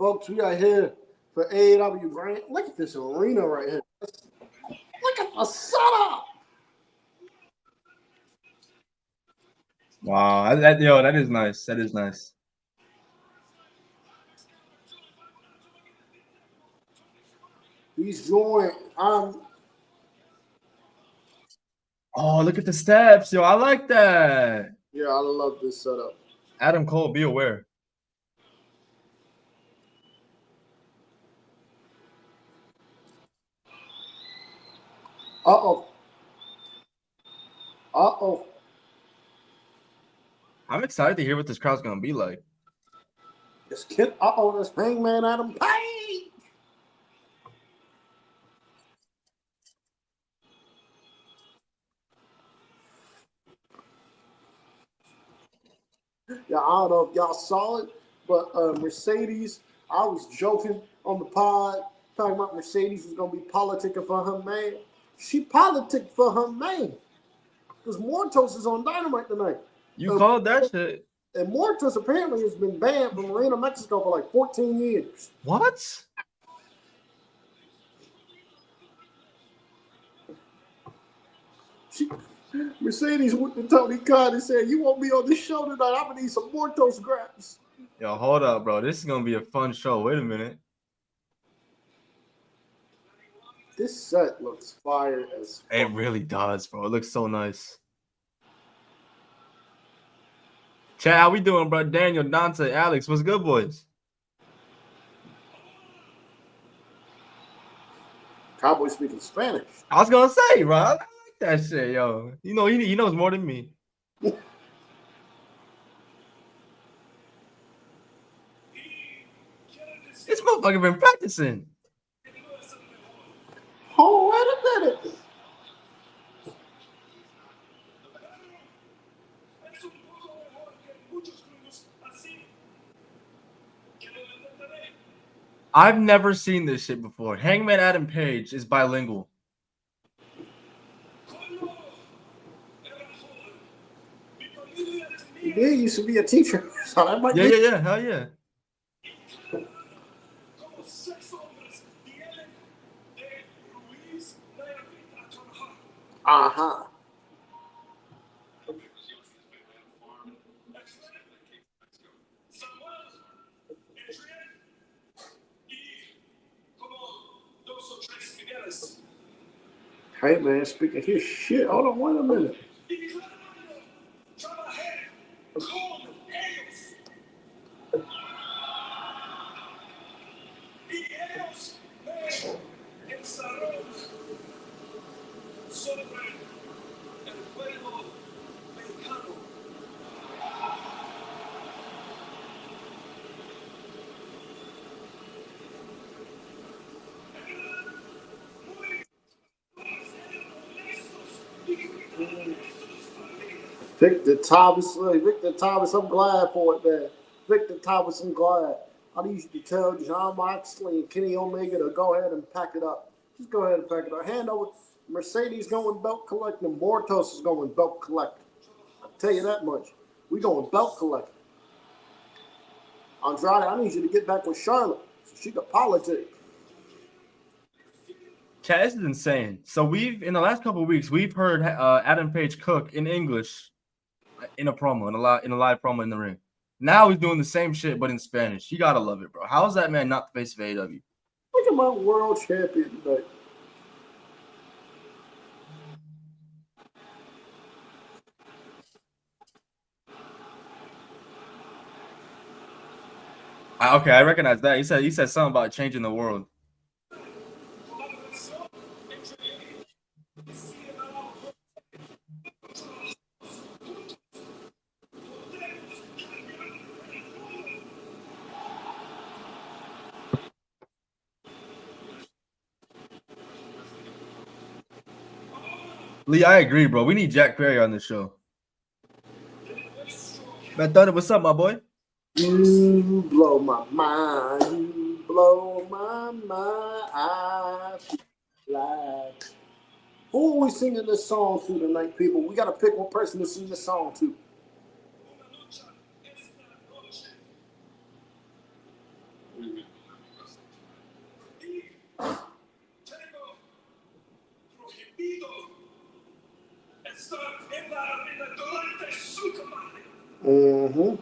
folks. We are here for AEW Grand. Look at this arena right here. Look at the setup. Wow, that is nice. That is nice. He's joined. Oh, look at the steps, yo! I like that. Yeah, I love this setup. Adam Cole, be aware. Uh-oh. I'm excited to hear what this crowd's gonna be like. This kid. That's Hangman Adam Page. Yeah, I don't know if y'all saw it, but Mercedes, I was joking on the pod, talking about Mercedes is going to be politicking for her man. She politic for her man. Because Mortos is on Dynamite tonight. You called that shit. And Mortos apparently has been banned from Arena, Mexico for like 14 years. What? Mercedes went to Tony Khan and said, "You want me on this show tonight? I'm going to need some Mortos grabs." Yo, hold up, bro. This is going to be a fun show. Wait a minute. This set looks fire as fuck. It really does, bro. It looks so nice. Chat, how we doing, bro? Daniel, Dante, Alex, what's good, boys? Cowboy speaking Spanish. I was gonna say, bro. I like that shit, yo. You know, he knows more than me. This motherfucker been practicing. Oh, wait a minute. I've never seen this shit before. Hangman Adam Page is bilingual. He used to be a teacher. So that might yeah. Hell yeah. Uh-huh. Hey, man, speaking his shit. Hold on, wait a minute. Victor Thomas, I'm glad for it, man. Victor Thomas, I'm glad. I need you to tell John Moxley and Kenny Omega to go ahead and pack it up. Just go ahead and pack it up. Hand over. Mercedes going belt collecting. Mortos is going belt collecting. I'll tell you that much. We going belt collecting. Andrade, I need you to get back with Charlotte so she can politic. Chad, this is insane. So in the last couple of weeks, we've heard Adam Page cook in English in a promo, in a live promo in the ring. Now he's doing the same shit, but in Spanish. You gotta love it, bro. How is that man not the face of AEW? Look at my world champion today. Okay, I recognize that. He said something about changing the world. Lee, I agree, bro. We need Jack Perry on this show. Man, Thunder, what's up, my boy? You blow my mind. You blow my mind. I feel like. Who are we singing this song to tonight, people? We got to pick one person to sing this song to. Mm-hmm.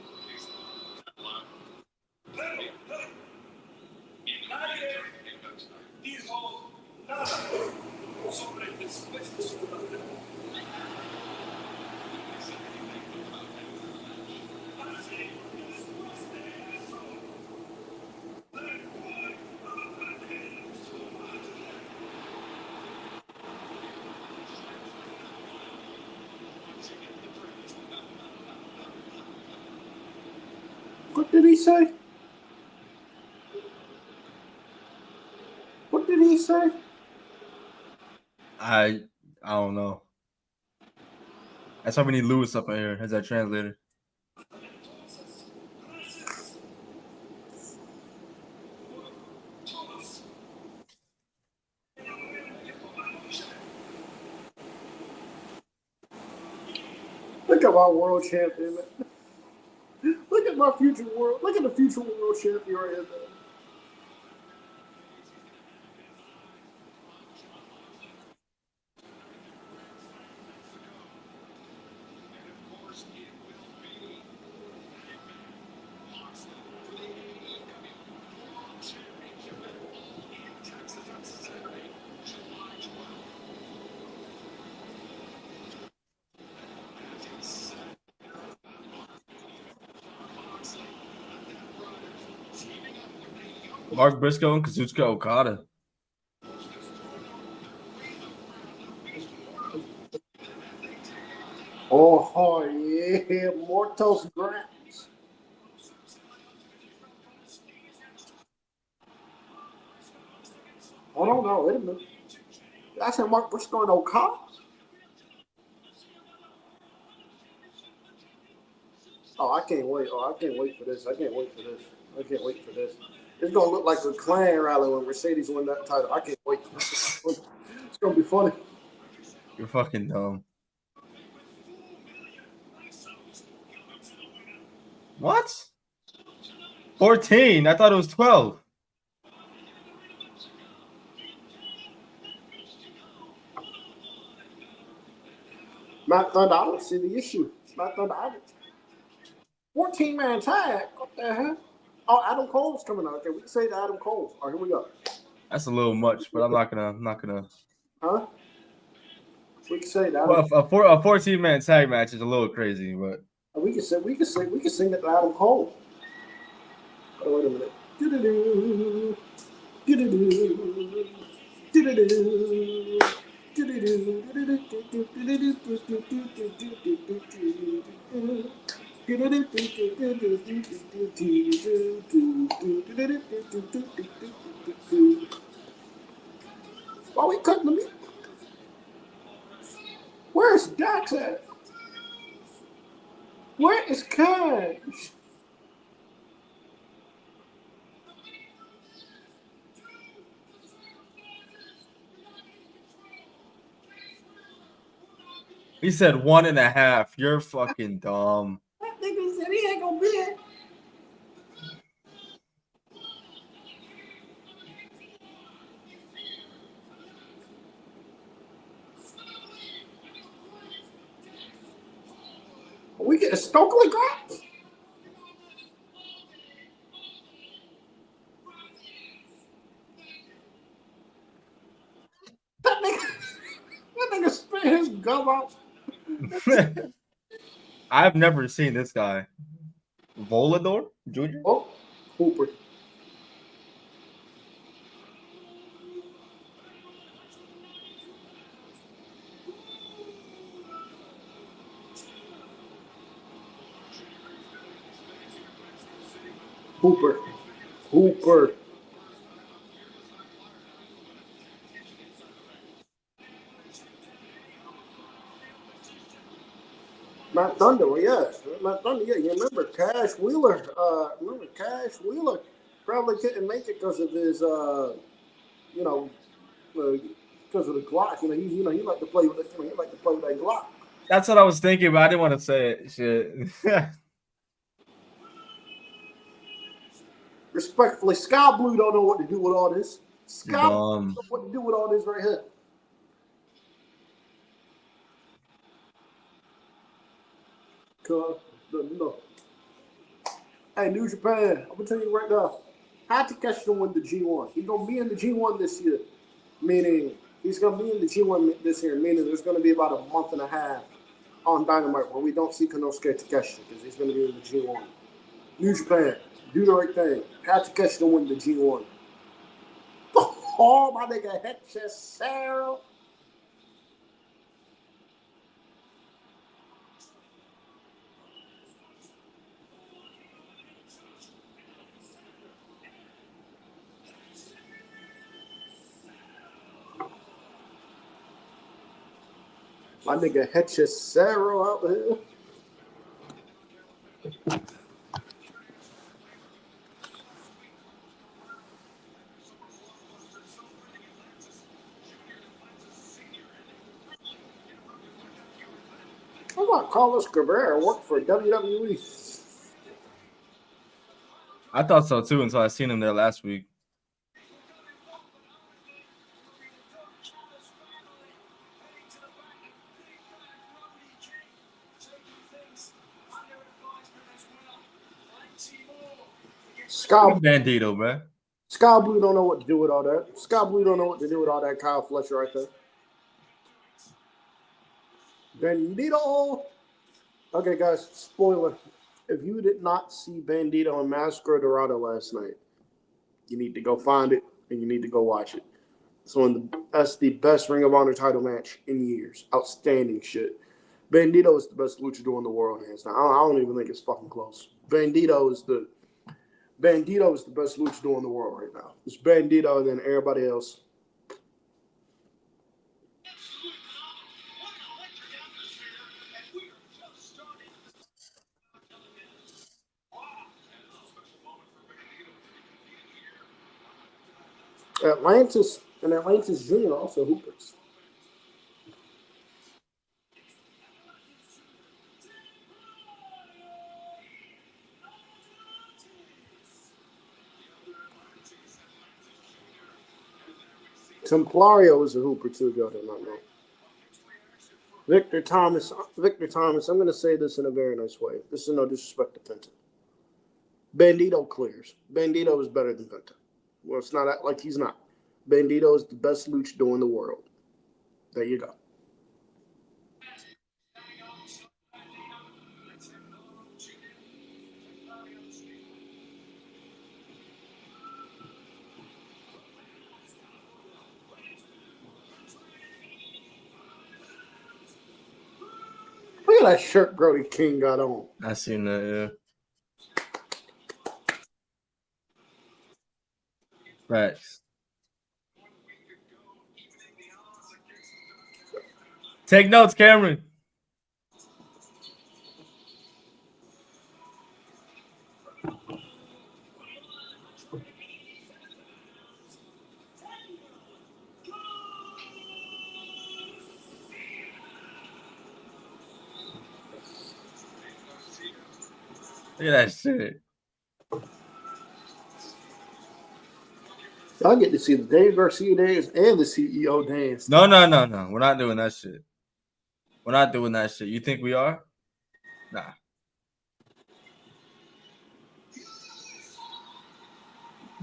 What did he say? What did he say? I don't know. That's why we need Lewis up in here as our translator. Look at my world champion. Look at my future world. Look at the future world champion right here. Mark Briscoe and Kazuchika Okada. Oh, yeah. Mortos Grants. I don't know. Wait a minute. I said Mark Briscoe and Okada? Oh, I can't wait. Oh, I can't wait for this. I can't wait for this. I can't wait for this. It's going to look like a clan rally when Mercedes win that title. I can't wait. It's going to be funny. You're fucking dumb. What? 14. I thought it was 12. Matt Thunder, I don't see the issue. Matt Thunder, 14-man tag. What the hell? Oh, Adam Cole's coming out. Okay, we can say to Adam Cole. All right, here we go. That's a little much, but I'm not gonna. Huh? We can say that. Well, a 14-man tag match is a little crazy, but we can sing it to Adam Cole. Oh, wait a minute. Do-do-do. Do-do-do. Do-do-do. Why we cutting the meat? Where's Dax at? Where is Cash? he said 1.5. You're fucking dumb. That nigga said he ain't gonna be it. We get a Stokely Grant? That nigga spit his gum out. I've never seen this guy. Volador Jr. Oh, Hooper. Hooper. Matt Thunder, well, yeah. Matt Thunder, yeah. You remember Cash Wheeler? Cash Wheeler probably couldn't make it because of his, because of the Glock. He liked to play with it. He liked to play with that Glock. That's what I was thinking, but I didn't want to say it. Shit. Respectfully, Sky Blue don't know what to do with all this. You're Scott, dumb. what to do with all this right here? Cause no. Hey, New Japan, I'm gonna tell you right now. Hatakashi win the G1. He's gonna be in the G1 this year, meaning he's gonna be in the G1 this year, meaning there's gonna be about a month and a half on Dynamite where we don't see Konosuke Takeshita because he's gonna be in the G1. New Japan, do the right thing. Hatakashi to win the G1. Oh, my nigga, Hechicero. My nigga Hechicero out here. I want Carlos Cabrera work for WWE. I thought so too until I seen him there last week. Sky Bandito, bro. Sky Blue don't know what to do with all that. Sky Blue don't know what to do with all that Kyle Fletcher right there. Bandito. Okay, guys, spoiler. If you did not see Bandito and Massacre Dorado last night, you need to go find it and you need to go watch it. That's the best Ring of Honor title match in years. Outstanding shit. Bandito is the best luchador in the world, hands down. I don't even think it's fucking close. Bandito is the best luchador in the world right now. It's Bandito and then everybody else. Atlantis Jr. also hoopers. Templario is a hooper too, if y'all did not know. Victor Thomas, I'm going to say this in a very nice way. This is no disrespect to Penta. Bandito clears. Bandito is better than Penta. Well, it's not like he's not. Bandito is the best luchador in the world. There you go. Look at that shirt Brody King got on. I seen that, yeah. Facts. Take notes, Cameron. Look at that shit. I get to see the Dave Garcia dance and the CEO dance. No. We're not doing that shit. We're not doing that shit. You think we are? Nah.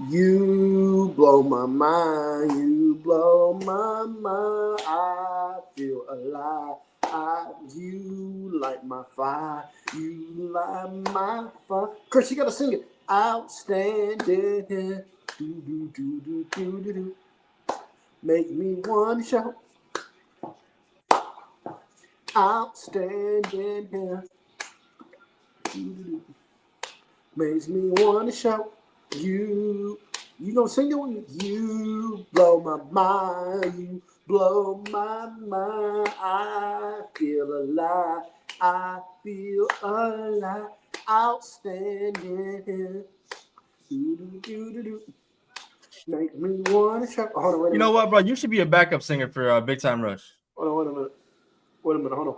You blow my mind. You blow my mind. I feel alive. You light my fire. You light my fire. Chris, you gotta sing it. Outstanding. Do, do, do, do, do, do, do. Make me one shout. Outstanding. Do, do, do. Makes me want to shout. You gonna sing it when you blow my mind. You blow my mind. I feel alive. I feel alive. Outstanding. Do, do, do, do, do. Make me want to shout. Hold on, wait a minute. You know what, bro? You should be a backup singer for Big Time Rush. Hold on, wait a minute. Wait a minute, hold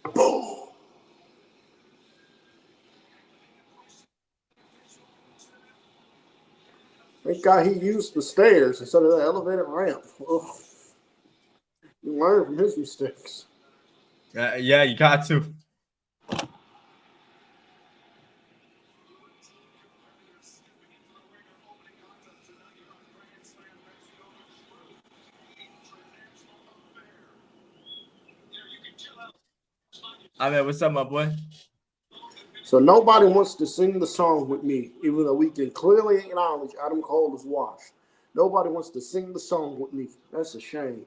on. Boom. Thank God he used the stairs instead of the elevated ramp. Ugh. You learn from his mistakes. Yeah, you got to. I mean, what's up, my boy? So nobody wants to sing the song with me, even though we can clearly acknowledge Adam Cole is washed. Nobody wants to sing the song with me. That's a shame.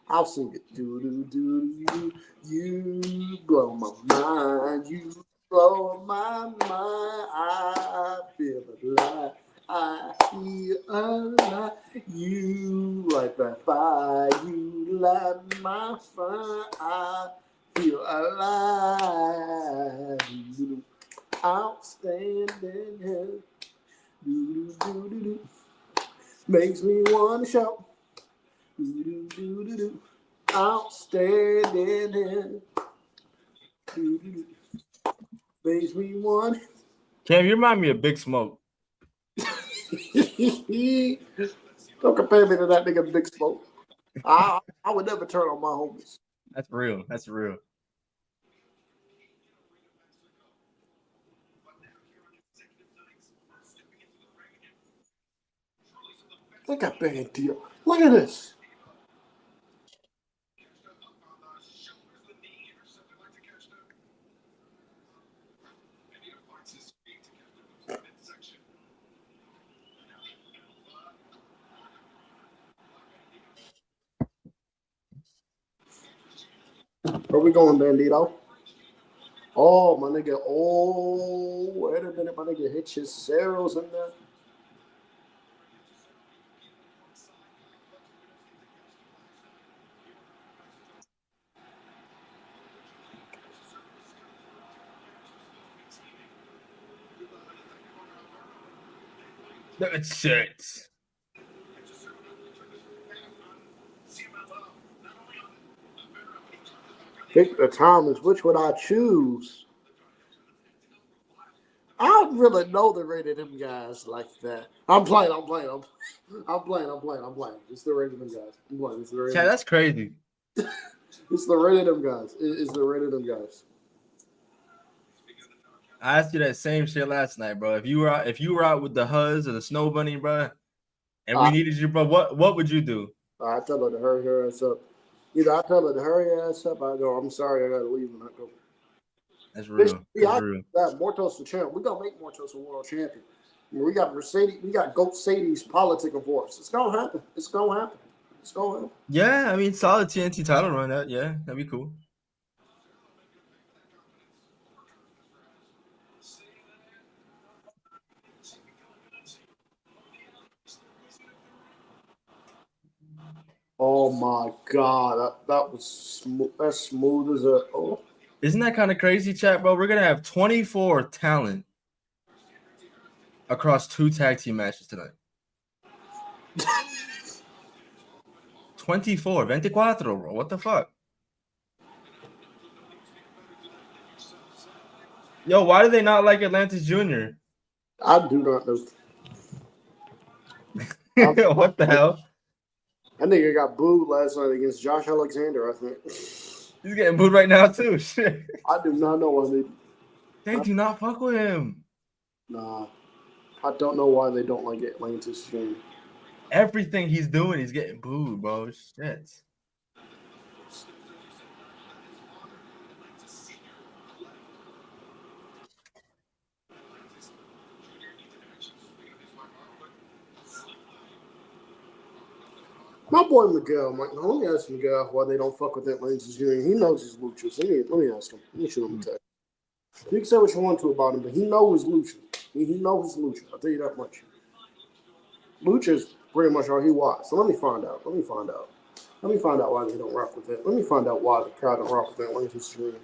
I'll sing it. Do do do do. You blow my mind. You blow my mind. I feel alive. I feel alive. You light my fire. You light my fire. I feel alive. Outstanding. Do do do do do. Makes me wanna shout. Do do do do do. Outstanding. Do do do. Makes me want. Cam, you remind me of Big Smoke. Don't compare me to that nigga Big Smoke. I would never turn on my homies. That's real. That's real. They got bad deal. Look at this. Where we going, Bandito? Oh, my nigga. Oh, wait a minute. My nigga hit his Ceros in there. That's it. Victor Thomas, which would I choose? I don't really know the rated them guys like that. I'm playing. It's the rated them guys. I'm playing. It's the rated. Yeah, that's crazy. It's the rated them guys. It's the rated them guys. I asked you that same shit last night, bro. If you were out with the Huz or the Snow Bunny, bro, and we needed you, bro, what would you do? I tell her to hurry her ass up. Either I tell her to hurry her ass up, I go, I'm sorry, I gotta leave, and I go. That's real. That's real. That Mortos the champ. We gonna make Mortos a world champion. We got Mercedes. We got Goat Sadie's politicking for us. It's gonna happen. It's gonna happen. It's gonna happen. Yeah, I mean, solid TNT title run. Yeah, that'd be cool. Oh my god, that was smooth. That's smooth as a. Oh. Isn't that kind of crazy, chat, bro? We're gonna have 24 talent across 2 tag team matches tonight. 24, 24, bro. What the fuck? Yo, why do they not like Atlantis Jr.? I do not know. What the hell? That nigga got booed last night against Josh Alexander, I think. He's getting booed right now, too. Shit. I do not know why they do not fuck with him. Nah. I don't know why they don't like Atlantis Jr. Everything he's doing, he's getting booed, bro. Shit. My boy Miguel, let me ask Miguel why they don't fuck with Atlantis Jr. He knows his luchas. Let me ask him. Let me shoot him a text. You can say what you want to about him, but he knows his lucha. He knows his lucha. I'll tell you that much. Lucha's pretty much all he wants. So let me find out. Let me find out why they don't rock with it. Let me find out why the crowd don't rock with Atlantis Jr.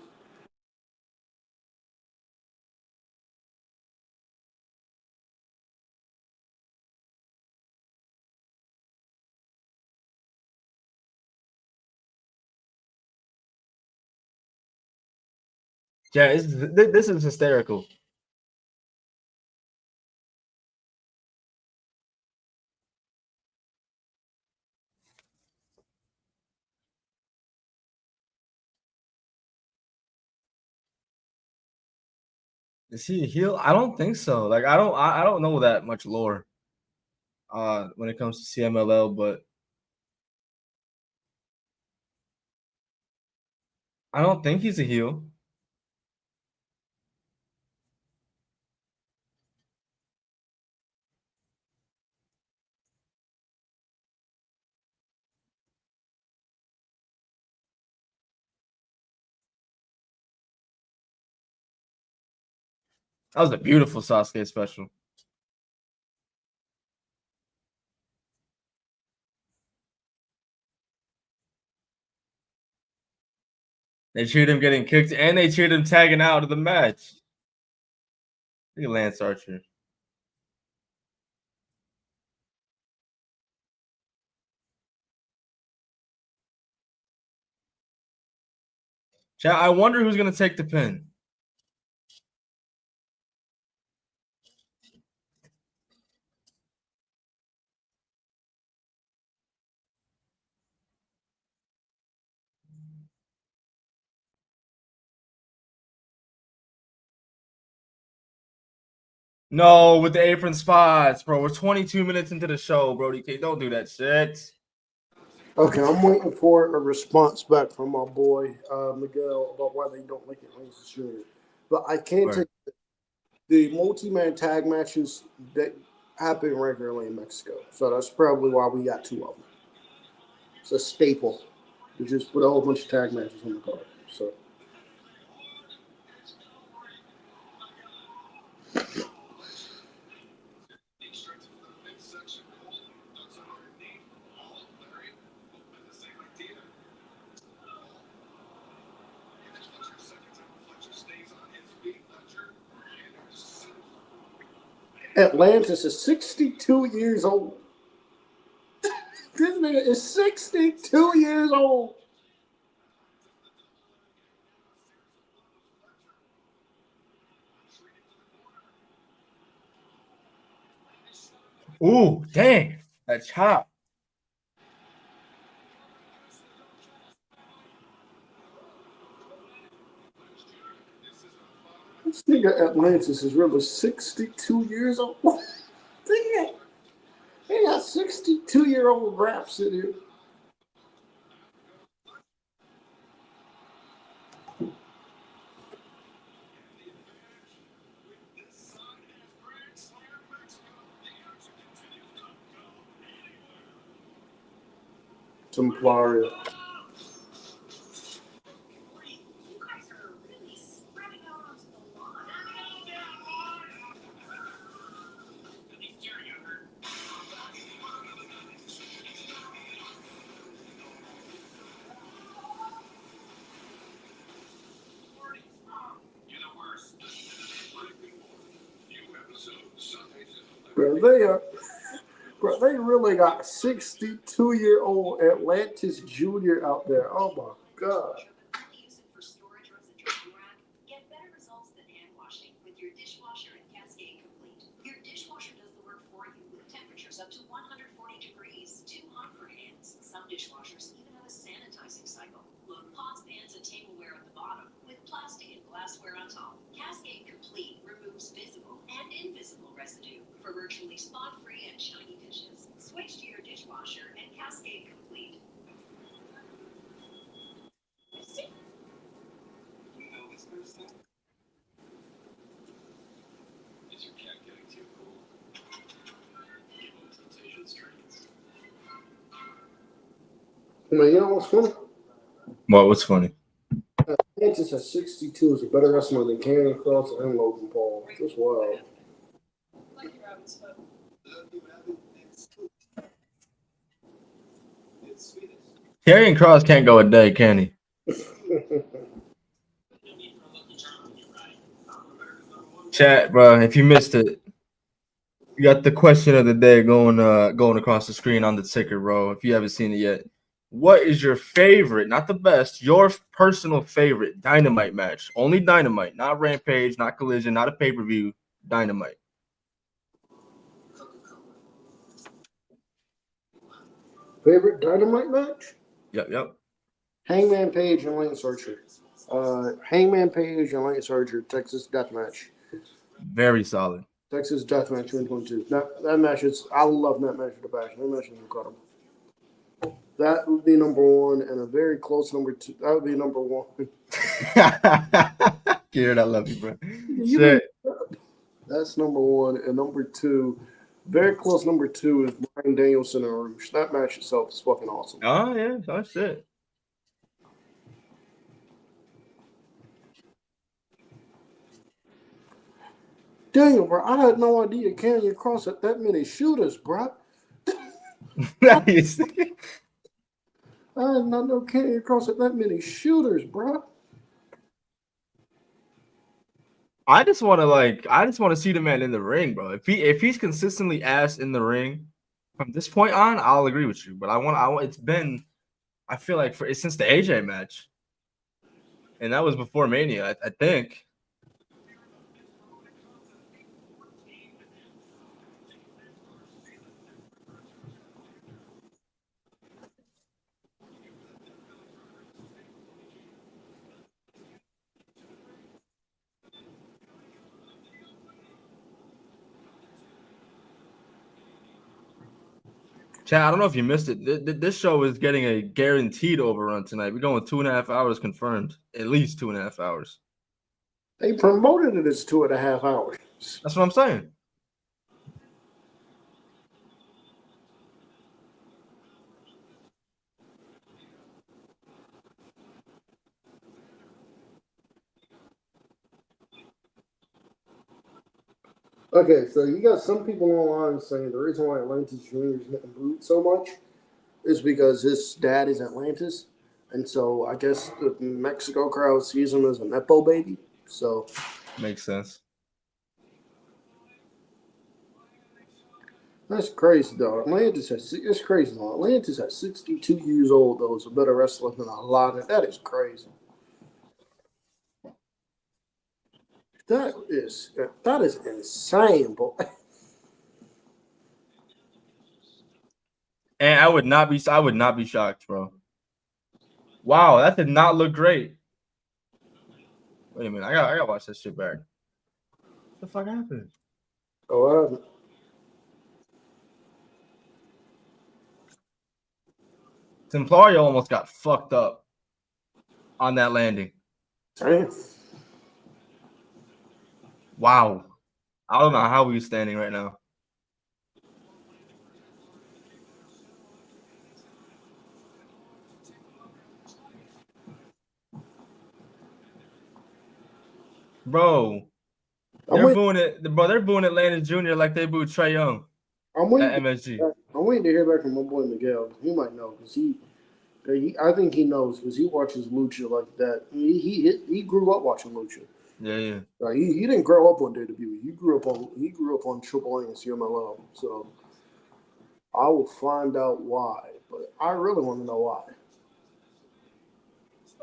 Yeah, this is hysterical. Is he a heel? I don't think so. Like I don't know that much lore when it comes to CMLL, but I don't think he's a heel. That was a beautiful Sasuke special. They cheered him getting kicked, and they cheered him tagging out of the match. Look at Lance Archer. Chat, I wonder who's gonna take the pin. No, with the apron spots, bro. We're 22 minutes into the show, bro. DK, don't do that shit. Okay, I'm waiting for a response back from my boy Miguel about why they don't like it Lane's shirt. But I can't take the multi-man tag matches that happen regularly in Mexico. So that's probably why we got two of them. It's a staple. We just put a whole bunch of tag matches on the card. So. Atlantis is 62 years old. This nigga is 62 years old. Ooh, dang. That chop. This nigga Atlantis is really 62 years old. Dang. They got 62-year-old raps in here. Templaria. Bro, they really got 62-year-old Atlantis Jr. out there. Oh my god. I mean, you know what's funny? What's funny? Atlantis at 62 is a better wrestler than Karrion Kross and Logan Paul. That's wild. Karrion Kross can't go a day, can he? Chat, bro. If you missed it, you got the question of the day going across the screen on the ticker, bro. If you haven't seen it yet, what is your favorite, not the best, your personal favorite Dynamite match? Only Dynamite, not Rampage, not Collision, not a pay-per-view. Dynamite. Favorite Dynamite match? Yep. Hangman Page and Lance Archer. Hangman Page and Lance Archer, Texas Death Match. Very solid. Texas Deathmatch 2022. That match is. I love that match with the passion. That match is incredible. That would be number one, and a very close number two. That would be number one. Garrett, I love you, bro. Shit. That's number one, and number two, very close. Number two is Bryan Danielson and Roosh. That match itself is fucking awesome. Oh yeah, that's it. Damn, bro, I had no idea Canyon Cross had that many shooters, bro. Nice. I did not know Canyon Cross had that many shooters, bro. I just want to see the man in the ring, bro. If he's consistently ass in the ring from this point on, I'll agree with you. But it's been, I feel like since the AJ match, and that was before Mania, I think. Chad, I don't know if you missed it. This show is getting a guaranteed overrun tonight. We're going 2.5 hours confirmed. At least 2.5 hours. They promoted it as 2.5 hours. That's what I'm saying. Okay, so you got some people online saying the reason why Atlantis Jr. is getting booed so much is because his dad is Atlantis. And so I guess the Mexico crowd sees him as a Nepo baby. So makes sense. That's crazy, though. It's crazy, though. Atlantis at 62 years old, though, is a better wrestler than a lot of. That is crazy. That is insane, boy. And I would not be shocked, bro. Wow, that did not look great. Wait a minute, I gotta watch this shit back. What the fuck happened? Oh, what happened? Templario almost got fucked up on that landing. Damn. Wow. I don't know how he's standing right now. Bro, they're booing it. Bro, they're booing Atlanta Jr. like they booed Trae Young at MSG. I'm waiting to hear back from my boy Miguel. He might know because I think he knows because he watches Lucha like that. He grew up watching Lucha. Yeah. He didn't grow up on WWE. He grew up on Triple A and CMLL. So I will find out why, but I really want to know why.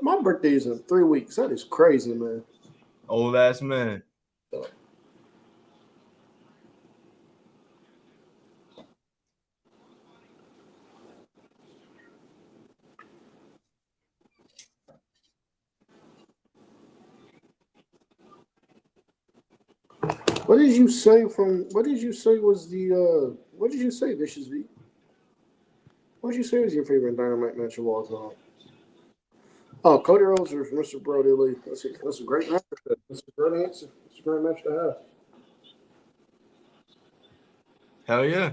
My birthday is in 3 weeks. That is crazy, man. Old ass man. What did you say what did you say was what did you say, Vicious V? What did you say was your favorite Dynamite match of all time? Oh, Cody Rhodes or Mr. Brody Lee. That's a great match. That's a great answer. It's a great match to have. Hell yeah.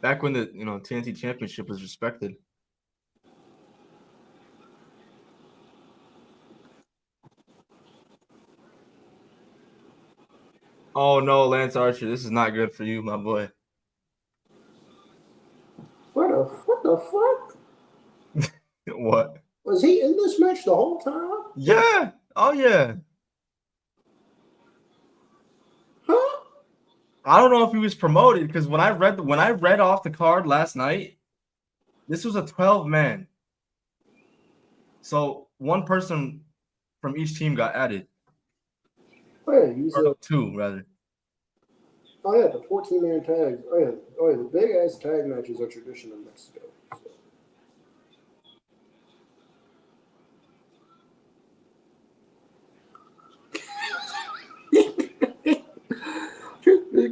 Back when the TNT Championship was respected. Oh no, Lance Archer, this is not good for you, my boy. What the fuck? What? Was he in this match the whole time? Yeah. Oh yeah. Huh? I don't know if he was promoted because when I read off the card last night, this was a 12-man. So one person from each team got added. Oh, yeah, two rather. Oh yeah, the 14-man tags. Oh yeah, the big ass tag matches are tradition in Mexico. So.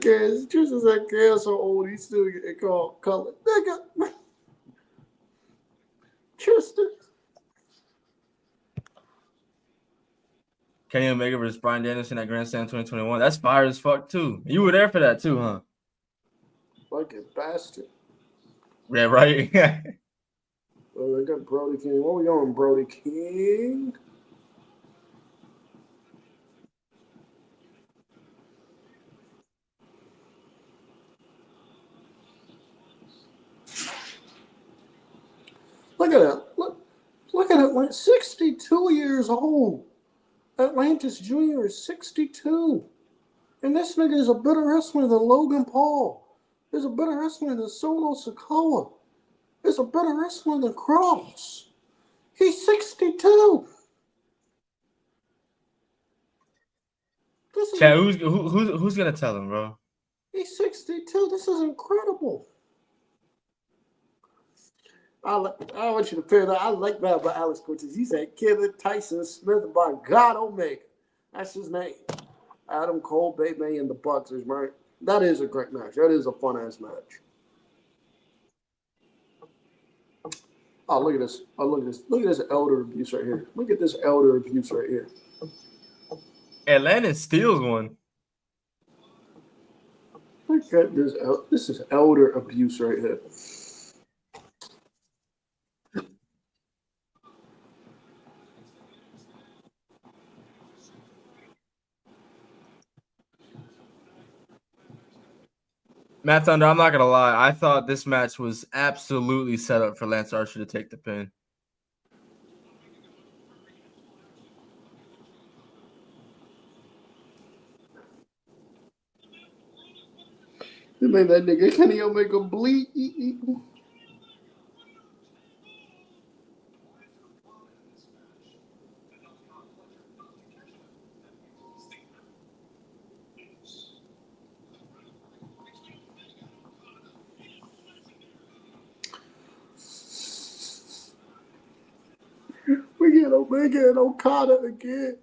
cares? Tristan said, "Cares so old, he's still getting called color." Nigga, Tristan. Kenny Omega versus Bryan Danielson at Grand Slam 2021. That's fire as fuck too. You were there for that too, huh? Fucking bastard. Yeah, right. Oh, they got Brody King. What we on, Brody King? Look at that. Look at it. 62 years old. Atlantis Jr. is 62. And this nigga is a better wrestler than Logan Paul. He's a better wrestler than Solo Sikoa. He's a better wrestler than Cross. He's 62. Chad, who's gonna tell him, bro? He's 62. This is incredible. I want you to figure that. I like that about Alex Cortez. He said Kevin Tyson Smith by God Omega. That's his name. Adam Cole, Bay May, and the Bucks is right. That is a great match. That is a fun ass match. Oh, look at this. Oh, look at this. Look at this elder abuse right here. Look at this elder abuse right here. Atlanta steals one. Look at this. This is elder abuse right here. Matt Thunder, I'm not gonna lie. I thought this match was absolutely set up for Lance Archer to take the pin. They made that nigga Kenny Omega bleed. We get Omega and Okada again.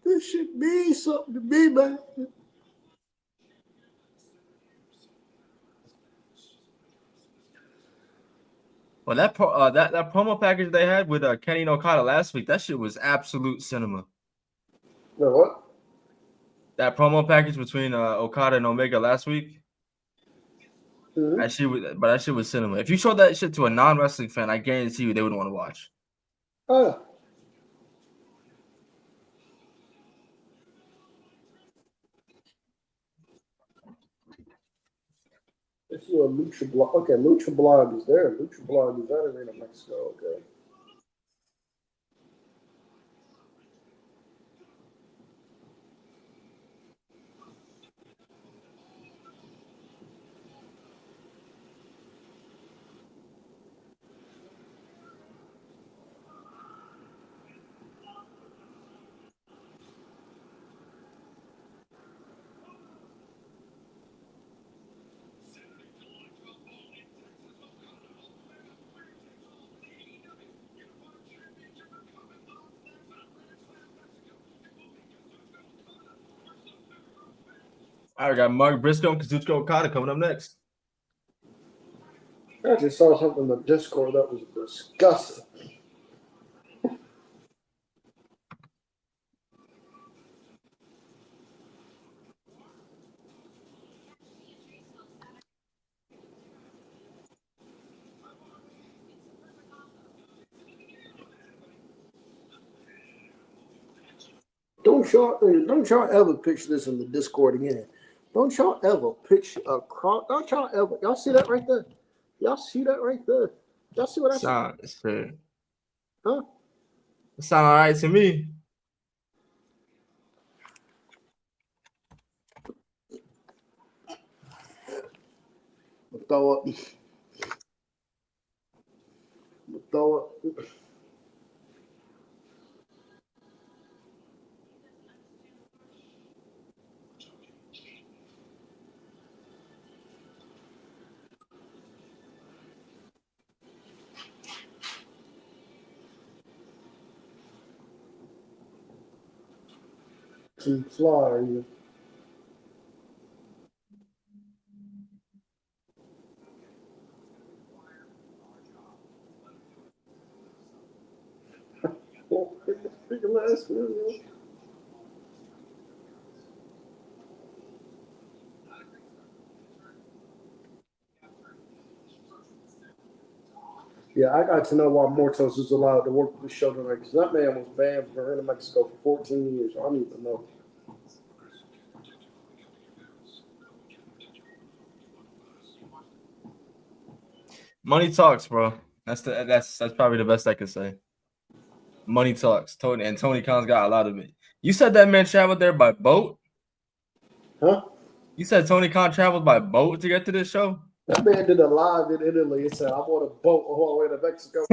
This should mean something to me, man. Well, that promo package they had with Kenny and Okada last week, that shit was absolute cinema. No, what? That promo package between Okada and Omega last week, Mm-hmm. that shit was cinema. If you showed that shit to a non-wrestling fan, I guarantee you they would want to watch. Oh, yeah. Let's do a Lucha Blog. Okay, Lucha Blog is there. Lucha Blog is out in Mexico. Okay. All right, got Mark Briscoe and Kazuchika Okada coming up next. I just saw something in the Discord that was disgusting. Don't y'all ever pitch this in the Discord again. Don't y'all ever pitch a cross. Don't y'all ever. Y'all see that right there? Y'all see that right there? Y'all see what I see? Huh? It sound all right to me. Throw up. Throw up. Some fly. Yeah, I got to know why Mortos is allowed to work with the show tonight because that man was banned from in Mexico for 14 years. I don't even know. Money talks, bro. That's probably the best I could say. Money talks. Tony Khan's got a lot of it. You said that man traveled there by boat? Huh? You said Tony Khan traveled by boat to get to this show? That man did a live in Italy and said, I bought a boat all the way to Mexico.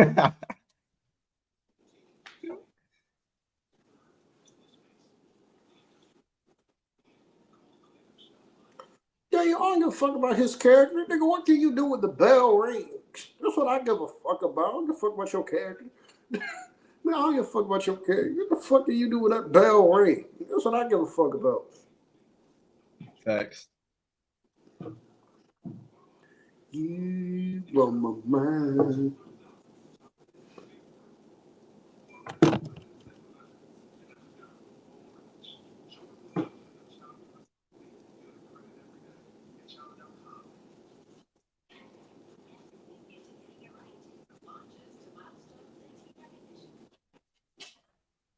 Yeah, you don't give a fuck about his character. Nigga, what can you do with the bell rings? That's what I give a fuck about. I don't give a fuck about your character. Man, I don't give a fuck about your character. What the fuck do you do with that bell ring? That's what I give a fuck about. Facts. You blow my mind.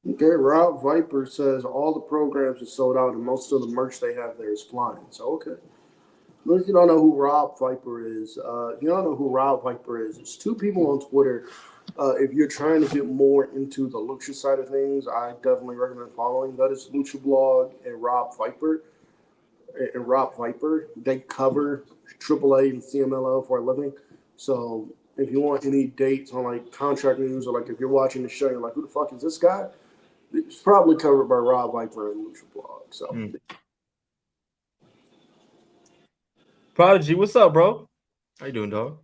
Okay, Rob Viper says all the programs are sold out and most of the merch they have there is flying. So, okay. Look, if you don't know who Rob Viper is, it's two people on Twitter. If you're trying to get more into the Lucha side of things, I definitely recommend following. That is Lucha Blog and Rob Viper. They cover AAA and CMLL for a living. So if you want any dates on like contract news or like if you're watching the show, you're like, who the fuck is this guy? It's probably covered by Rob Viper and Lucha Blog. So. Prodigy, what's up, bro? How you doing, dog?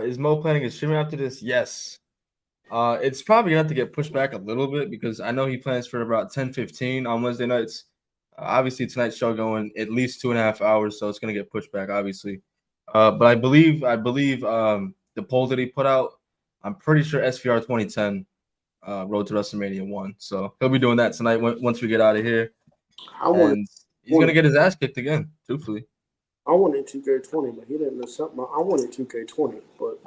Is Mo planning a stream after this? Yes. It's probably gonna have to get pushed back a little bit because I know he plans for about 10:15 on Wednesday nights. Obviously, tonight's show going at least 2.5 hours, so it's gonna get pushed back, obviously. But I believe the poll that he put out, I'm pretty sure SVR 2010 Road to WrestleMania won. So he'll be doing that tonight once we get out of here. He's gonna get his ass kicked again, truthfully. I wanted 2K20, but he didn't mess up. I wanted 2K20, but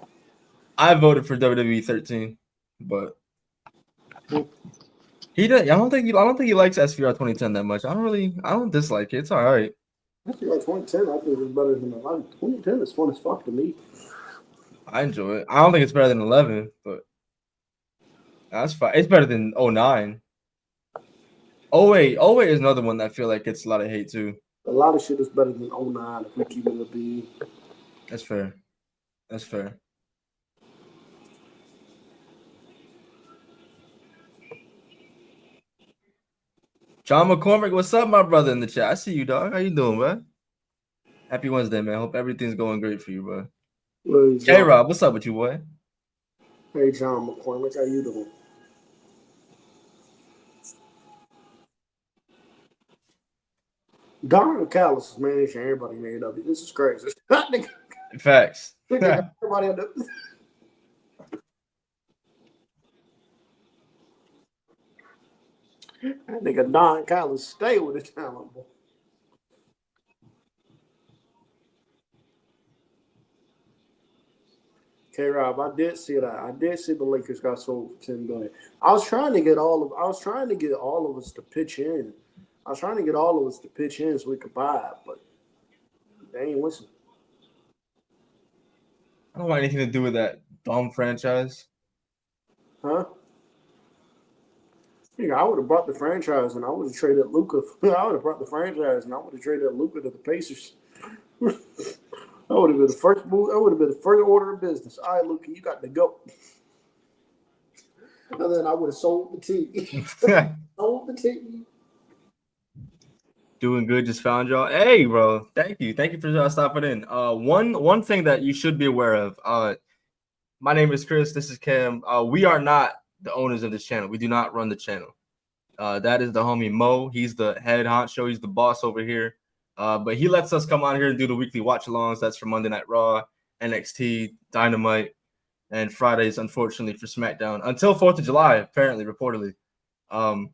I voted for WWE 13, but he did. I don't think he likes SVR 2010 that much. I don't dislike it. It's all right. SVR 2010, I think is better than 11. 2010 is fun as fuck to me. I enjoy it. I don't think it's better than 11, but that's fine. It's better than 09. 08 is another one that I feel like gets a lot of hate too. A lot of shit is better than 09 if we keep it a B. That's fair. That's fair. John McCormick, what's up, my brother in the chat? I see you, dog. How you doing, man? Happy Wednesday, man. Hope everything's going great for you, bro. Hey, Rob, what's up with you, boy? Hey, John McCormick, how you doing? Don Callis is managing everybody in AEW. This is crazy. Facts. Everybody that nigga Don Callis stay with his talent, boy. K-Rob, I did see that. I did see the Lakers got sold for $10 billion. I was trying to get all of us to pitch in. I was trying to get all of us to pitch in so we could buy it, but they ain't listening. I don't want anything to do with that dumb franchise. Huh? Yeah, I would have brought the franchise and I would have traded Luka. I would have brought the franchise and I would have traded Luka to the Pacers. That would have been the first move. That would have been the first order of business. All right, Luka, you got to go. And then I would have sold the team. Sold the team. Doing good. Just found y'all. Hey, bro. Thank you for stopping in. One thing that you should be aware of. My name is Khris. This is Cam. We are not the owners of this channel. We do not run the channel. That is the homie Mo. He's the head honcho. He's the boss over here. But he lets us come on here and do the weekly watch-alongs. That's for Monday Night Raw, NXT, Dynamite. and Fridays, unfortunately, for SmackDown until 4th of July, apparently, reportedly. And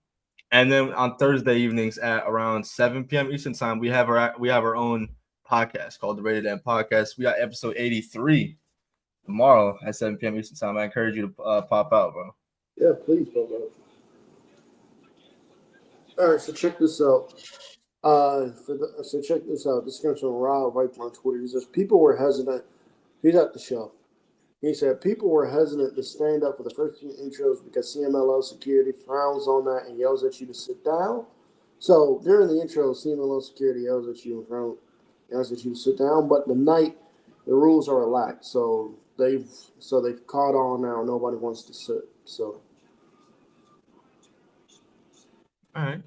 then on Thursday evenings at around 7 p.m. Eastern time, we have our own podcast called the Rated M Podcast. We got episode 83 tomorrow at 7 p.m. Eastern time. I encourage you to pop out, bro. Yeah, please pop out. All right, so check this out. So check this out. This comes from Rob Viper on Twitter. He says people were hesitant. He's at the show. He said people were hesitant to stand up for the first few intros because CMLL security frowns on that and yells at you to sit down. So during the intro, CMLL security yells at you yells at you to sit down. But the rules are relaxed. So they've caught on now. Nobody wants to sit. So all right.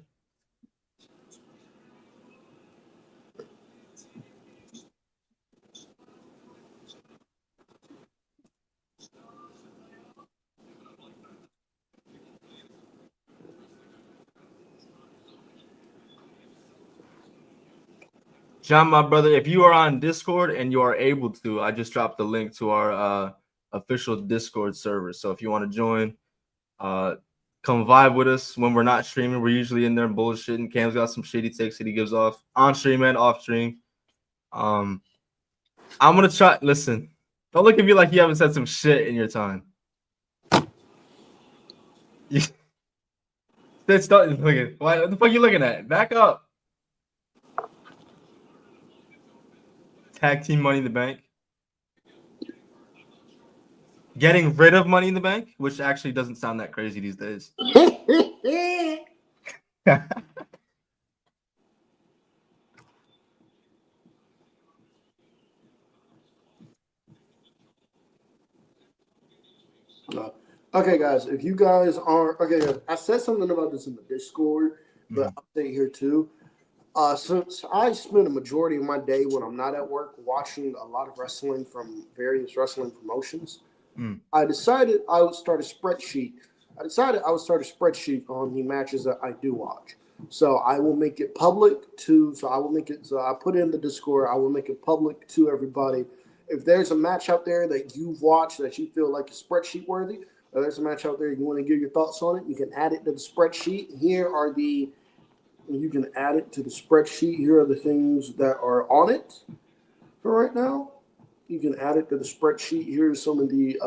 John, my brother, if you are on Discord and you are able to, I just dropped the link to our official Discord server. So if you want to join, come vibe with us when we're not streaming. We're usually in there bullshitting. Cam's got some shitty takes that he gives off on stream and off stream. I'm gonna try. Listen, don't look at me like you haven't said some shit in your time. What the fuck are you looking at? Back up. Tag team Money in the Bank. Getting rid of Money in the Bank, which actually doesn't sound that crazy these days. Okay, guys, if you guys are okay, I said something about this in the Discord, but I'll say it here too. Since I spend a majority of my day when I'm not at work watching a lot of wrestling from various wrestling promotions, I decided I would start a spreadsheet. On the matches that I do watch. So I will make it public so I put it in the Discord. I will make it public to everybody. If there's a match out there that you've watched that you feel like is spreadsheet worthy, or there's a match out there you want to give your thoughts on it, you can add it to the spreadsheet. You can add it to the spreadsheet. Here are the things that are on it for right now. You can add it to the spreadsheet. Here's some of the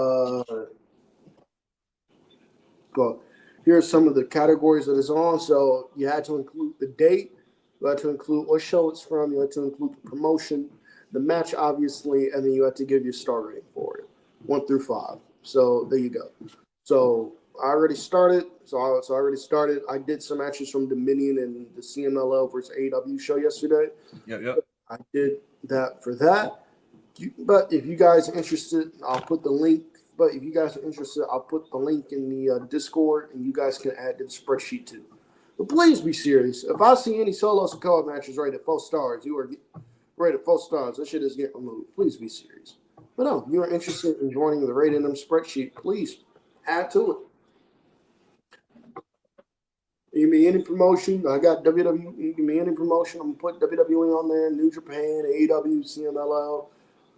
here's some of the categories that it's on. So you had to include the date. You had to include what show it's from. You had to include the promotion, the match, obviously, and then you had to give your star rating for it, 1 through 5. So there you go. So I already started. I did some matches from Dominion and the CMLL versus AEW show yesterday. Yep. I did that for that. But if you guys are interested, I'll put the link. But if you guys are interested, I'll put the link in the Discord, and you guys can add to the spreadsheet too. But please be serious. If I see any solos or co-op matches rated 4 stars, you are rated 4 stars. That shit is getting removed. Please be serious. But no, if you are interested in joining the Rated M spreadsheet, please add to it. You give me any promotion. I got WWE. You give me any promotion. I'm gonna put WWE on there. New Japan, AEW, CMLL,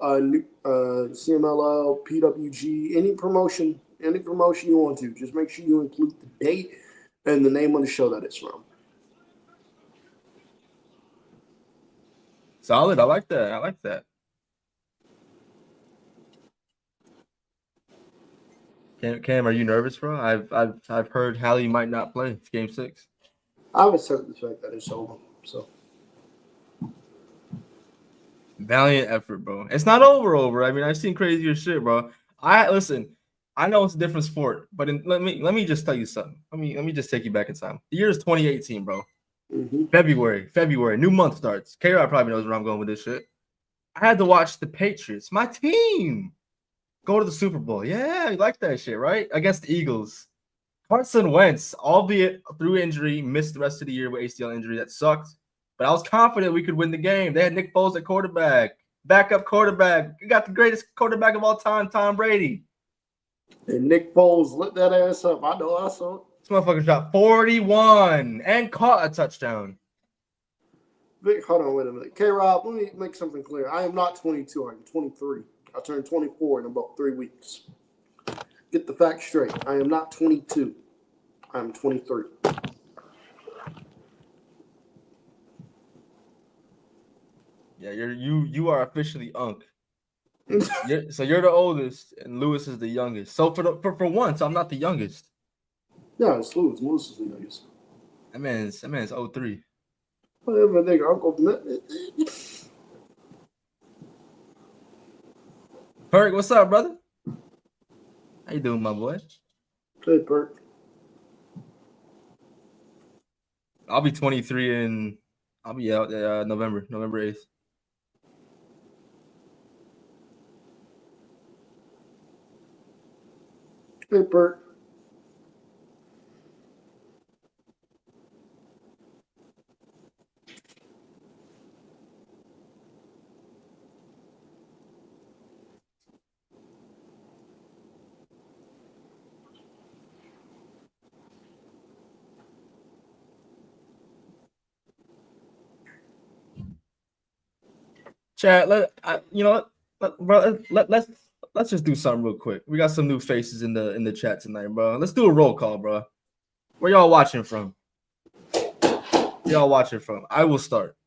CMLL, PWG. Any promotion you want to. Just make sure you include the date and the name of the show that it's from. Solid. I like that. Cam, are you nervous, bro? I've heard Hallie might not play Game 6. I would accept the fact that it's over. So valiant effort, bro. It's not over. I mean, I've seen crazier shit, bro. I know it's a different sport, but let me just tell you something. Let me just take you back in time. The year is 2018, bro. Mm-hmm. February, new month starts. K-Rod probably knows where I'm going with this shit. I had to watch the Patriots, my team, go to the Super Bowl. Yeah, you like that shit, right? Against the Eagles. Carson Wentz, albeit through injury, missed the rest of the year with ACL injury. That sucked. But I was confident we could win the game. They had Nick Foles at quarterback, backup quarterback. You got the greatest quarterback of all time, Tom Brady. And Nick Foles lit that ass up. I know I saw it. This motherfucker shot 41 and caught a touchdown. Vic, hold on, wait a minute. K-Rob, let me make something clear. I am not 22. I'm 23. I turned 24 in about 3 weeks. Get the facts straight. I am not 22. I am 23. Yeah, you are officially Unc. So you're the oldest, and Lewis is the youngest. So for once, I'm not the youngest. Yeah, it's Lewis. Lewis is the youngest. That man's 03. Whatever, nigga. Uncle. Perk, what's up, brother? How you doing, my boy? Hey, Perk. I'll be 23 and I'll be out November 8th. Hey, Perk. Chad, let's just do something real quick. We got some new faces in the chat tonight, bro. Let's do a roll call, bro. Where y'all watching from? I will start.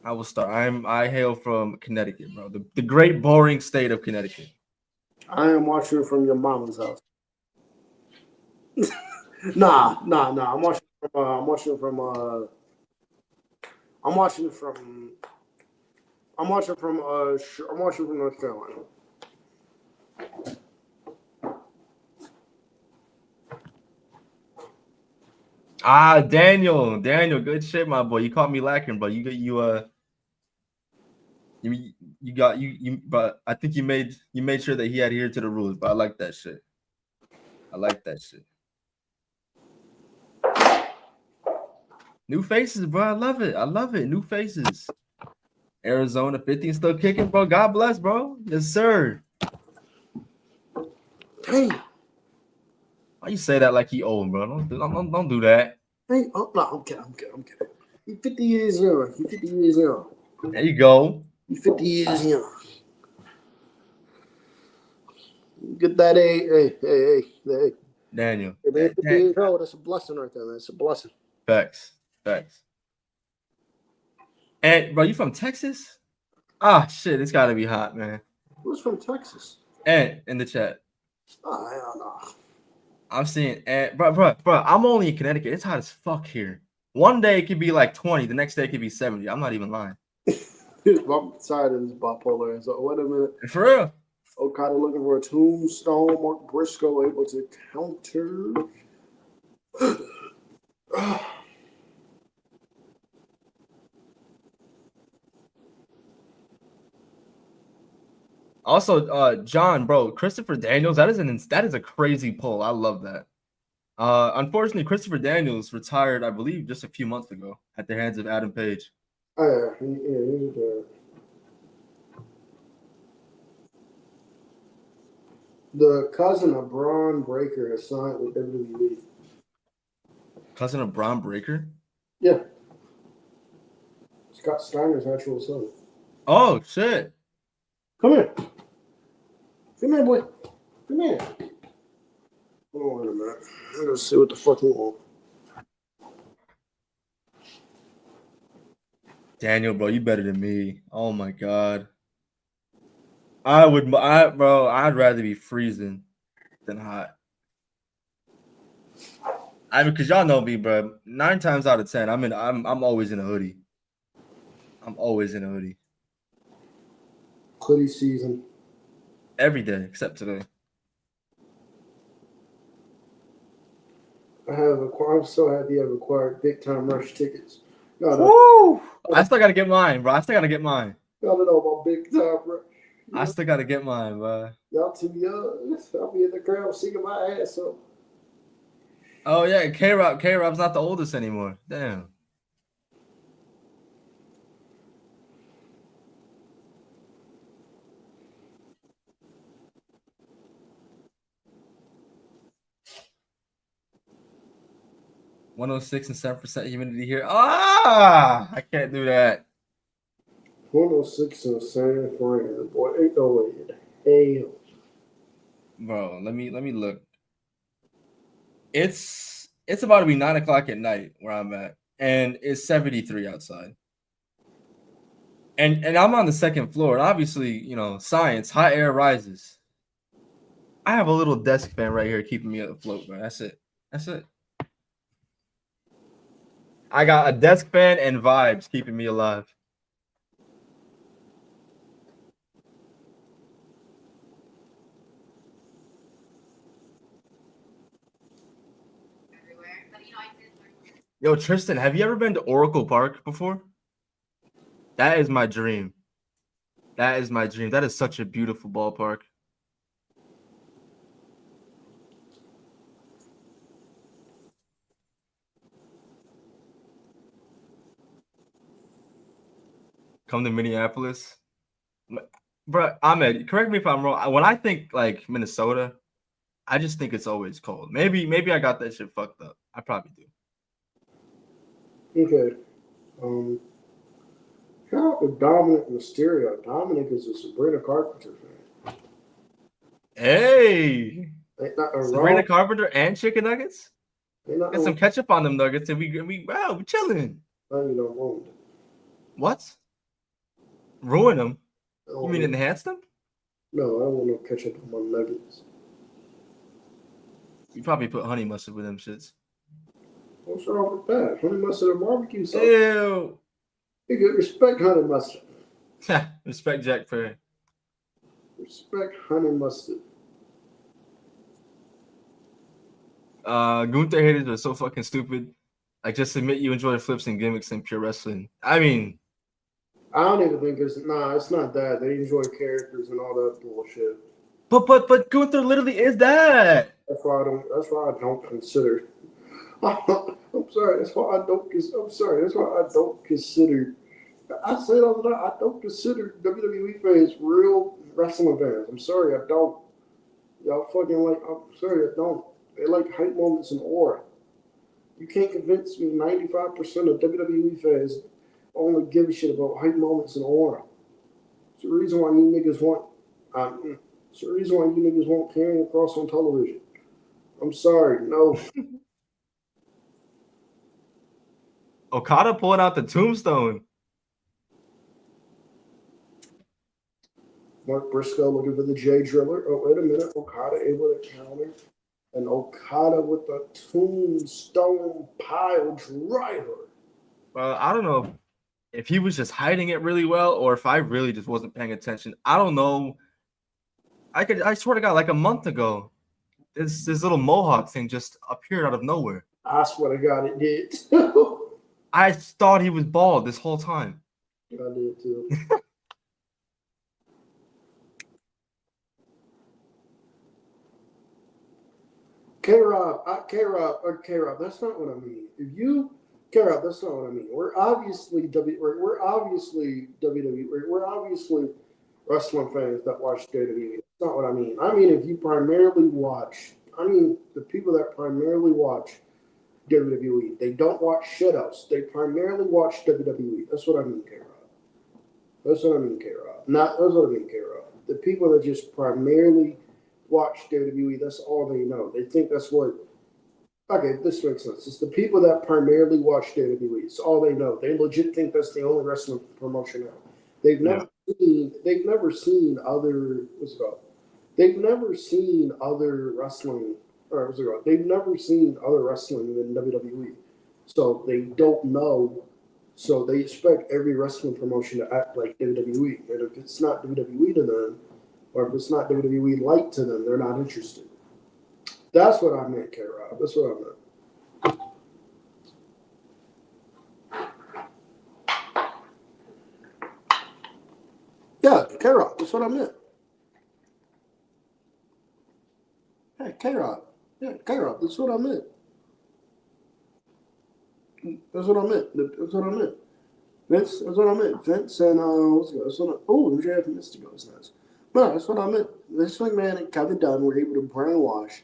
I hail from Connecticut, bro. The great boring state of Connecticut. I am watching from your mama's house. Nah. I'm watching from North Carolina. Daniel, good shit, my boy. You caught me lacking, bro. But I think you made sure that he adhered to the rules. But I like that shit. New faces, bro. I love it. New faces. Arizona 15 still kicking, bro. God bless, bro. Yes, sir. Hey. Why you say that like he old, bro? Don't do that. Hey, oh, no, I'm kidding. He's 50 years young. There you go. He's 50 years young. Get that hey. Daniel. Hey, man, 50 years old, that's a blessing right there, man. It's a blessing. Facts. And bro, you from Texas? Ah, shit, it's gotta be hot, man. Who's from Texas? And in the chat. Oh, hell no. I'm seeing, bro, I'm only in Connecticut. It's hot as fuck here. One day it could be like 20, the next day it could be 70. I'm not even lying. I'm sorry that it's bipolar. So wait a minute. For real. Okada looking for a tombstone. Mark Briscoe able to counter. Also, John, bro, Christopher Daniels, that is a crazy pull. I love that. Unfortunately, Christopher Daniels retired, I believe, just a few months ago at the hands of Adam Page. Oh, yeah, he's dead. The cousin of Braun Breaker has signed with WWE. Cousin of Braun Breaker? Yeah. Scott Steiner's actual son. Oh, shit. Come here. Come here, boy. Come here. Hold on wait a minute. I'm going to see what the fuck you want. Daniel, bro, you better than me. Oh, my God. I'd rather be freezing than hot. I mean, because y'all know me, bro. 9 times out of 10, I'm always in a hoodie. Hoodie season. Every day except today. I'm so happy I've acquired big time rush tickets. Woo! I still gotta get mine, bro. Y'all don't know about big time rush. I still gotta get mine, bro. Y'all too young. I'll be in the crowd singing my ass off. Oh yeah, K-Rob's not the oldest anymore. Damn. (106 and 7% humidity here. I can't do that. 106 in San Fran. Boy, ain't no way in hell. Bro, let me look. It's about to be 9 o'clock at night where I'm at, and it's 73 outside. And I'm on the second floor. And obviously, science, hot air rises. I have a little desk fan right here keeping me afloat, bro. That's it. That's it. I got a desk fan and vibes keeping me alive. Yo, Tristan, have you ever been to Oracle Park before? That is my dream. That is my dream. That is such a beautiful ballpark. Come to Minneapolis. Bro, Ahmed, correct me if I'm wrong. When I think like Minnesota, I just think it's always cold. Maybe I got that shit fucked up. I probably do. Okay. Shout out to Dominic Mysterio. Dominic is a Sabrina Carpenter fan. Hey, Ain't nothing Sabrina wrong. Carpenter and chicken nuggets. Ain't Get nothing some ketchup on them nuggets, and we chilling. wrong. What? Ruin them? I You don't mean want- enhance them? No, I don't want no ketchup on my nuggets. You probably put honey mustard with them shits. What's wrong with that? Honey mustard and barbecue sauce. Ew. You get respect honey mustard. Respect Jack Perry. Respect honey mustard. Gunther haters are so fucking stupid. Like, just admit you enjoy flips and gimmicks in pure wrestling. I mean, I don't even think it's not that. They enjoy characters and all that bullshit. but Gunther literally is that. That's why I don't consider. I'm sorry. That's why I don't. I'm sorry. That's why I don't consider. I say it all the time. I don't consider WWE fans real wrestling fans. I'm sorry. I don't. Y'all fucking like. I'm sorry. I don't. They like hype moments and aura. You can't convince me 95% of WWE fans only give a shit about hype moments and aura. It's the reason why you niggas want. It's the reason why you niggas want Karrion Kross on television. I'm sorry, no. Okada pulling out the tombstone. Mark Briscoe looking for the J Driller. Oh, wait a minute. Okada able to counter. And Okada with the tombstone pile driver. Well, I don't know if he was just hiding it really well or if I really just wasn't paying attention. I don't know. I swear to God, like a month ago, this little mohawk thing just appeared out of nowhere. I swear to God, it did. I thought he was bald this whole time. I did too. K-Rob, that's not what I mean. K-Rob, that's not what I mean. We're obviously WWE. We're obviously wrestling fans that watch WWE. That's not what I mean. I mean, if you primarily watch, the people that primarily watch WWE, they don't watch shit else. They primarily watch WWE. That's what I mean, K-Rob. That's what I mean, K-Rob. That's what I mean, K-Rob. The people that just primarily watch WWE, that's all they know. They think that's what. Okay, this makes sense. It's the people that primarily watch WWE. It's all they know. They legit think that's the only wrestling promotion out. They've never seen other. What's it called? They've never seen other wrestling. Or what's it called? They've never seen other wrestling than WWE. So they don't know. So they expect every wrestling promotion to act like WWE. And if it's not WWE to them, or if it's not WWE light to them, they're not interested. That's what I meant, K-Rob. That's what I meant. Yeah, K-Rob. That's what I meant. Hey, K-Rob. Yeah, K-Rob. That's what I meant. That's what I meant. That's what I meant. That's what I meant. Vince and what's it called? Oh, MJF and Mystico is nice. No, that's what I meant. Vince McMahon and Kevin Dunn were able to brainwash.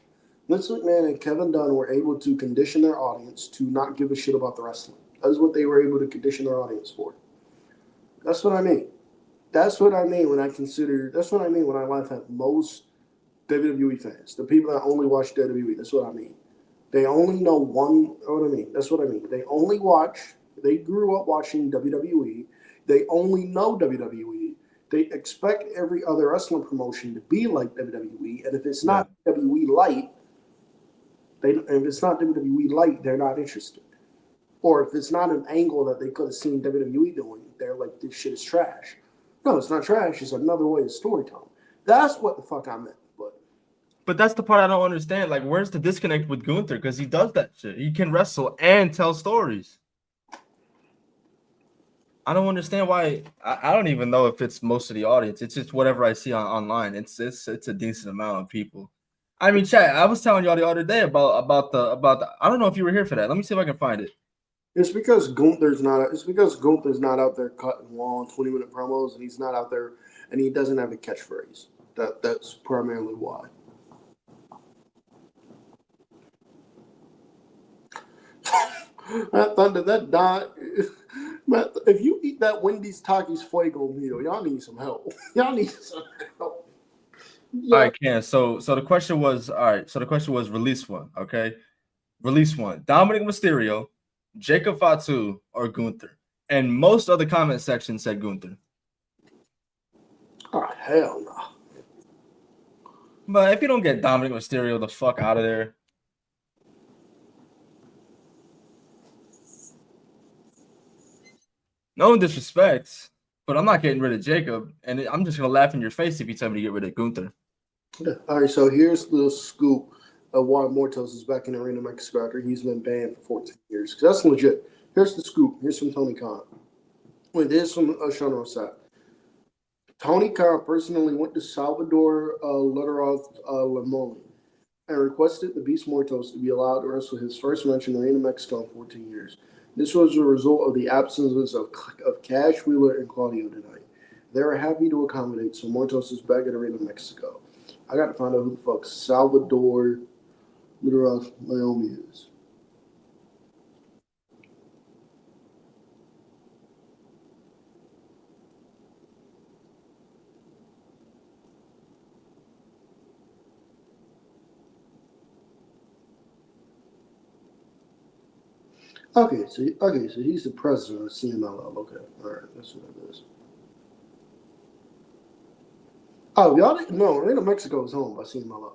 Vince McMahon and Kevin Dunn were able to condition their audience to not give a shit about the wrestling. That's what they were able to condition their audience for. That's what I mean. That's what I mean when I consider. That's what I mean when I laugh at most WWE fans, the people that only watch WWE. That's what I mean. They only know one. What I mean. That's what I mean. They only watch. They grew up watching WWE. They only know WWE. They expect every other wrestling promotion to be like WWE, and if it's Yeah. not WWE light, if it's not WWE light, they're not interested. Or if it's not an angle that they could have seen WWE doing, they're like, this shit is trash. No, it's not trash. It's another way of storytelling. That's what the fuck I meant. But that's the part I don't understand. Like, where's the disconnect with Gunther? Because he does that shit. He can wrestle and tell stories. I don't understand why. I don't even know if it's most of the audience. It's just whatever I see online. It's a decent amount of people. I mean, chat. I was telling y'all the other day about the. I don't know if you were here for that. Let me see if I can find it. It's because Gunther's not. It's because Gunther's not out there cutting long 20-minute promos, and he's not out there, and he doesn't have a catchphrase. That's primarily why. Matt Thunder, that died. Matt, if you eat that Wendy's Takis Fuego meal, y'all need some help. Y'all need some help. All right, Ken. So the question was, all right. So the question was, release one. Okay, release one. Dominic Mysterio, Jacob Fatu, or Gunther. And most of the comment section said Gunther. Oh, hell no. But if you don't get Dominic Mysterio the fuck out of there. No disrespect, but I'm not getting rid of Jacob, and I'm just gonna laugh in your face if you tell me to get rid of Gunther. Yeah. All right, so here's the scoop of why Mortos is back in Arena Mexico after he's been banned for 14 years. Because that's legit. Here's the scoop. Here's from Tony Khan. Wait, this is from Sean Rosat. Tony Khan personally went to Salvador Lederoth Lemoli and requested the Beast Mortos to be allowed to wrestle his first match in Arena Mexico in 14 years. This was a result of the absences of Cash Wheeler and Claudio tonight. They were happy to accommodate, so Mortos is back at Arena Mexico. I got to find out who the fuck Salvador Lederoth Lemoli is. Okay, so he's the president of CMLL. Okay, all right, that's what it is. Oh, y'all didn't know Arena Mexico is home by CMLL.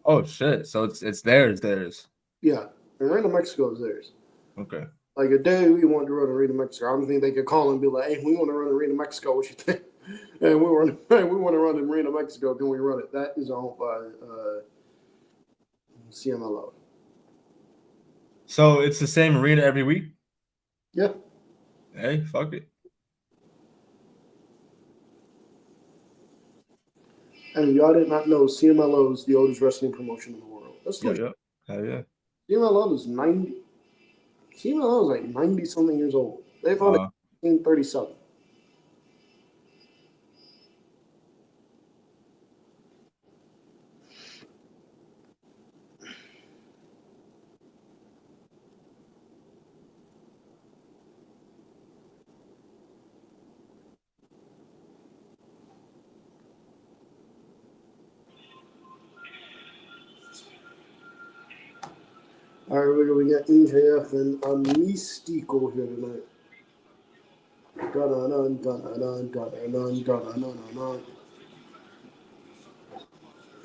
Oh shit! So it's theirs. Yeah, Arena Mexico is theirs. Okay. Like a day we wanted to run Arena Mexico. I don't think they could call and be like, "Hey, we want to run Arena Mexico. What you think?" And we want to run Arena Mexico. Can we run it? That is owned by CMLL. So it's the same arena every week. Yeah. Hey, fuck it. And y'all did not know CMLL is the oldest wrestling promotion in the world. That's Yeah, like yeah. Hell yeah. CMLL is 90. CMLL is like 90 something years old. They founded in 1937. All right, we got MJF and Mystico here tonight. Dun-dun-dun, dun-dun-dun, dun-dun-dun, dun-dun-dun-dun.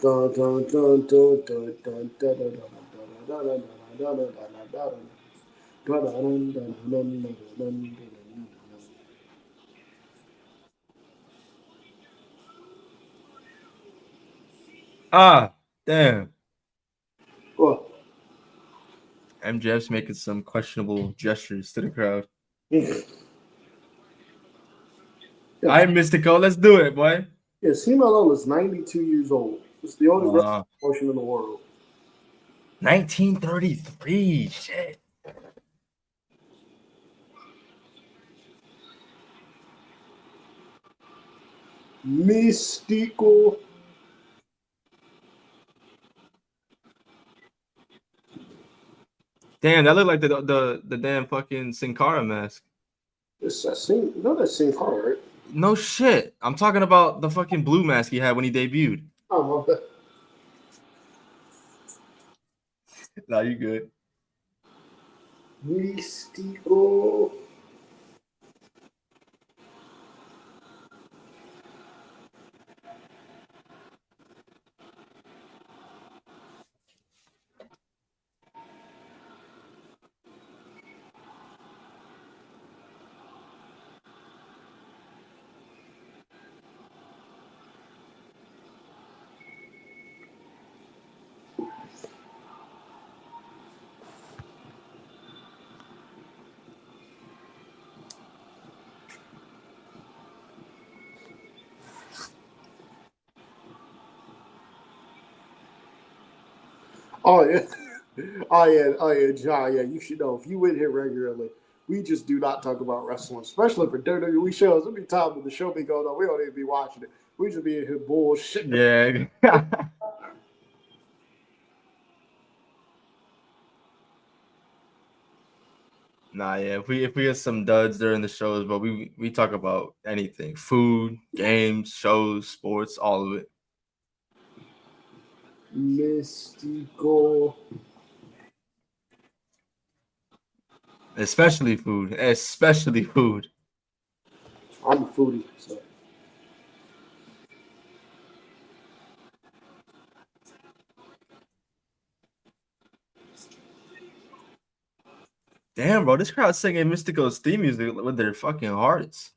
Dun dun dun dun dun dun dun dun dun dun dun dun dun. Ah, damn. What? MJF's making some questionable gestures to the crowd. Yeah. I Mystico. Let's do it, boy. Yeah, CMLL is 92 years old. It's the oldest wrestling promotion in the world. 1933. Shit. Mystico. Damn, that looked like the damn fucking Sin Cara mask. It's that same. You know that same car, right? No shit. I'm talking about the fucking blue mask he had when he debuted. Oh, my bad. Nah, you good. Mystico. Oh yeah, oh yeah, John. Yeah, you should know if you in here regularly. We just do not talk about wrestling, especially for WWE shows. There'll be time when the show be going on, we don't even be watching it. We just be in here bullshit. Yeah. Nah, yeah. If we get some duds during the shows, but we talk about anything. Food, games, shows, sports, all of it. Mystico. Especially food. Especially food. I'm a foodie, so Damn, bro, this crowd's singing Mystico's theme music with their fucking hearts.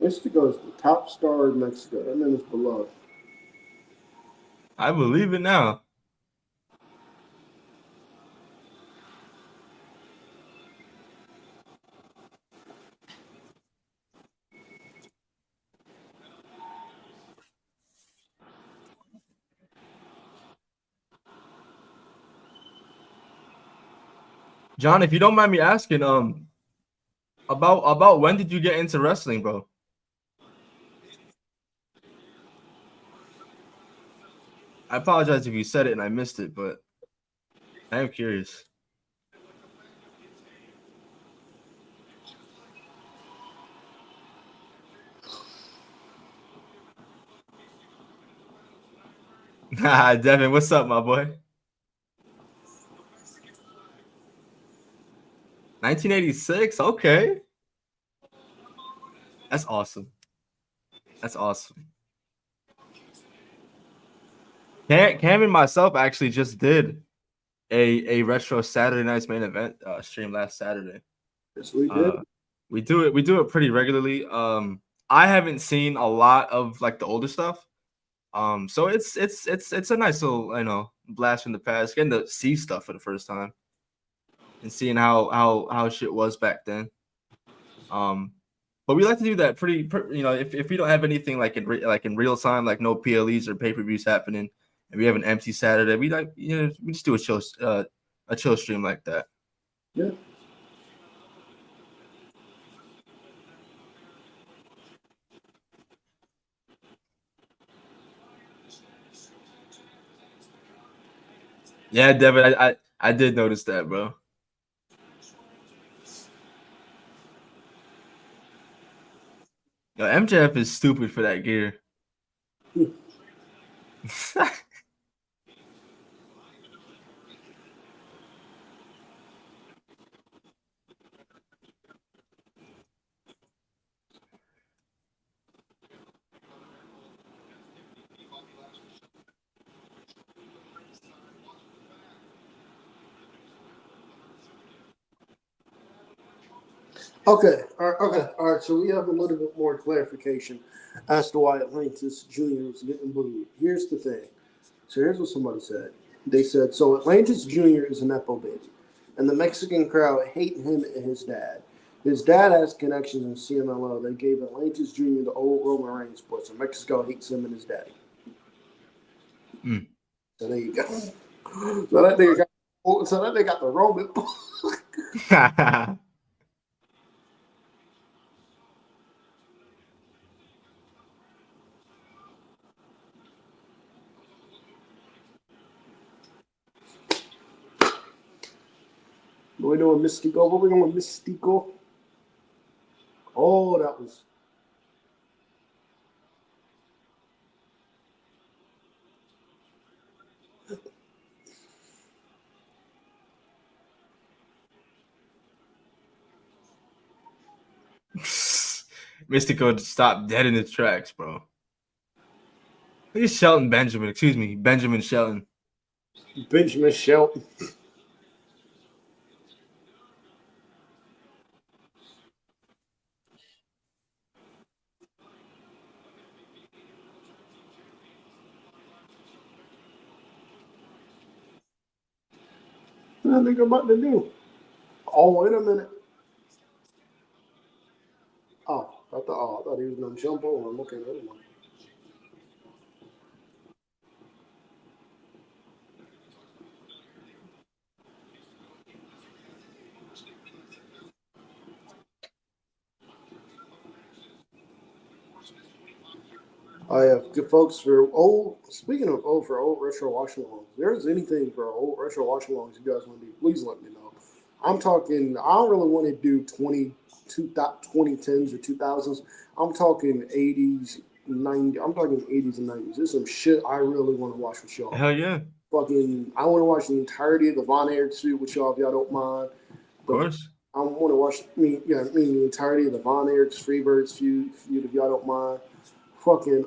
Mystico is the top star in Mexico. That man is beloved. I believe it now. John, if you don't mind me asking, about when did you get into wrestling, bro? I apologize if you said it and I missed it, but I am curious. Devin, what's up, my boy? 1986. Okay, that's awesome. That's awesome. Cam and myself actually just did a retro Saturday night's main event stream last Saturday. Yes, we did. Uh, we do it pretty regularly. I haven't seen a lot of like the older stuff. So it's a nice little blast from the past, getting to see stuff for the first time and seeing how shit was back then. But we like to do that if we don't have anything like in real time, like no PLEs or pay-per-views happening, and we have an empty Saturday, we just do a chill stream like that. Yeah. Yeah, Devin, I did notice that, bro. Yo, MJF is stupid for that gear. Okay. All right. So we have a little bit more clarification as to why Atlantis Jr. was getting booed. Here's the thing. So here's what somebody said. They said, so Atlantis Jr. is a Nepo baby, and the Mexican crowd hate him and his dad. His dad has connections in CMLL. They gave Atlantis Jr. the old Roman Reigns push, so Mexico hates him and his daddy. Mm. So there you go. So that nigga got the Roman. What we doing, Mystico? What we doing, Mystico? Oh, that was. Mystico stopped dead in his tracks, bro. Look at Shelton Benjamin. Excuse me, Benjamin Shelton. Benjamin Shelton. What that nigga about to do? Oh, wait a minute. I thought he was gonna jump over him. Okay, never mind. I have good folks for old. Speaking of for old retro watch alongs, if there's anything for old retro watch alongs you guys want to do, please let me know. I'm talking. I don't really want to do 2010s or 2000s. I'm talking 80s, 90s. I'm talking 80s and 90s. There's some shit I really want to watch with y'all. Hell yeah, of Fucking, I want to watch the entirety of the Von Erich suit with y'all if y'all don't mind. But course. I want to watch the entirety of the Von Erichs Freebirds feud if y'all don't mind. Fucking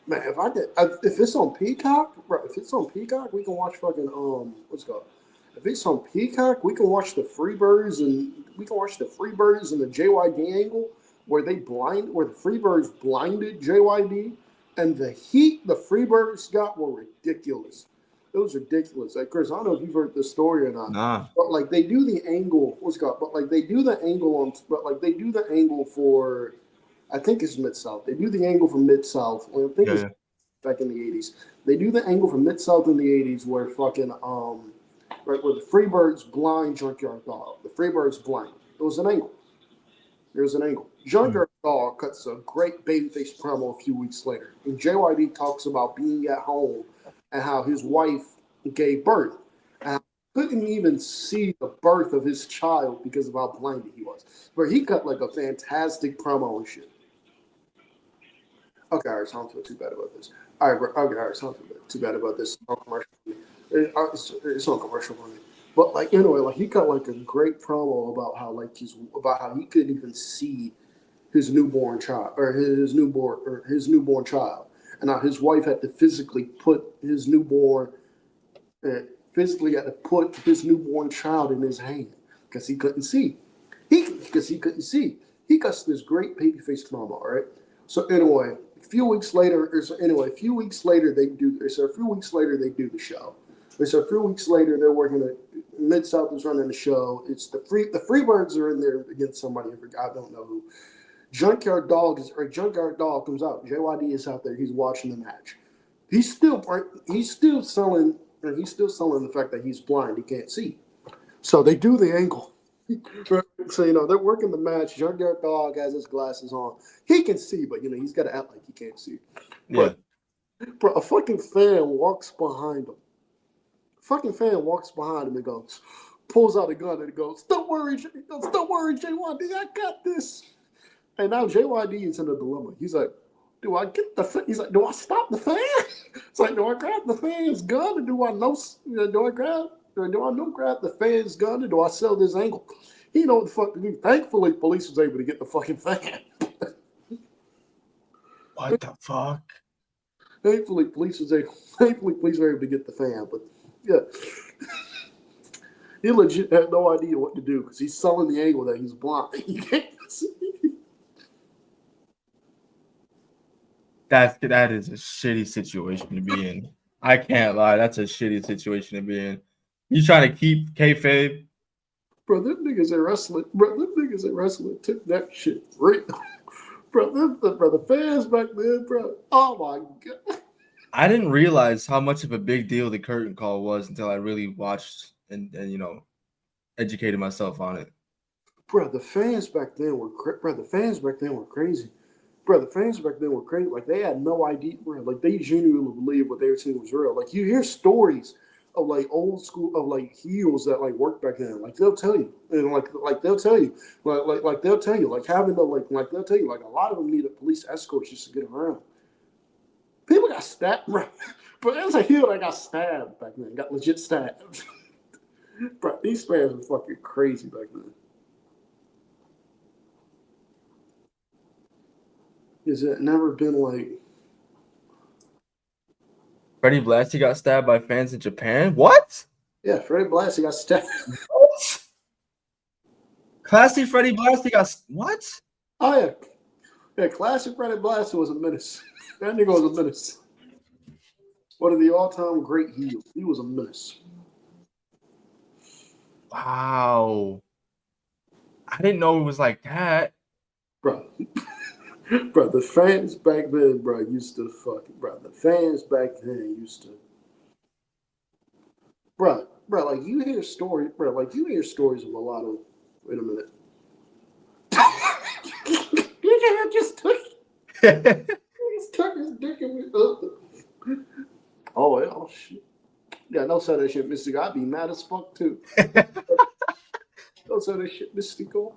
man, if it's on Peacock, bro, if it's on Peacock, we can watch fucking what's it called? If it's on Peacock, we can watch the Freebirds and the JYD angle where the Freebirds blinded JYD and the heat the Freebirds got were ridiculous. It was ridiculous. Like Chris, I don't know if you've heard this story or not. Nah. But like they do the angle, what's it called? But like they do the angle on, but like they do the angle for, I think it's Mid South. They do the angle for Mid South. I think it's back in the '80s. They do the angle for Mid South in the '80s where fucking right where the Freebirds blind Junkyard Dog. The Freebirds blind. It was an angle. There's an angle. Junkyard Dog cuts a great babyface promo a few weeks later, and JYD talks about being at home and how his wife gave birth. And couldn't even see the birth of his child because of how blinded he was. But he cut like a fantastic promo and shit. Okay, all right, so I don't feel too bad about this. All right, bro. Okay, all right, so I don't feel too bad about this. It's on commercial. It's on commercial for me. But like anyway, like he cut like a great promo about how he couldn't even see his newborn child or his newborn child, and how his wife had to physically had to put his newborn child in his hand because he couldn't see. He couldn't see. He got this great babyface promo, all right? So anyway, a few weeks later they do the show. So a few weeks later they're working at Mid South is running the show. It's the Freebirds are in there against somebody. I don't know who. Junkyard Dog comes out. JYD is out there. He's watching the match. He's still selling the fact that he's blind. He can't see. So they do the angle. So they're working the match. Junkyard Dog has his glasses on. He can see, but he's got to act like he can't see. Yeah. But a fucking fan walks behind him. And goes, pulls out a gun and goes, "Don't worry, JYD, I got this." And now JYD is in a dilemma. He's like, do I get the fan? He's like, do I stop the fan? It's like, do I grab the fan's gun or do I grab the fan's gun or do I sell this angle? He know what the fuck to do. Thankfully, police was able to get the fucking fan. What the fuck? Thankfully, police were able to get the fan. But yeah, he legit had no idea what to do because he's selling the angle that he's blind. He can't see. That is a shitty situation to be in. I can't lie. That's a shitty situation to be in. You trying to keep kayfabe? Bro, them niggas in wrestling took that shit real. Bro, the fans back then, bro. Oh my god. I didn't realize how much of a big deal the curtain call was until I really watched and educated myself on it. Bro, the fans back then were crazy. Bro, the fans back then were crazy. Like they had no idea. Bro. Like they genuinely believed what they were saying was real. Like you hear stories of like old school of like heels that like worked back then. Like they'll tell you, and they'll tell you, like having to like they'll tell you like a lot of them needed police escorts just to get around. People got stabbed, bro. But there was a heel that got stabbed back then. Got legit stabbed. Bro, these fans were fucking crazy back then. Is it never been like Freddie Blassie got stabbed by fans in Japan. What? yeah, Freddie Blassie got stabbed. What? Classy Freddie Blassie got what? Oh yeah. Yeah, classic Freddie Blassie was a menace. That nigga was a menace. One of the all-time great heels. He was a menace. Wow. I didn't know it was like that. Bro. Bro, the fans back then, bro, used to fucking bro. The fans back then used to like you hear stories, bro, like you hear stories of a lot of wait a minute. You just took his dick and we oh shit. Yeah, don't say that shit, Mystico. I'd be mad as fuck too. Don't say that shit, Mystico.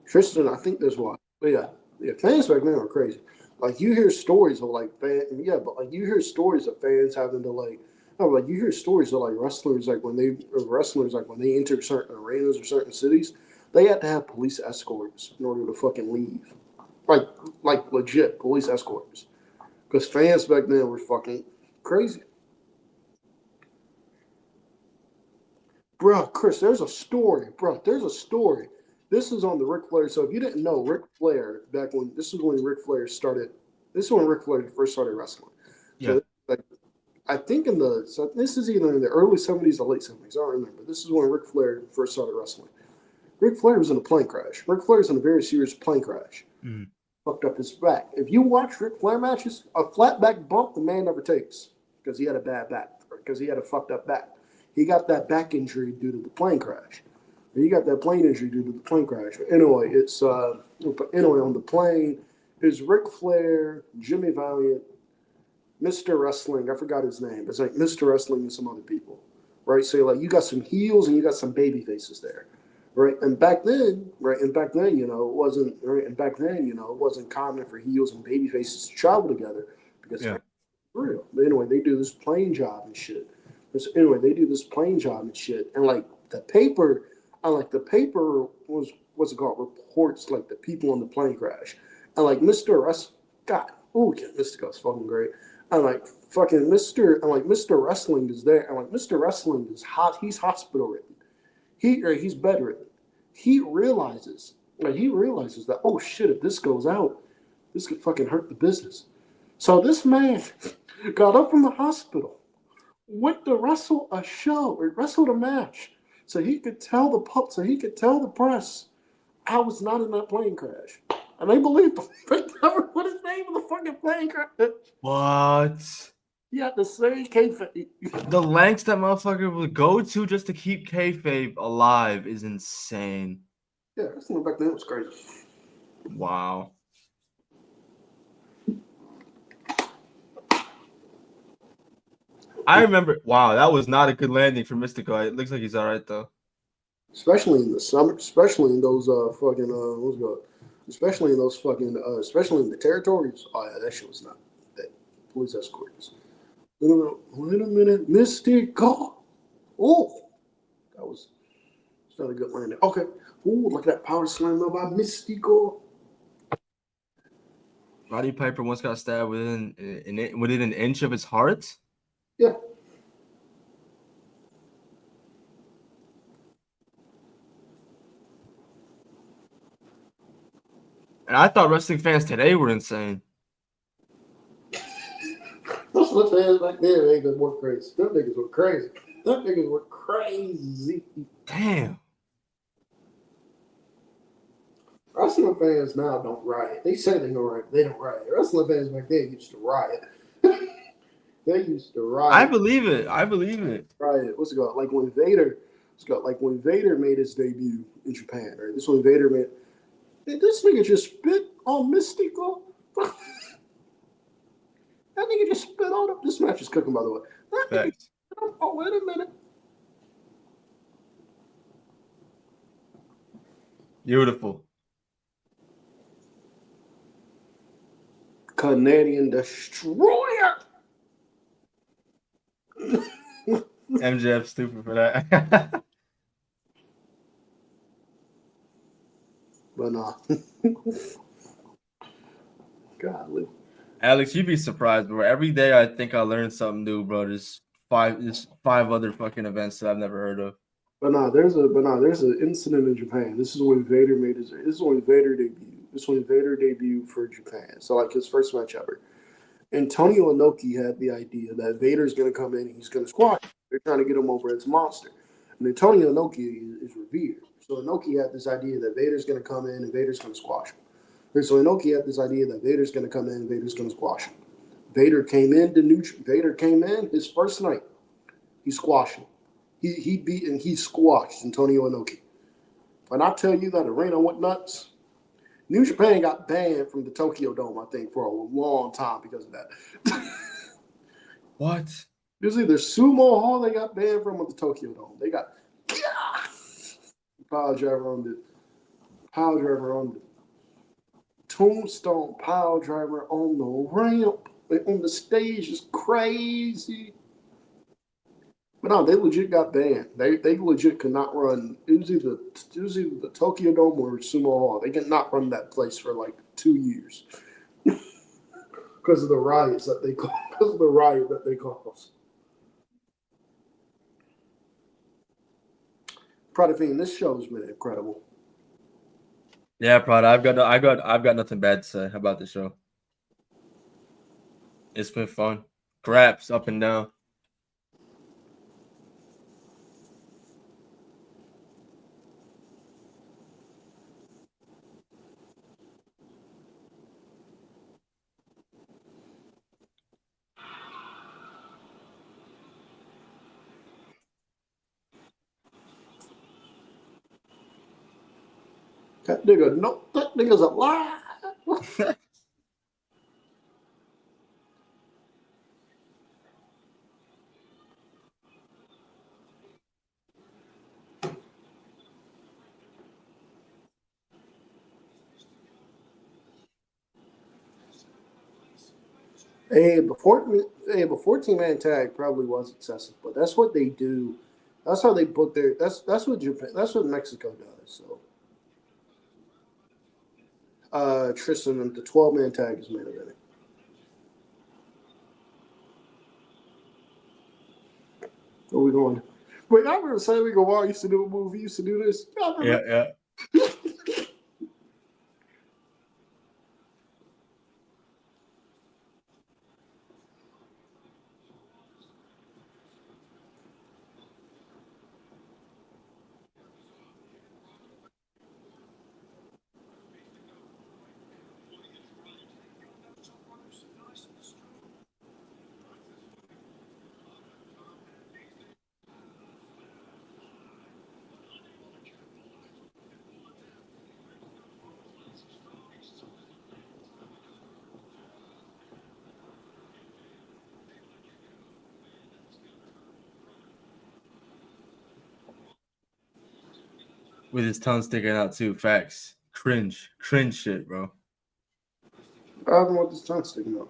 Tristan, I think there's why. But yeah, fans back then are crazy. Like you hear stories of like but like you hear stories of fans having to like, no, like you hear stories of like wrestlers like when they enter certain arenas or certain cities, they had to have police escorts in order to fucking leave, like legit police escorts, because fans back then were fucking crazy. Bro, Chris, there's a story. Bro, there's a story. This is on the Ric Flair. So if you didn't know, Ric Flair back when this is when Ric Flair started. This is when Ric Flair first started wrestling. Yeah. So like I think this is either in the early '70s or late '70s. I don't remember. This is when Ric Flair first started wrestling. Ric Flair was in a plane crash. Ric Flair's in a very serious plane crash. Mm. Fucked up his back. If you watch Ric Flair matches, a flat back bump the man never takes because he had a bad back, because he had a fucked up back. He got that back injury due to the plane crash. He got that plane injury due to the plane crash. Anyway, on the plane is Ric Flair, Jimmy Valiant, Mr. Wrestling. I forgot his name. It's like Mr. Wrestling and some other people, right? So like you got some heels and you got some baby faces there, right? And back then, it wasn't right. And back then, it wasn't common for heels and baby faces to travel together because real. But anyway, they do this plane job and shit. And like the paper, was what's it called? Reports like the people on the plane crash, and like Mr. Russ, God, Mr. is fucking great. And like fucking Mr. Wrestling is there, and like Mr. Wrestling is hot. He's hospital ridden. He's bedridden. He realizes that oh shit, if this goes out, this could fucking hurt the business. So this man got up from the hospital, went to wrestle a show or wrestled a match, so he could tell the press I was not in that plane crash, and they believed him. They never put his name in the fucking plane crash. What? He had the same kayfabe. The lengths that motherfucker would go to just to keep kayfabe alive is insane. Yeah, wrestling back then was crazy. Wow. I remember. Wow, that was not a good landing for Mystico. It looks like he's all right though. Especially in the summer, especially in those fucking what's it called? Especially in those fucking especially in the territories. Oh yeah, that shit was not that police escorts. Wait a minute, Mystico. Oh, it's not a good landing. Okay. Ooh, look at that power slam though by Mystico. Roddy Piper once got stabbed within an inch of his heart. Yeah. And I thought wrestling fans today were insane. Wrestling fans back then, they were crazy. Them niggas were crazy. Them niggas were crazy. Damn. Wrestling fans now don't riot. They say they don't riot. They don't riot. Wrestling fans back then used to riot. They used to riot. I believe it. Riot. What's it called? Like when Vader made his debut in Japan, right? This one Vader made. This nigga just spit on Mystico. That nigga just spit on him. This match is cooking, by the way. Oh, wait a minute. Beautiful. Canadian Destroyer. MJF stupid for that. But nah. Godly. Alex, you'd be surprised, bro. Every day I think I learn something new, bro. There's five other fucking events that I've never heard of. There's an incident in Japan. This is when Vader made his. This is when Vader debuted. This is when Vader debuted for Japan. So like his first match ever. Antonio Inoki had the idea that Vader's going to come in and he's going to squash him. They're trying to get him over as a monster. And Antonio Inoki is revered. So Inoki had this idea that Vader's going to come in and Vader's going to squash him. And so Inoki had this idea that Vader's going to come in and Vader's going to squash him. Vader came in his first night. He squashed him. He beat and he squashed Antonio Inoki. When I tell you that arena went nuts, New Japan got banned from the Tokyo Dome, I think, for a long time because of that. What? It was either Sumo Hall they got banned from or the Tokyo Dome. They got pile driver on the tombstone, pile driver on the ramp, on the stage is crazy. But no, they legit got banned. They legit could not run. It was either the Tokyo Dome or Sumo Hall. They could not run that place for like 2 years because of the riots that they caused. Prada Fiend, this show has been incredible. Yeah, Prada. I've got nothing bad to say about the show. It's been fun. Graps up and down. That nigga's alive. Before 14-man tag probably was excessive, but that's what they do. That's how they book their. That's what Japan. That's what Mexico does. So, Tristan and the 12-man tag is main event. Where we going? Wait, I remember saying we go. Wow, used to do a movie. Used to do this. Yeah. With his tongue sticking out too. Facts. Cringe shit, bro. I don't want this tongue sticking out.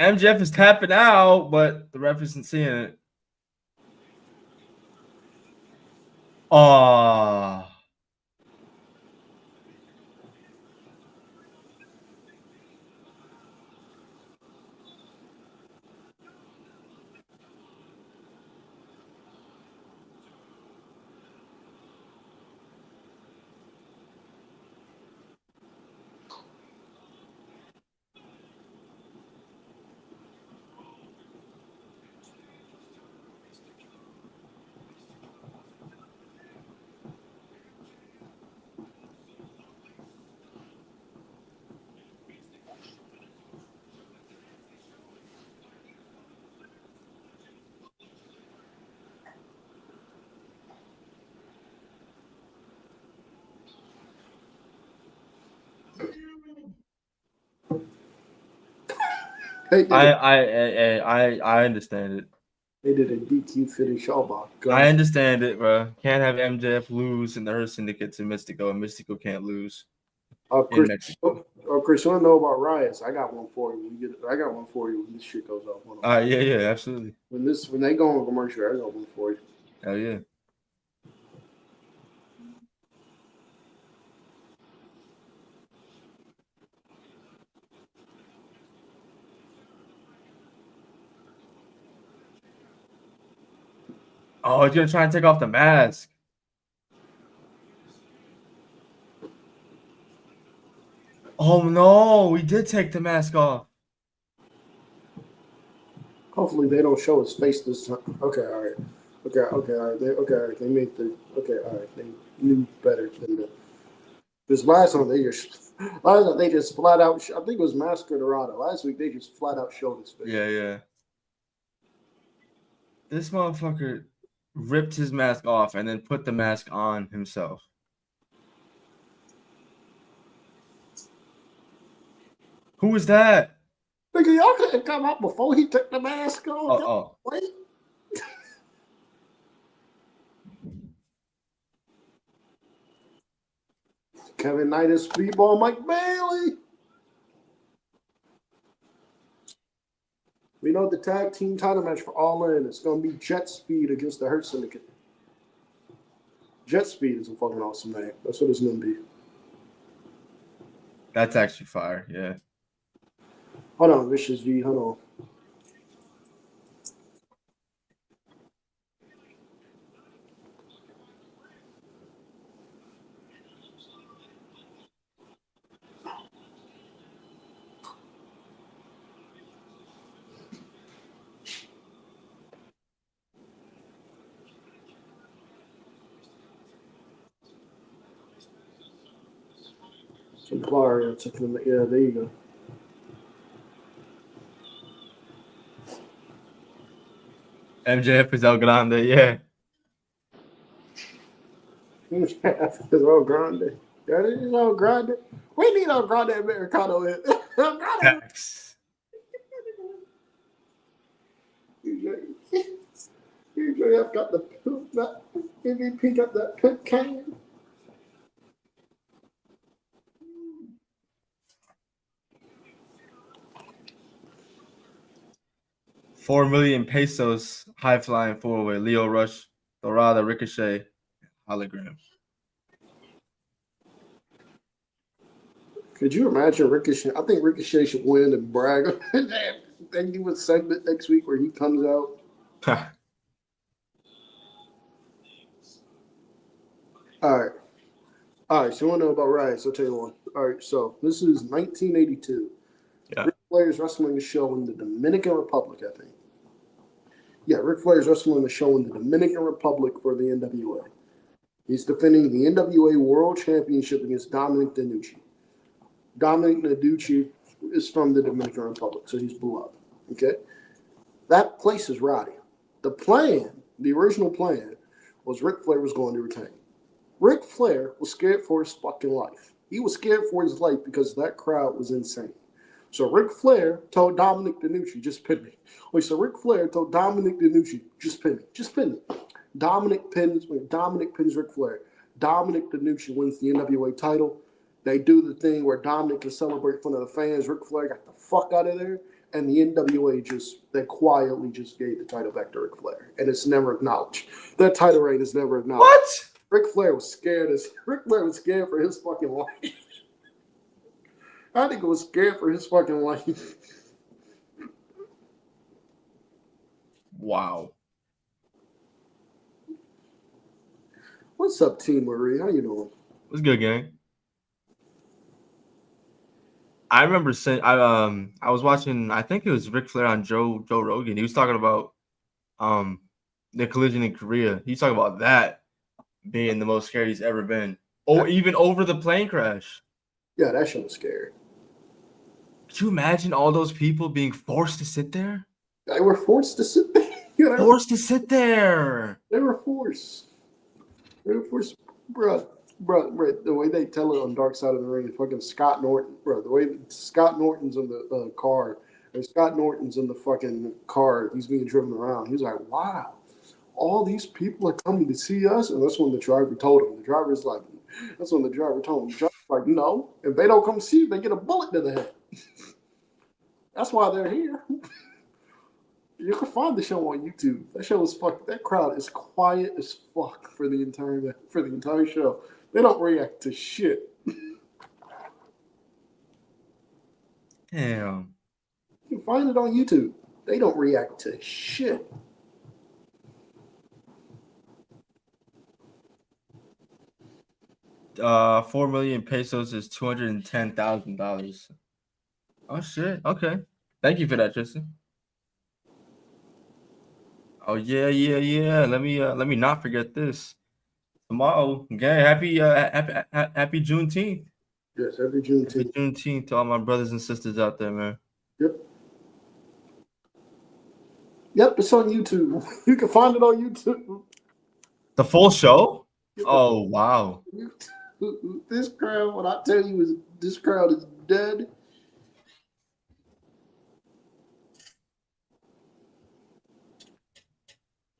MJF is tapping out, but the ref isn't seeing it. Oh. I understand it. They did a DQ finish. Oh my god! I understand it, bro. Can't have MJF lose in the Hurt Syndicate to Mystico, and Mystico can't lose in Mexico. Chris, you want to know about riots? I got one for you. I got one for you when this shit goes off. Yeah, absolutely. When they go on commercial, I got one for you. Hell yeah. Oh, he's gonna try and take off the mask. Oh no, we did take the mask off. Hopefully they don't show his face this time. Okay, all right. Okay, all right. All right. They made the. Okay, all right. They knew better than the. This last time they just flat out. I think it was Masquerado. Last week they just flat out showed his face. Yeah. This motherfucker ripped his mask off and then put the mask on himself. Who was that? Nigga, y'all couldn't come out before he took the mask off. Oh. Wait. Kevin Knight is Speedball Mike Bailey. We know the tag team title match for All In. It's going to be Jet Speed against the Hurt Syndicate. Jet Speed is a fucking awesome name. That's what it's going to be. That's actually fire, yeah. Hold on, Vicious G. Hold on. Yeah, there you go. MJF is El Grande, yeah. It's El Grande. That is El Grande. We need El Grande Americano in. El Grande. UJF got the MVP got that pink can. $4 million pesos high flying four-way. Leo Rush, Dorada, Ricochet, hologram. Could you imagine Ricochet? I think Ricochet should win and brag. Then do a segment next week where he comes out. All right. So you want to know about Riot? So I'll tell you one. All right. So this is 1982. Yeah. Ric Flair's wrestling a show in the Dominican Republic, I think. Yeah, Ric Flair's wrestling a show in the Dominican Republic for the NWA. He's defending the NWA World Championship against Dominic DeNucci. Dominic DeNucci is from the Dominican Republic, so he's blue up. Okay? That place is rowdy. The original plan, was Ric Flair was going to retain. Ric Flair was scared for his fucking life. He was scared for his life because that crowd was insane. So Ric Flair told Dominic DeNucci, just pin me. So Ric Flair told Dominic DeNucci, just pin me. Dominic pins Ric Flair. Dominic DeNucci wins the NWA title. They do the thing where Dominic can celebrate in front of the fans. Ric Flair got the fuck out of there. And the NWA they quietly just gave the title back to Ric Flair. And it's never acknowledged. That title reign is never acknowledged. What? Ric Flair was scared for his fucking life. I think he was scared for his fucking life. Wow. What's up, Team Marie? How you doing? What's good, gang? I remember saying I was watching, I think it was Ric Flair on Joe Rogan. He was talking about the collision in Korea. He's talking about that being the most scared he's ever been. Oh, even over the plane crash. Yeah, that shit was scary. Could you imagine all those people being forced to sit there? They were forced to sit there. Forced to sit there. They were forced. Bro, the way they tell it on Dark Side of the Ring, fucking Scott Norton, bro, the way Scott Norton's in the car, and Scott Norton's in the fucking car, he's being driven around. He's like, wow, all these people are coming to see us? And that's when the driver told him. The driver's like, that's when the driver told him. The driver's like, no, if they don't come see you, they get a bullet to the head. That's why they're here. You can find the show on YouTube. That show is fuck. That crowd is quiet as fuck for the entire show. They don't react to shit. Damn. You can find it on YouTube. They don't react to shit. 4 million pesos is $210,000. Oh shit. Okay. Thank you for that, Tristan. Oh yeah. Let me not forget this. Tomorrow, okay. Happy Juneteenth. Yes, every Happy Juneteenth. Juneteenth to all my brothers and sisters out there, man. Yep. Yep, it's on YouTube. You can find it on YouTube. The full show? Yep. Oh wow. This crowd, when I tell you, this crowd is dead.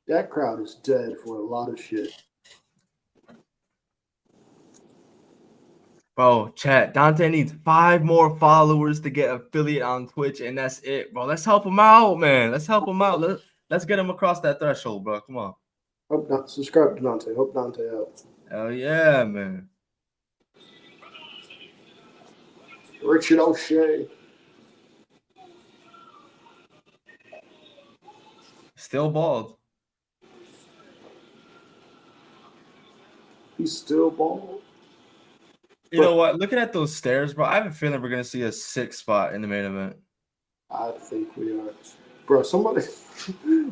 That crowd is dead for a lot of shit. Bro, chat. Dante needs 5 more followers to get affiliate on Twitch, and that's it, bro. Let's help him out, man. Let's help him out. Let's get him across that threshold, bro. Come on. Hope not. Subscribe to Dante. Hope Dante out. Hell yeah, man. Richard O'Shea. Still bald. He's still bald. You know what? Looking at those stairs, bro, I have a feeling we're gonna see a 6 spot in the main event. I think we are. Bro, somebody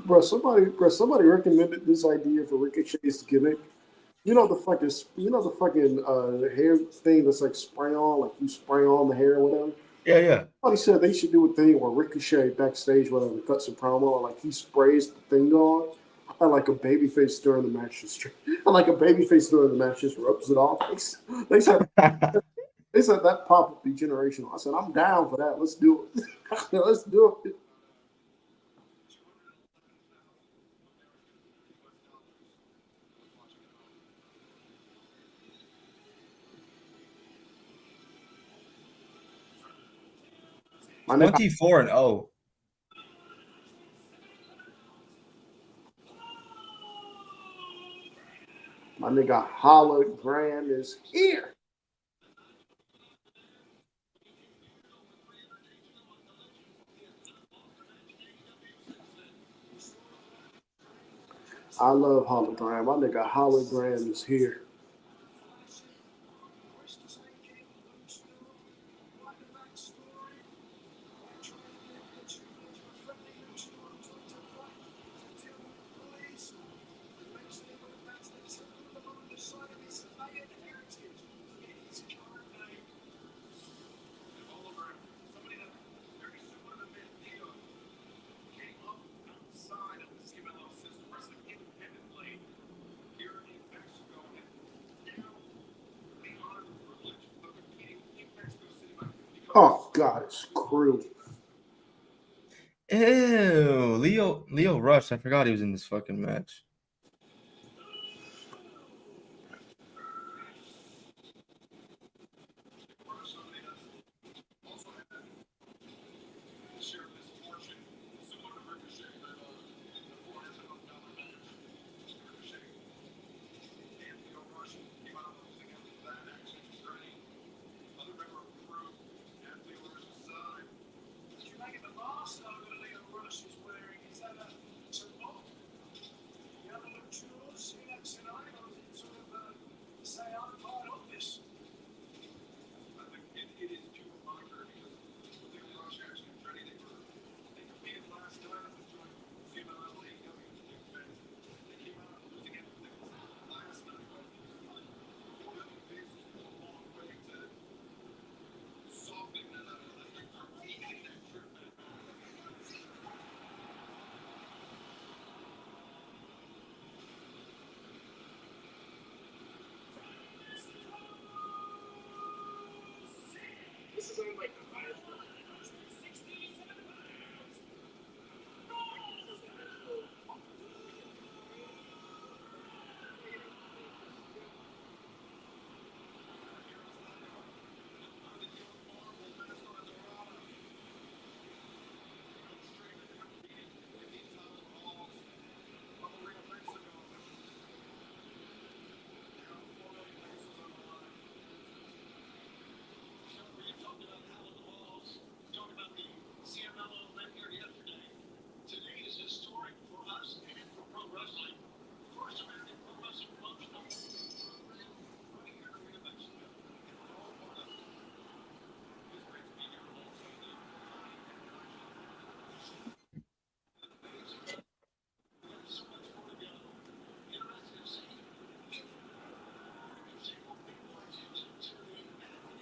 recommended this idea for Ricochet's gimmick. You know the fucking hair thing that's like spray on, like you spray on the hair or whatever. Yeah. Somebody said they should do a thing where Ricochet backstage, whatever, cuts a promo, like he sprays the thing on. I like a babyface during the match. Just rubs it off. They said that pop would be generational. I said I'm down for that. Let's do it. Let's do it. My nigga, 24-0. my nigga Hologram is here. I love Hologram. My nigga Hologram is here. Oh God, it's crew. Ew, Leo Rush. I forgot he was in this fucking match.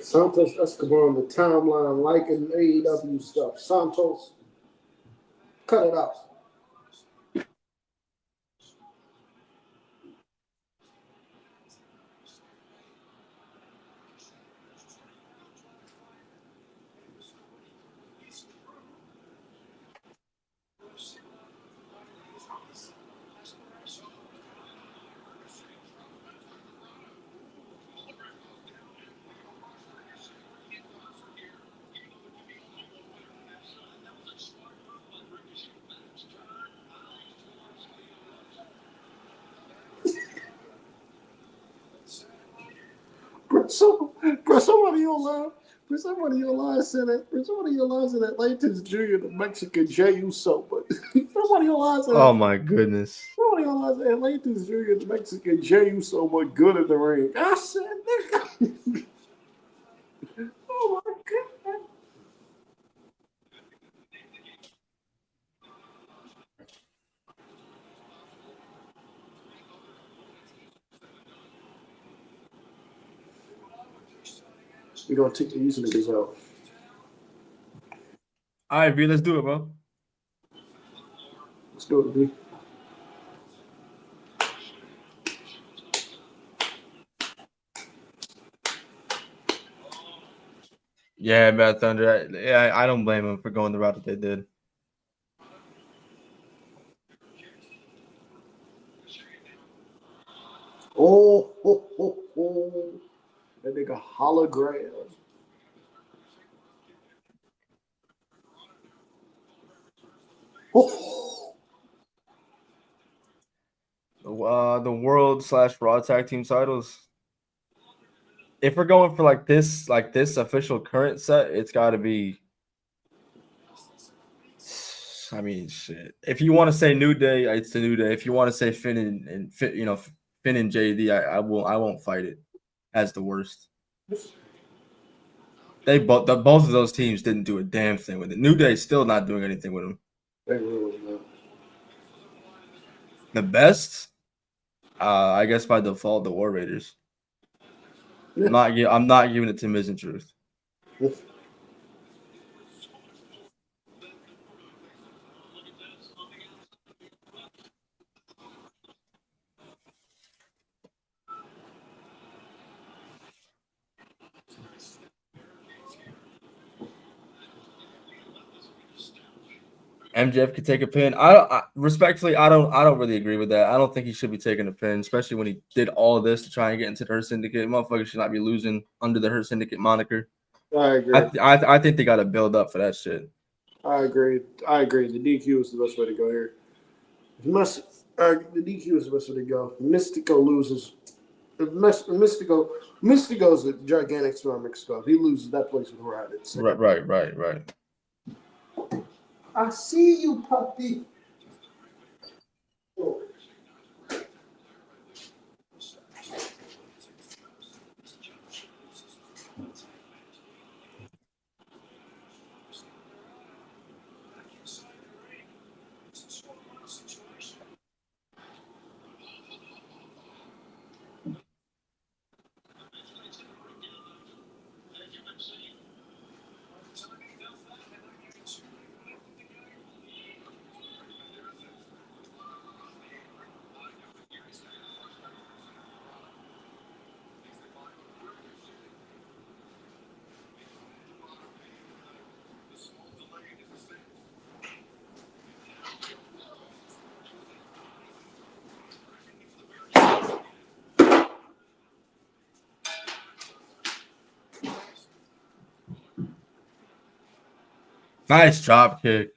Santos Escobar on the timeline liking AEW stuff. Santos, cut it out. Somebody online. Somebody online said that. Somebody online said that Atlantis Jr. the Mexican Jey Uso, but somebody online said Oh that. my goodness. Somebody online said Atlantis Jr. the Mexican Jey Uso, but good in the ring. I said, nigga. Oh my god. We're gonna take these niggas out. All right, B, let's do it, bro. Let's do it, B. Yeah, Bad Thunder. I don't blame him for going the route that they did. Oh. That nigga hologram. Oh. The world / Raw tag team titles. If we're going for like this official current set, it's got to be. I mean, shit. If you want to say New Day, it's the New Day. If you want to say Finn and Finn and JD, I won't fight it as the worst. Both of those teams didn't do a damn thing with it. New Day's still not doing anything with them. They really not. The best, I guess by default, the War Raiders. I'm not giving it to Miz and Truth. MJF could take a pin. Respectfully, I don't really agree with that. I don't think he should be taking a pin, especially when he did all this to try and get into the Hurt Syndicate. Motherfucker should not be losing under the Hurt Syndicate moniker. I agree. I think they got to build up for that shit. I agree. The DQ is the best way to go here. The DQ is the best way to go. Mystico loses. Mystico's a gigantic star Mexico. If he loses, that place with Rad. Right. I see you, puppy. Oh. Nice drop kick.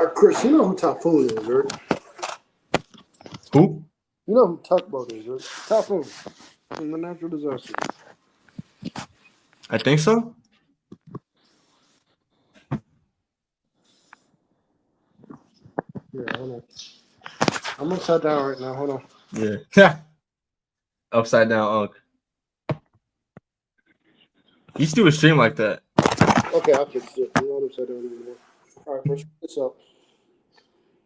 All right, Chris, you know who Typhoon is, right? Who? You know who Tugboat is, right? Typhoon from the natural disaster. I think so. Yeah, hold on. I'm upside down right now. Hold on. Yeah. Upside down Unk. You still a stream like that. Okay, I'll fix it. I'm not upside down anymore. All right, let's check this out.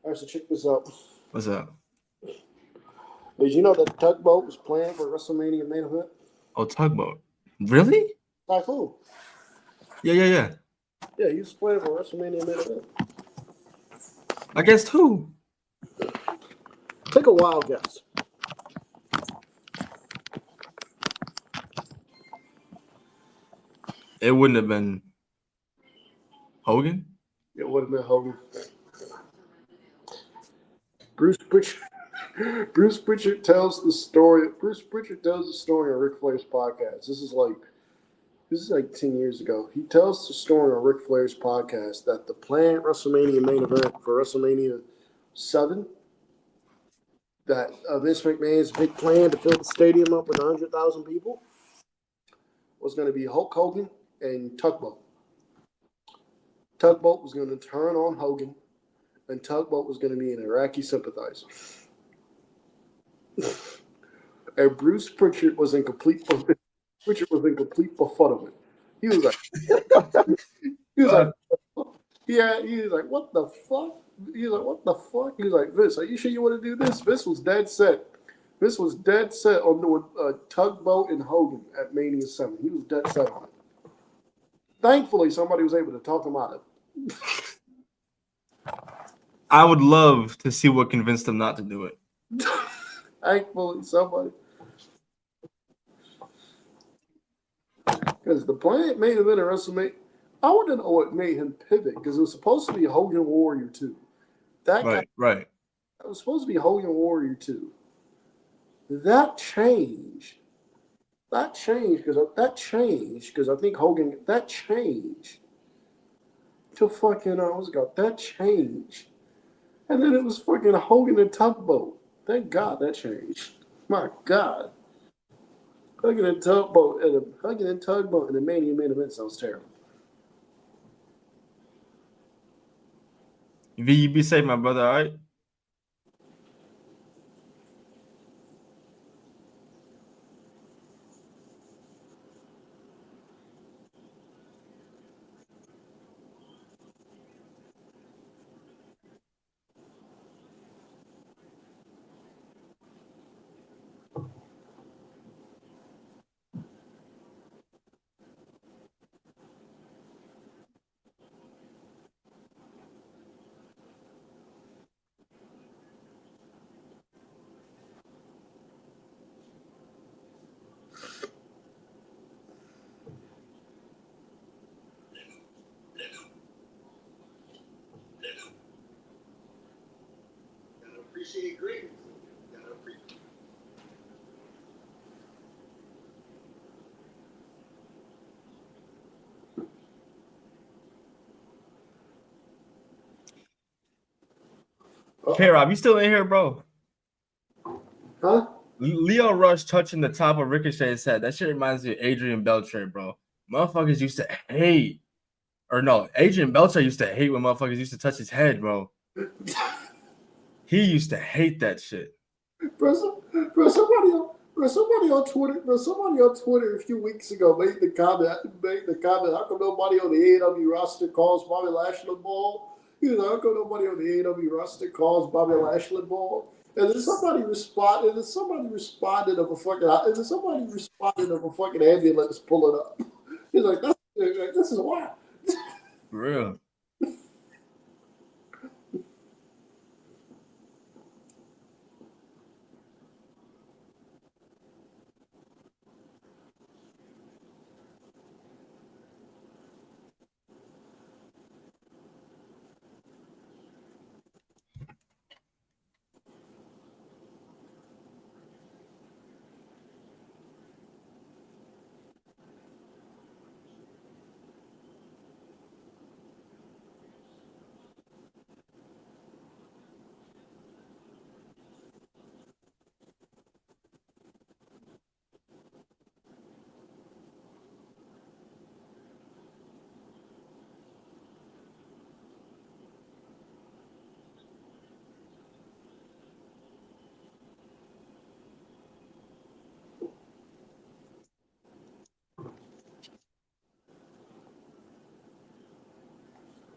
All right, so check this out. What's up? Did you know that Tugboat was planned for WrestleMania main event? Oh, Tugboat. Really? Typhoon. Yeah. Yeah, he was planned for WrestleMania main event. Against who? Take a wild guess. It wouldn't have been Hogan. It would have been Hogan. Bruce Pritchard. Bruce Pritchard tells the story. Bruce Pritchard tells the story on Ric Flair's podcast. This is like 10 years ago. He tells the story on Ric Flair's podcast that the planned WrestleMania main event for WrestleMania 7, that Vince McMahon's big plan to fill the stadium up with 100,000 people, was going to be Hulk Hogan and Tugboat. Tugboat was going to turn on Hogan, and Tugboat was going to be an Iraqi sympathizer. And Bruce Pritchard was in complete befuddlement. He was like, he was like, what the fuck? He was like, what the fuck? He was like, Vince, are you sure you want to do this? Vince was dead set. Vince was dead set on doing Tugboat and Hogan at Mania 7. He was dead set on it. Thankfully, somebody was able to talk him out of it. I would love to see what convinced him not to do it. Thankfully, somebody. Because the plan made him in a WrestleMania. I want to know what made him pivot, because it was supposed to be Hogan Warrior 2. Right. It was supposed to be Hogan Warrior 2. That changed because I think Hogan, that changed to fucking, that changed. And then it was fucking Hogan and Tugboat. Thank God that changed. My God. Hugging and Tugboat in the Mania main event sounds terrible. V, you be safe, my brother, all right? Appreciate greetings. Hey, Rob, you still in here, bro? Huh? Leo Rush touching the top of Ricochet's head. That shit reminds me of Adrian Beltre, bro. Motherfuckers used to hate. Or no, Adrian Beltre used to hate when motherfuckers used to touch his head, bro. He used to hate that shit. Somebody on Twitter a few weeks ago made the comment, how come nobody on the AEW roster calls Bobby Lashley ball? How come nobody on the AEW roster calls Bobby Lashley ball? And then somebody responded of a fucking ambulance pulling up. He's like, this is wild. For real.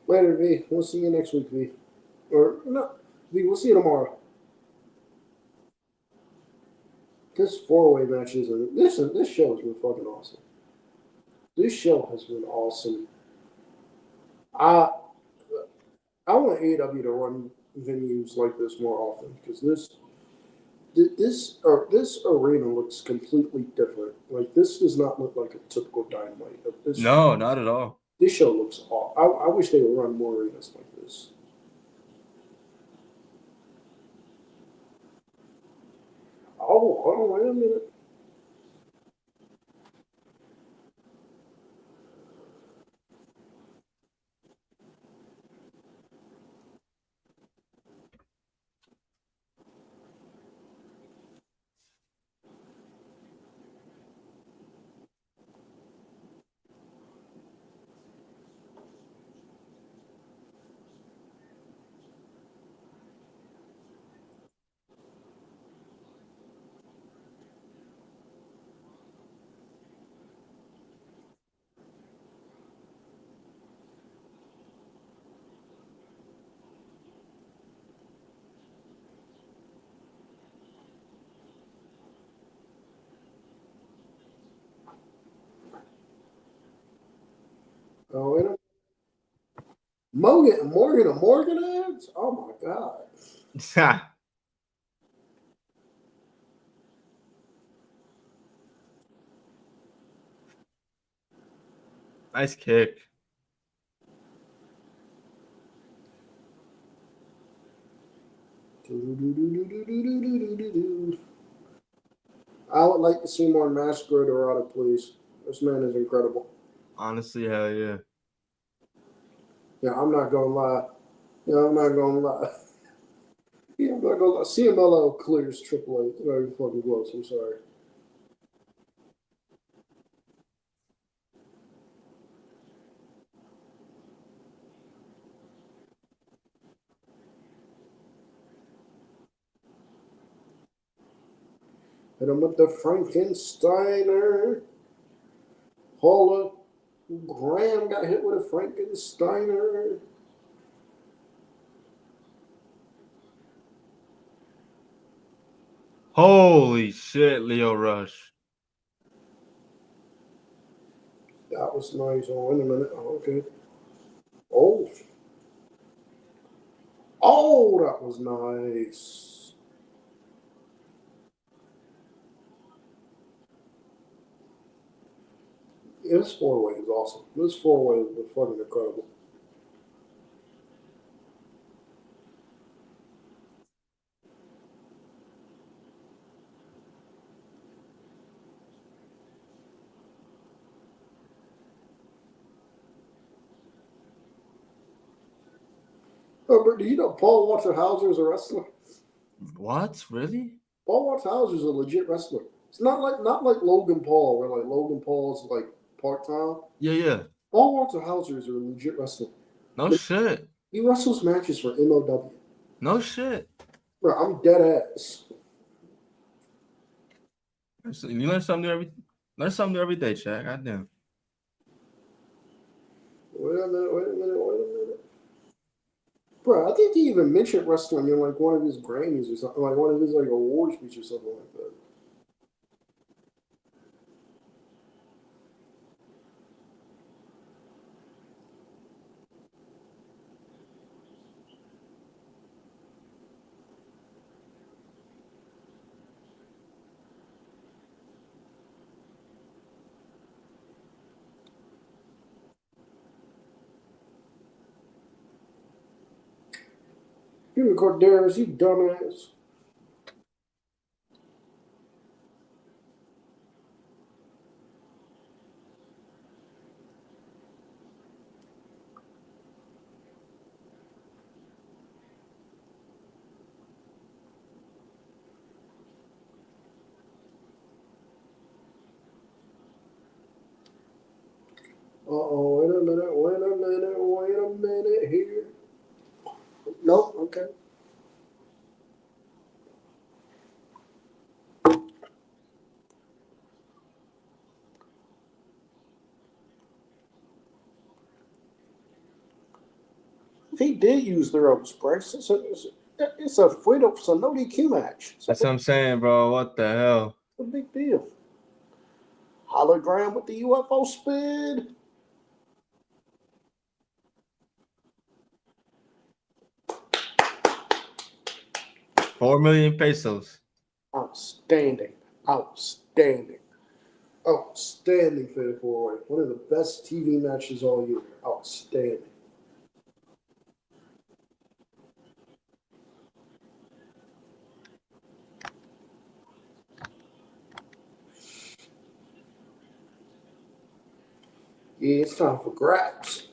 Later, V. We'll see you next week, V. Or no, V. We'll see you tomorrow. This four-way match is this show has been fucking awesome. This show has been awesome. I I want AEW to run venues like this more often because this arena looks completely different. Like this does not look like a typical Dynamite. No, not at all. This show looks awesome. I wish they would run more arenas like this. Oh, hold on, wait a minute. Oh, wait a minute. Morgan ads? Oh my god. Nice kick. I would like to see more Massacre Dorado, please. This man is incredible. Honestly, hell yeah. Yeah, I'm not gonna lie. Yeah, I'm not gonna lie. Yeah, I'm not gonna lie. CMLL clears Triple H. Very fucking close. I'm sorry. Hit him with the Frankensteiner. Paula Graham got hit with a Frankensteiner. Holy shit, Leo Rush. That was nice. Oh, wait a minute. Oh, okay. Oh. Oh, that was nice. Yeah, this four-way is awesome. This four-way is fucking incredible. Oh, but do you know Paul Walter Hauser is a wrestler? What? Really? Paul Walter Hauser is a legit wrestler. It's not like Logan Paul, where like Logan Paul's like part-time. Yeah, yeah. Paul Walter Hauser is a legit wrestler. No shit. He wrestles matches for MOW. No shit. Bro, I'm dead ass. You learn something new every day, Chad. Goddamn. Wait a minute. Bro, I think he even mentioned wrestling in like one of his Grammys or something, like one of his like award speeches or something like that. You Corderas, you dumbass. Uh-oh, wait a minute here. Nope, okay. He did use the ropes, Bryce. It's a freedom. It's a no DQ match. That's what I'm saying, bro. What the hell? It's a big deal. Hologram with the UFO spin. $4 million. Outstanding. Outstanding. Outstanding Fatal 4-Way. One of the best TV matches all year. Outstanding. Yeah, it's time for grabs.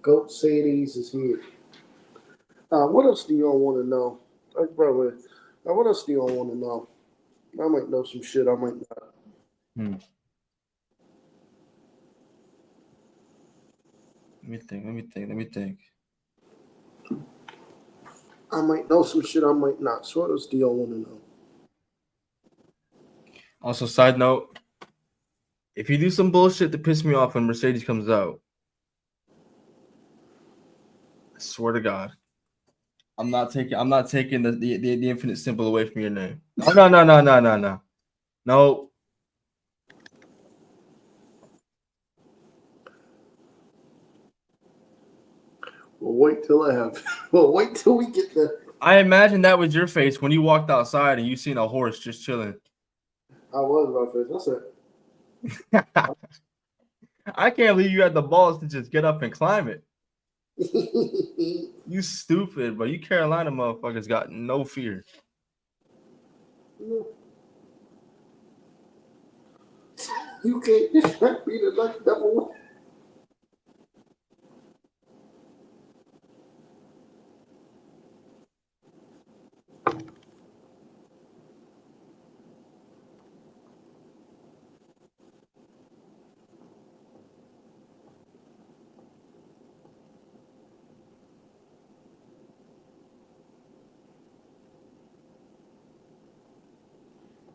Goat Sadie's is here. What else do y'all want to know? What else do y'all want to know? I might know some shit. I might not. Let me think. I might know some shit. I might not. So what else do y'all want to know? Also, side note, if you do some bullshit to piss me off when Mercedes comes out, I swear to God, I'm not taking the infinite symbol away from your name. No. No. We'll wait till I have. We'll wait till we get there. I imagine that was your face when you walked outside and you seen a horse just chilling. I was about to. That's it. I can't believe you had the balls to just get up and climb it. You stupid, but you Carolina motherfuckers got no fear. You can't distract me to like devil.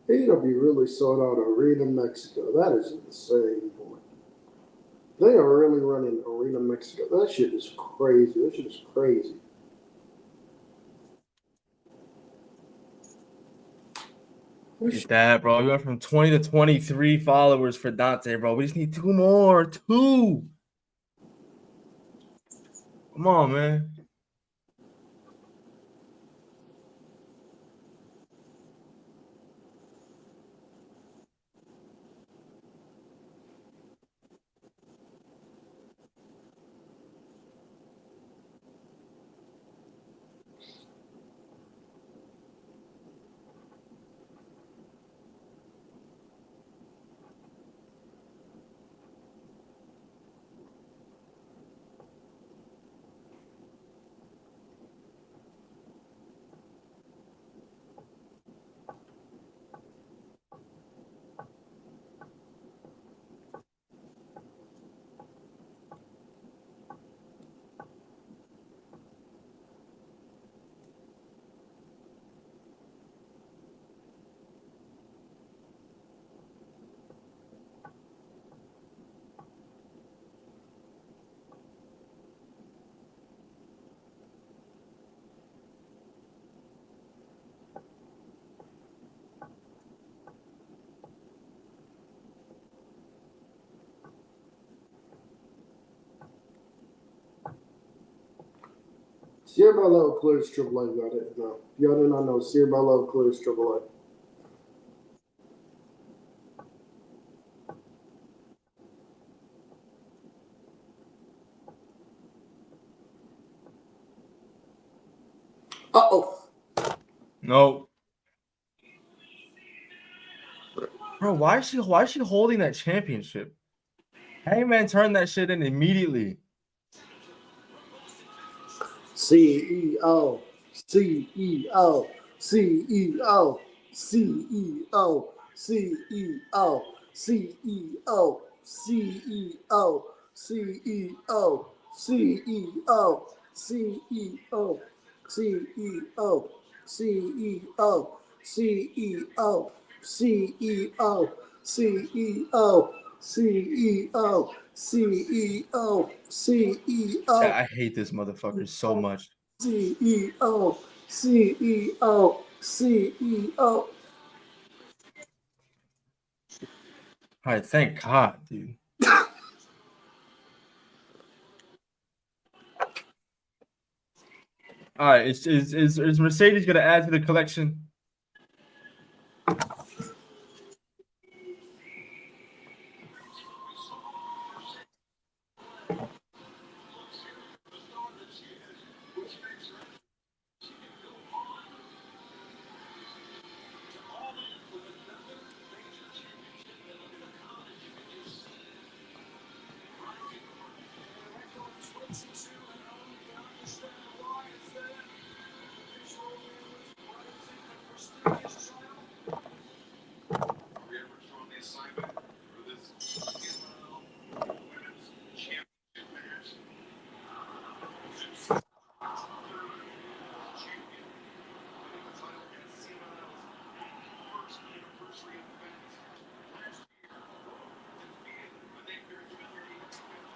AEW really sold out Arena Mexico. That is insane, boy. They are really running Arena Mexico. That shit is crazy. That shit is crazy. Look at that, bro. We went from 20 to 23 followers for Dante, bro. We just need 2 more. 2. Come on, man. Sierra Bello clears Triple A. Got it. No, y'all did not know. Sierra Bello clears Triple A. Uh-oh. No. Bro, why is she holding that championship? Hangman turned that shit in immediately. CEO, CEO, CEO, CEO, CEO, CEO, CEO, CEO, CEO, CEO, CEO, CEO, CEO, CEO, CEO, CEO, CEO, Chat, CEO, I hate this motherfucker so much. CEO, CEO, CEO. All right, thank God, dude. All right, is Mercedes gonna add to the collection?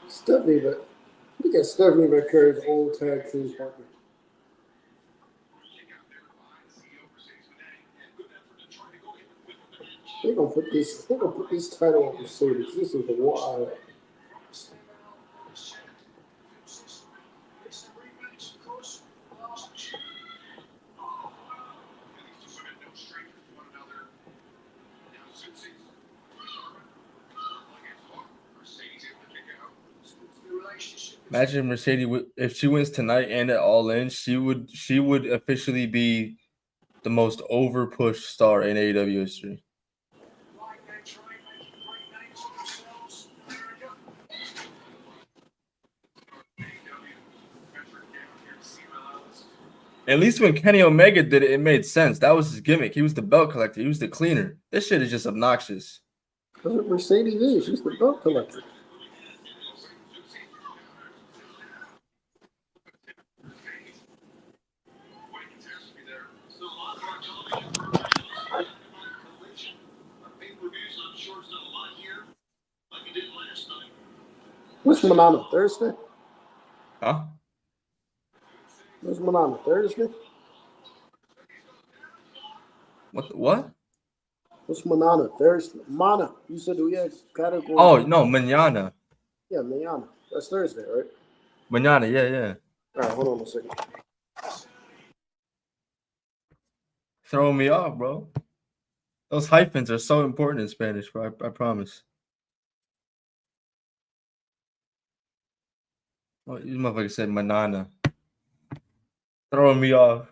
Stephanie, but look at Stephanie McCurry's old tag team partner. They're gonna put this. They're gonna put this title on Mercedes. This is the wild. Imagine Mercedes if she wins tonight and at All In, she would officially be the most over pushed star in AEW history. At least when Kenny Omega did it, it made sense. That was his gimmick. He was the belt collector. He was the cleaner. This shit is just obnoxious. That's what Mercedes is. She's the belt collector. What's going on Thursday? Huh? What's going on Thursday? What? What's Manana Thursday? Mana. You said we had categories. Oh no, manana. Yeah, Manana. That's Thursday, right? Manana, yeah. All right, hold on a second. Throwing me off, bro. Those hyphens are so important in Spanish, bro. I promise. Oh, you motherfucker said manana. Throwing me off.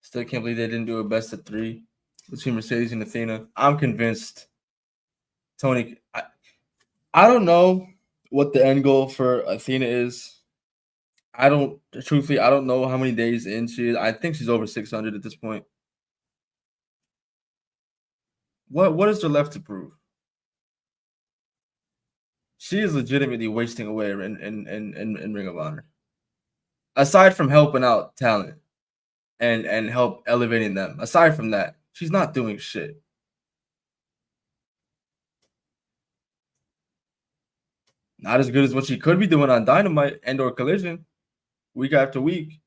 Still can't believe they didn't do a best of 3 between Mercedes and Athena. I'm convinced Tony. I don't know what the end goal for Athena is. I don't know how many days in she is. I think she's over 600 at this point. What is there left to prove? She is legitimately wasting away in Ring of Honor. Aside from helping out talent and help elevating them, aside from that, she's not doing shit. Not as good as what she could be doing on Dynamite and or Collision week after week.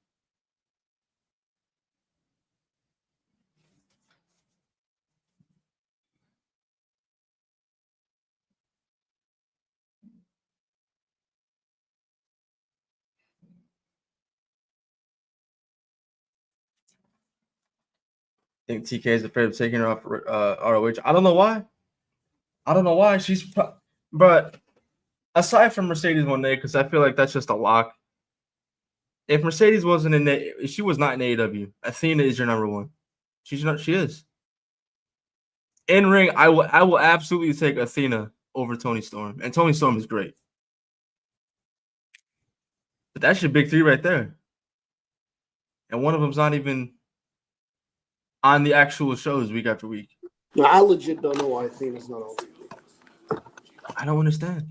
I think TK is afraid of taking her off ROH. I don't know why. I don't know why but aside from Mercedes Moné, because I feel like that's just a lock. If Mercedes wasn't she was not in AEW. Athena is your number one. She's not. She is. In ring, I will absolutely take Athena over Toni Storm, and Toni Storm is great. But that's your big three right there, and one of them's not even on the actual shows week after week. Yeah, I legit don't know why Athena's not on TV. I don't understand.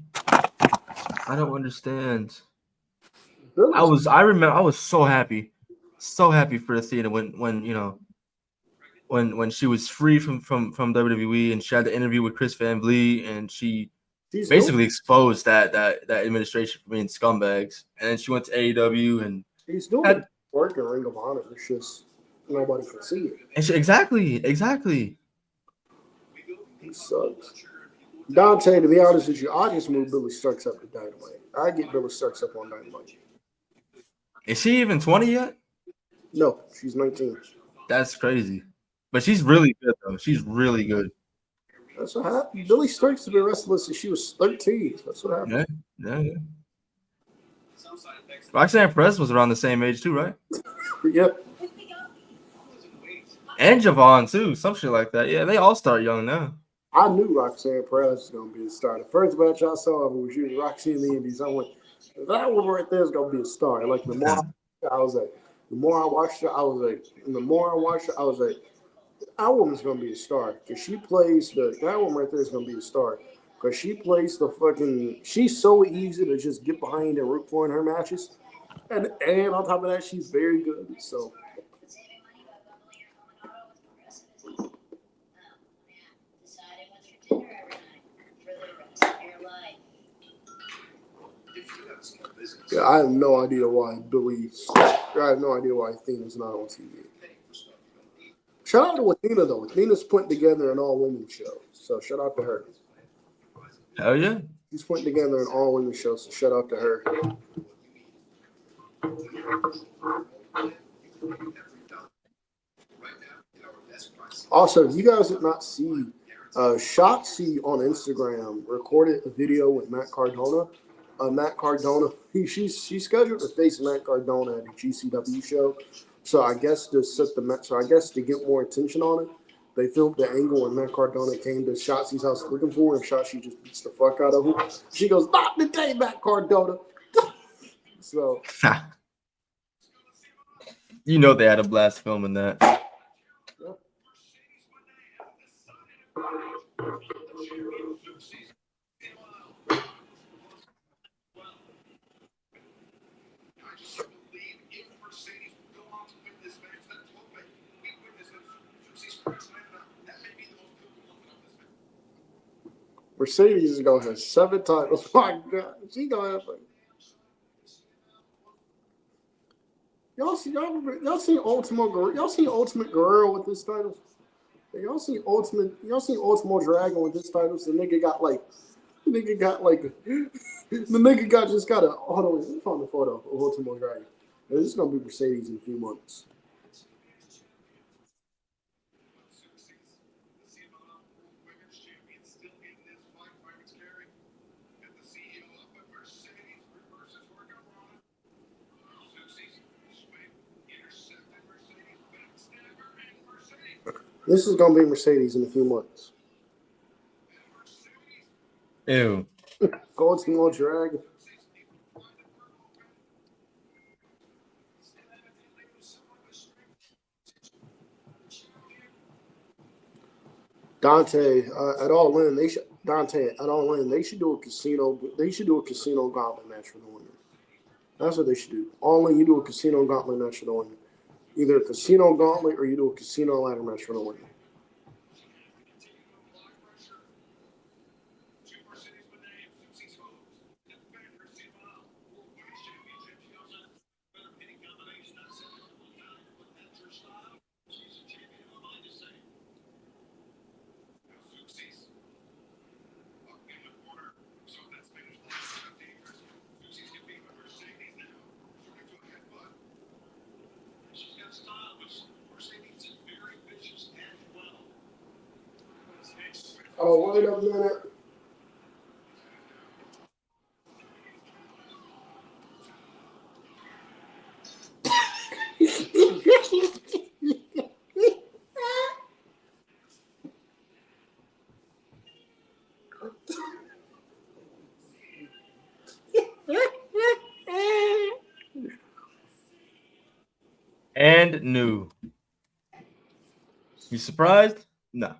I remember I was so happy for Athena when you know when she was free from WWE and she had the interview with Chris Van Vliet and she's basically exposed that administration for being scumbags, and then she went to AEW and he's doing work in Ring of Honor. It's just nobody can see it. And exactly. He sucks. Dante, to be honest with you, I just moved Billy Starks up to Dynamite. I get Billy Starks up on Dynamite. Is she even 20 yet? No, she's 19. That's crazy. But she's really good, though. She's really good. That's what happened. Billy Starks has been wrestling since she was 13. That's what happened. Yeah. Roxanne Perez was around the same age, too, right? Yep. And Javon, too. Some shit like that. Yeah, they all start young now. I knew Roxanne Perez was going to be a star. The first match I saw of her was using Roxy in the Indies. I went, that one right there is going to be a star. Like, the more I was like, the more I watched her, I was like, that woman's going to be a star. Because she plays that one right there is going to be a star. Because she plays she's so easy to just get behind and root for in her matches. And on top of that, she's very good. So. Yeah, I have no idea why Athena's not on TV. Shout out to Athena, though. Athena's putting together an all-women show. So shout out to her. Hell yeah. She's putting together an all-women show, so shout out to her. Also, you guys did not see Shotzi on Instagram recorded a video with Matt Cardona. Matt Cardona, she's scheduled to face Matt Cardona at a GCW show. So I guess to get more attention on it, they filmed the angle when Matt Cardona came to Shotzi's house looking for her, and Shotzi just beats the fuck out of him. She goes, "Not today, Matt Cardona." So you know they had a blast filming that. Yeah. Mercedes is gonna have 7 titles. My God, she gonna have. Y'all seen Ultimate Guerrero with this titles? Y'all seen Ultimo Dragon with this titles? The nigga got just got a hold on, let me find the photo of Ultimo Dragon. This is gonna be Mercedes in a few months. This is gonna be Mercedes in a few months. Ew. Ultimo Dragon. Dante at All In, they should do a casino. They should do a casino gauntlet match for the winner. That's what they should do. All In, you do a casino gauntlet match for the winner. Either a casino gauntlet or you do a casino ladder match for the winner. Oh, wait a minute. And new. You surprised? No.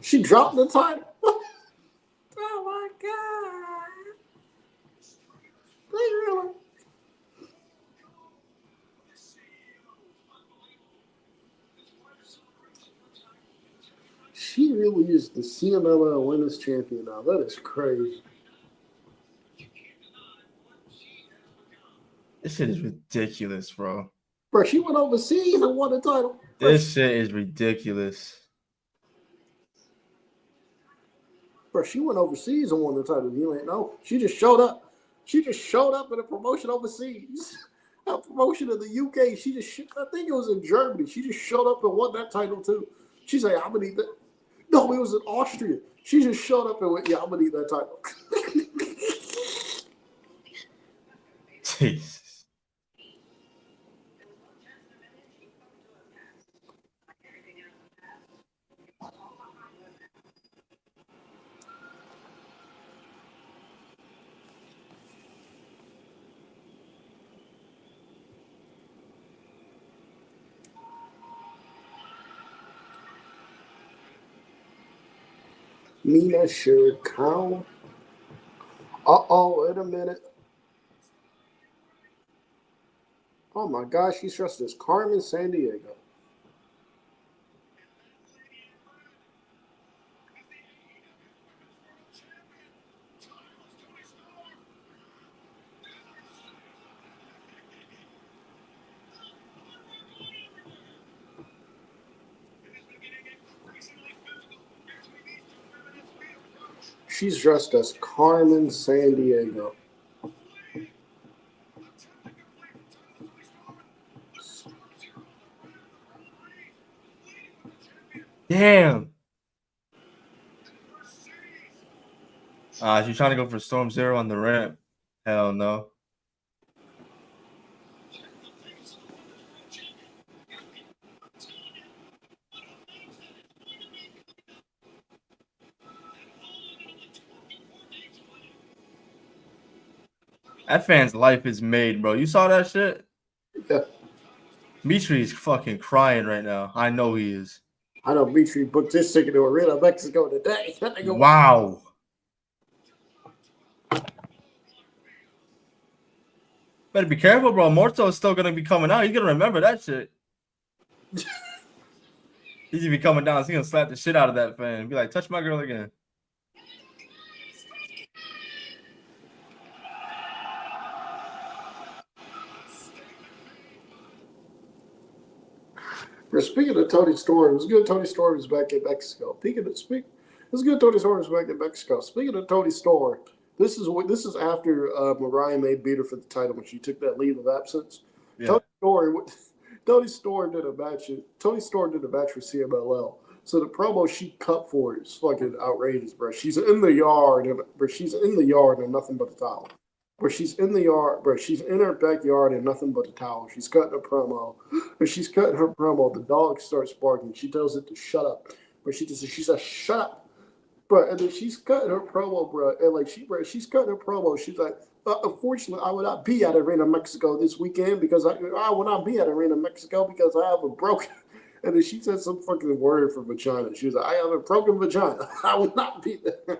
She dropped the title. Oh my god. They really. She really is the CMLL Women's Champion now. That is crazy. This shit is ridiculous, bro. Bro, she went overseas and won the title. This shit is ridiculous. Bro, she went overseas and won the title. You ain't know. She just showed up. She just showed up in a promotion overseas. A promotion in the UK. I think it was in Germany. She just showed up and won that title too. She's like, I'm gonna need that. No, it was in Austria. She just showed up and went, yeah, I'm gonna need that title. Jesus. Mina Shirakawa. Wait a minute. Oh my gosh, she's dressed as Carmen Sandiego. She's dressed as Carmen Sandiego. Damn. She's trying to go for Storm Zero on the ramp. Hell no. That fan's life is made, bro. You saw that shit? Yeah. Mitri's fucking crying right now. I know he is. I know Mitri booked this ticket to Arena Mexico today. Wow. Better be careful, bro. Morto is still gonna be coming out. He's gonna remember that shit. He's gonna be coming down. He's gonna slap the shit out of that fan. Be like, touch my girl again. But speaking of Tony Storm, it's good Tony Storm is back in Mexico. It's good Tony Storm is back in Mexico. Speaking of Tony Storm, this is after Mariah May beat her for the title when she took that leave of absence. Yeah. Tony Storm did a match. Tony Storm did a match for CMLL. So the promo she cut for it is fucking outrageous, bro. She's in the yard and nothing but a towel. Where she's in the yard, bro. She's in her backyard and nothing but a towel. She's cutting a promo. As she's cutting her promo, the dog starts barking. She tells it to shut up. But she says, shut up. Bro, and then she's cutting her promo, bro. And like she's cutting her promo. She's like, unfortunately, I will not be at Arena Mexico this weekend because I will not be at Arena Mexico because I have a broken. And then she said some fucking word for vagina. She was like, I have a broken vagina. I will not be there.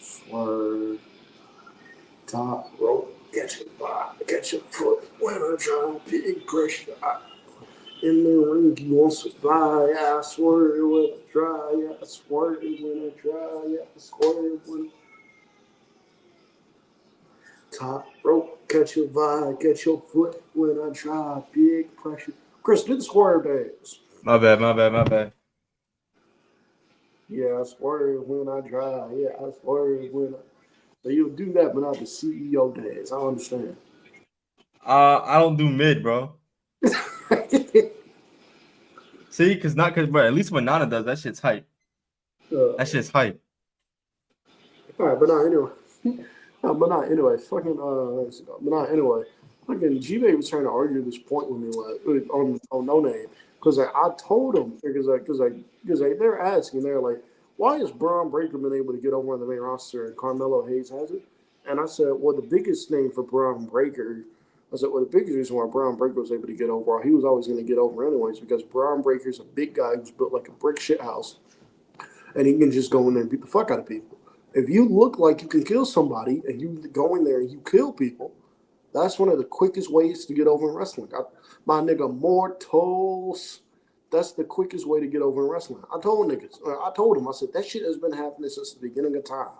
Swerve. Top rope. Catch your foot. When I try, big pressure. In the ring, you won't survive. Yeah, I swerve when I try. Yeah, I swerve when I try. Yeah, I swerve when top rope. Catch your vibe. Catch your foot when I try. Big pressure. Chris, do the swerve dance. My bad, my bad, my bad. Yeah, I swerve when I try. Yeah, I swerve when I. So you'll do that, but not the CEO dance. I understand. I don't do mid, bro. See, bro, at least when Nana does, that shit's hype. That shit's hype. All right, but not anyway. No, but not anyway. Fucking but not anyway. Fucking G-Bay was trying to argue this point with me like, on No Name because I told him because they're asking they're like, why is Braun Breaker been able to get over on the main roster and Carmelo Hayes hasn't? And I said, well, the biggest name for Braun Breaker. I said, well, the biggest reason why Braun Breaker was able to get over, he was always going to get over anyways, because Braun Breaker's a big guy who's built like a brick shit house and he can just go in there and beat the fuck out of people. If you look like you can kill somebody and you go in there and you kill people, that's one of the quickest ways to get over in wrestling. My nigga Mortals, that's the quickest way to get over in wrestling. I told him, I said that shit has been happening since the beginning of time.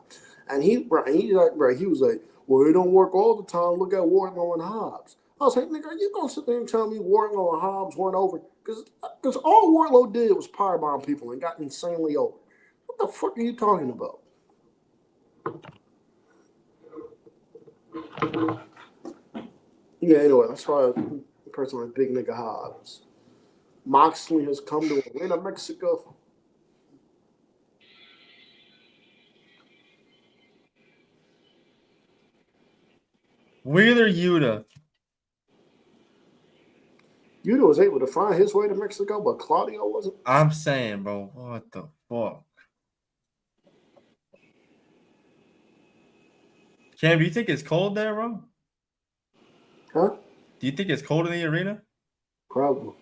And he was like, well, it don't work all the time. Look at Wardlow and Hobbs. I was like, nigga, are you gonna sit there and tell me Wardlow and Hobbs weren't over? Because all Wardlow did was powerbomb people and got insanely over. What the fuck are you talking about? Yeah, anyway, that's why a person like Big Nigga Hobbs. Moxley has come to Arena, Mexico. Wheeler Yuta. Yuta was able to find his way to Mexico, but Claudio wasn't. I'm saying, bro, what the fuck? Cam, do you think it's cold there, bro? Huh? Do you think it's cold in the arena? Probably.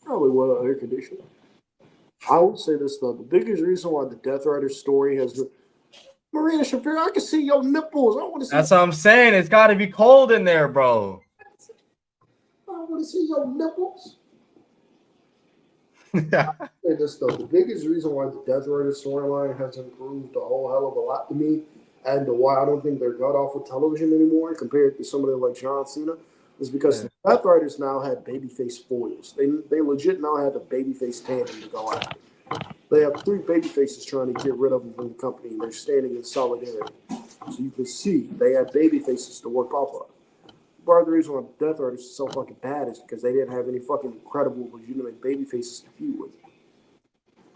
Probably well air conditioning. I would say this though. The biggest reason why the Death Rider story has been Marina Shafir, I can see your nipples. I want to see That's what I'm saying. It's got to be cold in there, bro. I want to see your nipples. Say this though, the biggest reason why the Death Rider storyline has improved a whole hell of a lot to me, and why I don't think they're got off of television anymore compared to somebody like John Cena, is because Yeah. the Death Riders now had babyface foils. They legit now have a babyface tandem to go after. They have three babyfaces trying to get rid of them from the company, and they're standing in solidarity. So you can see they have babyfaces to work off of. Part of the reason why Death Riders is so fucking bad is because they didn't have any fucking credible, legitimate babyfaces to feud with.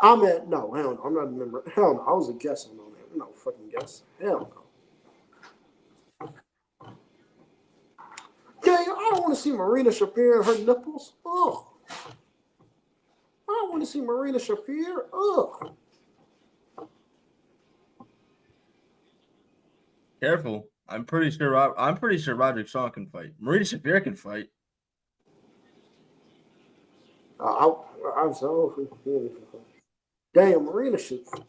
No, hell no, I'm not a member. Hell no, I was a guest on that. No fucking guest. Hell no. Yeah, I don't want to see Marina Shafir and her nipples. Ugh. I don't want to see Marina Shafir. Ugh. Careful. I'm pretty sure Roderick Strong can fight. Marina Shafir can fight. I'm so damn Marina Shafir.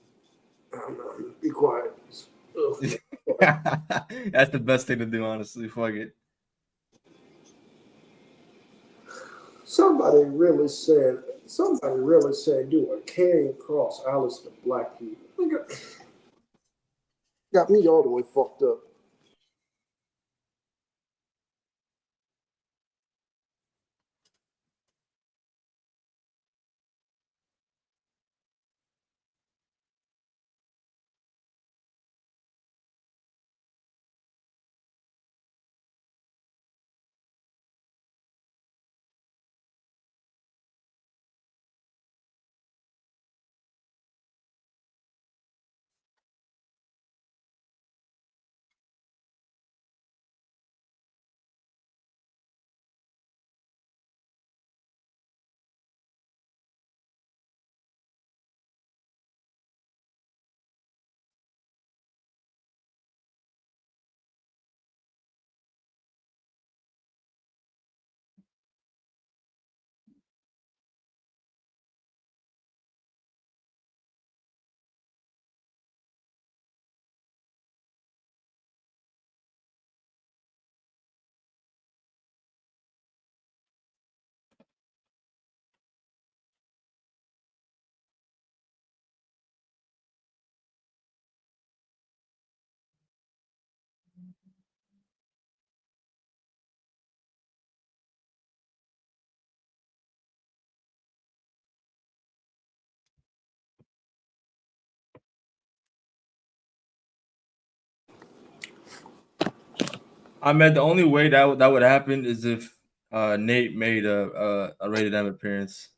Be quiet. Ugh. That's the best thing to do, honestly. Fuck it. Somebody really said do a carrying cross Alistair Blackheat. Got me all the way fucked up. I mean, the only way that would happen is if Nate made a rated M appearance.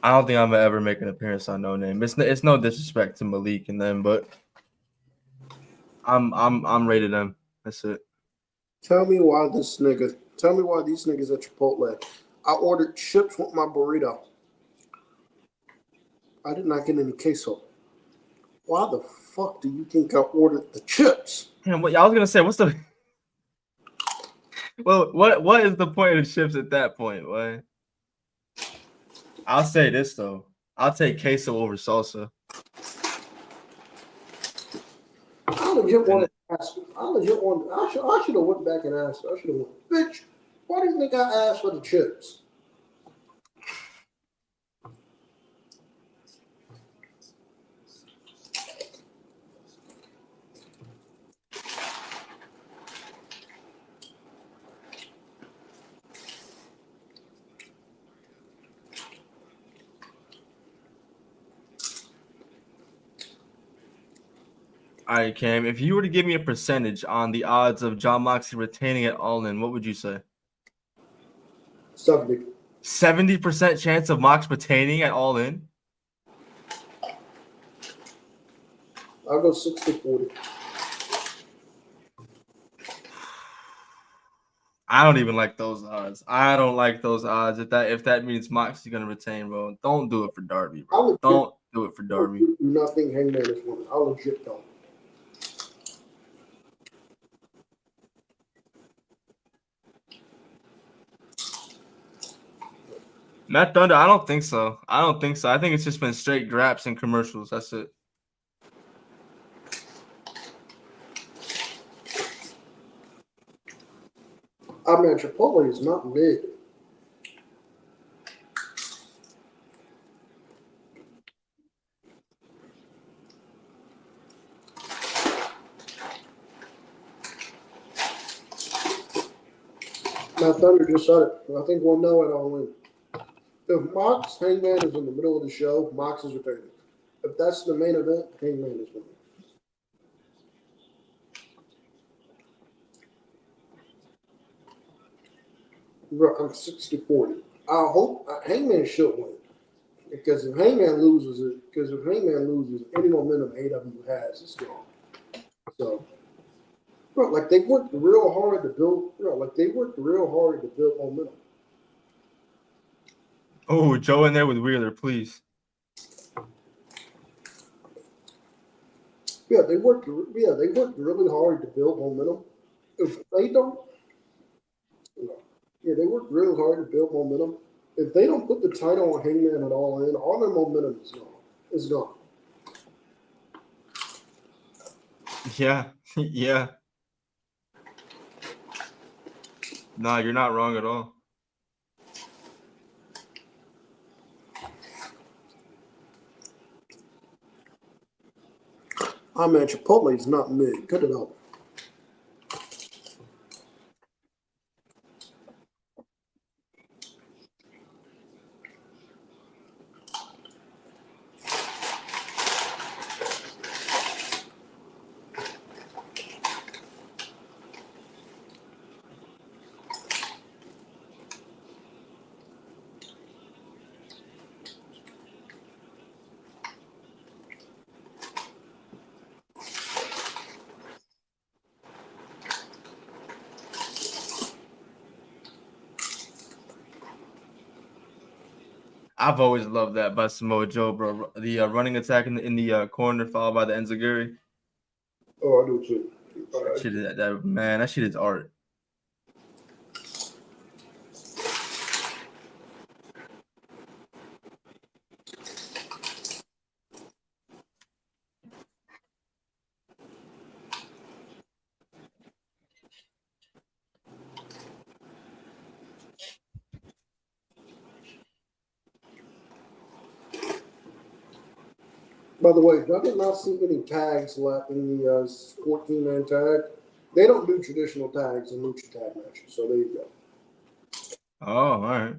I don't think I'm gonna ever make an appearance on No Name. It's no disrespect to Malik and them, but I'm rated M. That's it. Tell me why these niggas at Chipotle. I ordered chips with my burrito. I did not get any queso. Why the fuck do you think I ordered the chips? Damn, what I was gonna say, what's the well, what is the point of chips at that point? What? I'll say this though. I'll take queso over salsa. I legit wanted to ask. I should have went back and asked. I should have went, bitch, why do you think I asked for the chips? All right, Cam. If you were to give me a percentage on the odds of John Moxley retaining it all in, what would you say? 70. 70% chance of Mox retaining at all in? I'll go 60-40. I don't even like those odds. I don't like those odds. If that means Moxley's gonna retain, bro, don't do it for Darby, bro. Don't do it for Darby. Do nothing. Hangman is winning. I legit don't. Matt Thunder, I don't think so. I think it's just been straight graps and commercials. That's it. I mean, Chipotle is not mid. Now Thunder just said it. I think we'll know it all in. If Mox Hangman is in the middle of the show, Mox is retaining. If that's the main event, Hangman is winning. Bro, I'm 60-40. I hope Hangman should win. Because if Hangman loses, any momentum AEW has, it's gone. So, bro, like they worked real hard to build. Momentum. Oh, Joe in there with Wheeler, please. Yeah, they worked really hard to build momentum. If they don't, they worked really hard to build momentum. If they don't put the title on Hangman at all their momentum is gone. It's gone. Yeah, yeah. Nah, you're not wrong at all. I mean, Chipotle is not mid. Cut it out. I've always loved that by Samoa Joe, bro. The running attack in the corner followed by the enziguri. Oh, I do too. That shit is art. By the way, I did not see any tags left in the 14-man tag. They don't do traditional tags and lucha tag matches, so there you go. Oh, all right.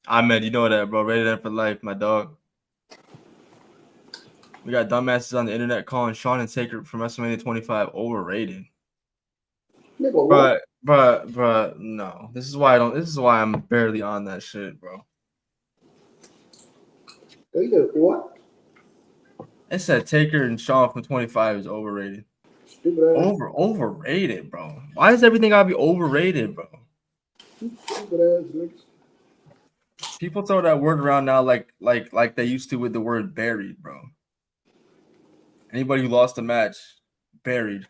Ahmed, you know that, bro. Rated M for life, my dog. We got dumbasses on the internet calling Shawn and Taker from WrestleMania 25 overrated. Nigga, what? But no. This is why I don't. This is why I'm barely on that shit, bro. Nigga, what? It said Taker and Shawn from 25 is overrated. Stupid ass. Overrated, bro. Why does everything gotta be overrated, bro? Stupid ass niggas. People throw that word around now like they used to with the word buried, bro. Anybody who lost a match, buried.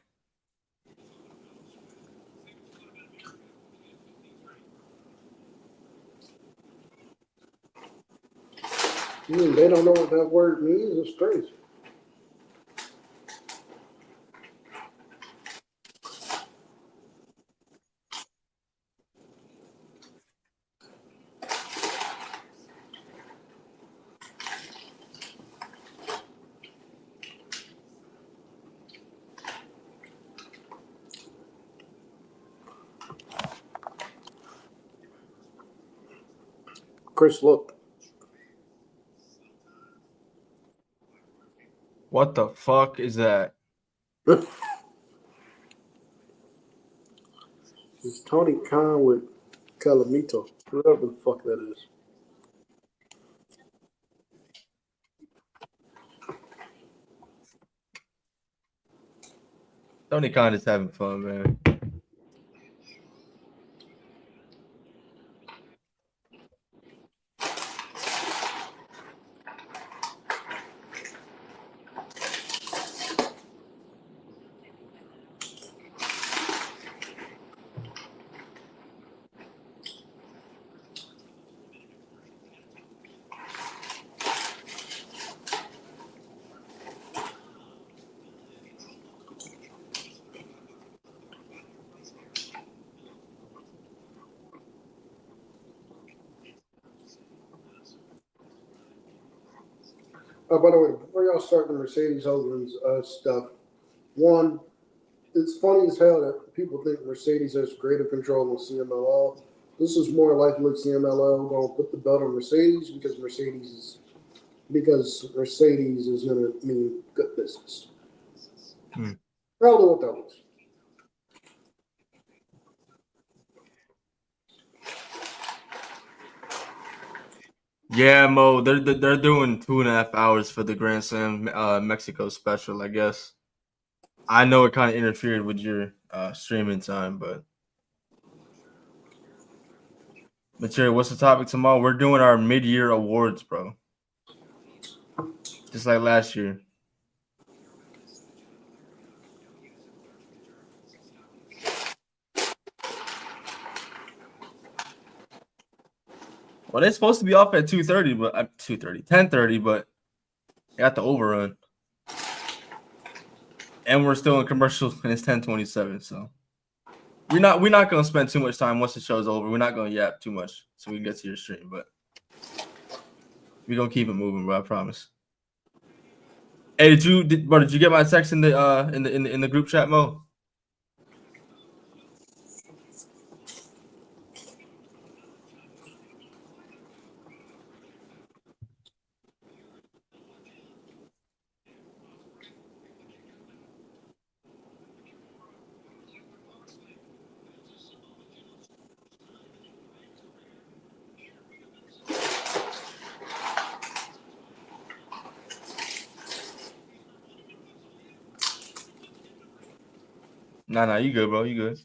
They don't know what that word means. It's crazy. Khris, look. What the fuck is that? It's Tony Khan with Calamito. Whatever the fuck that is. Tony Khan is having fun, man. Oh, by the way, before y'all start the Mercedes Hogan's stuff, one, it's funny as hell that people think Mercedes has greater control than CMLL. This is more likely CMLL going to put the belt on Mercedes because Mercedes is going to mean good business. Probably what that was. Yeah, Mo, they're doing 2.5 hours for the Grand Slam Mexico special, I guess. I know it kind of interfered with your streaming time, but Material, what's the topic tomorrow? We're doing our mid-year awards, bro. Just like last year. Well, they're supposed to be off at 2:30, but 10:30, but they got the overrun. And we're still in commercial and it's 10:27, so we're not gonna spend too much time once the show's over. We're not gonna yap too much so we can get to your stream, but we're gonna keep it moving, bro. I promise. Hey, did you get my text in the group chat, Mo? Nah, you good, bro. You good.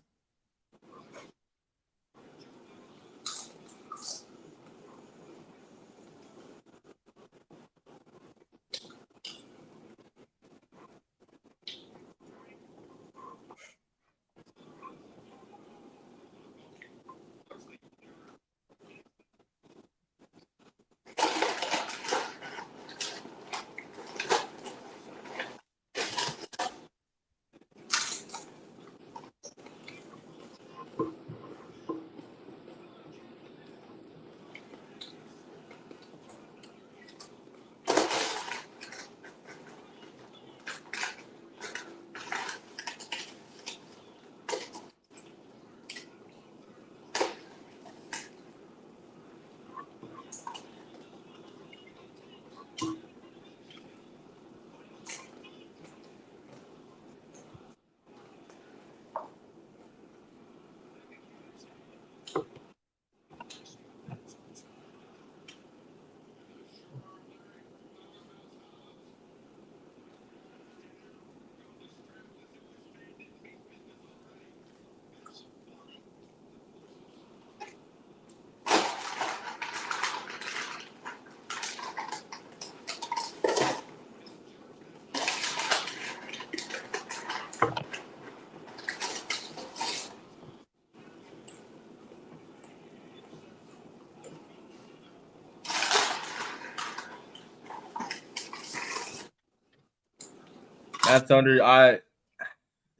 That's under the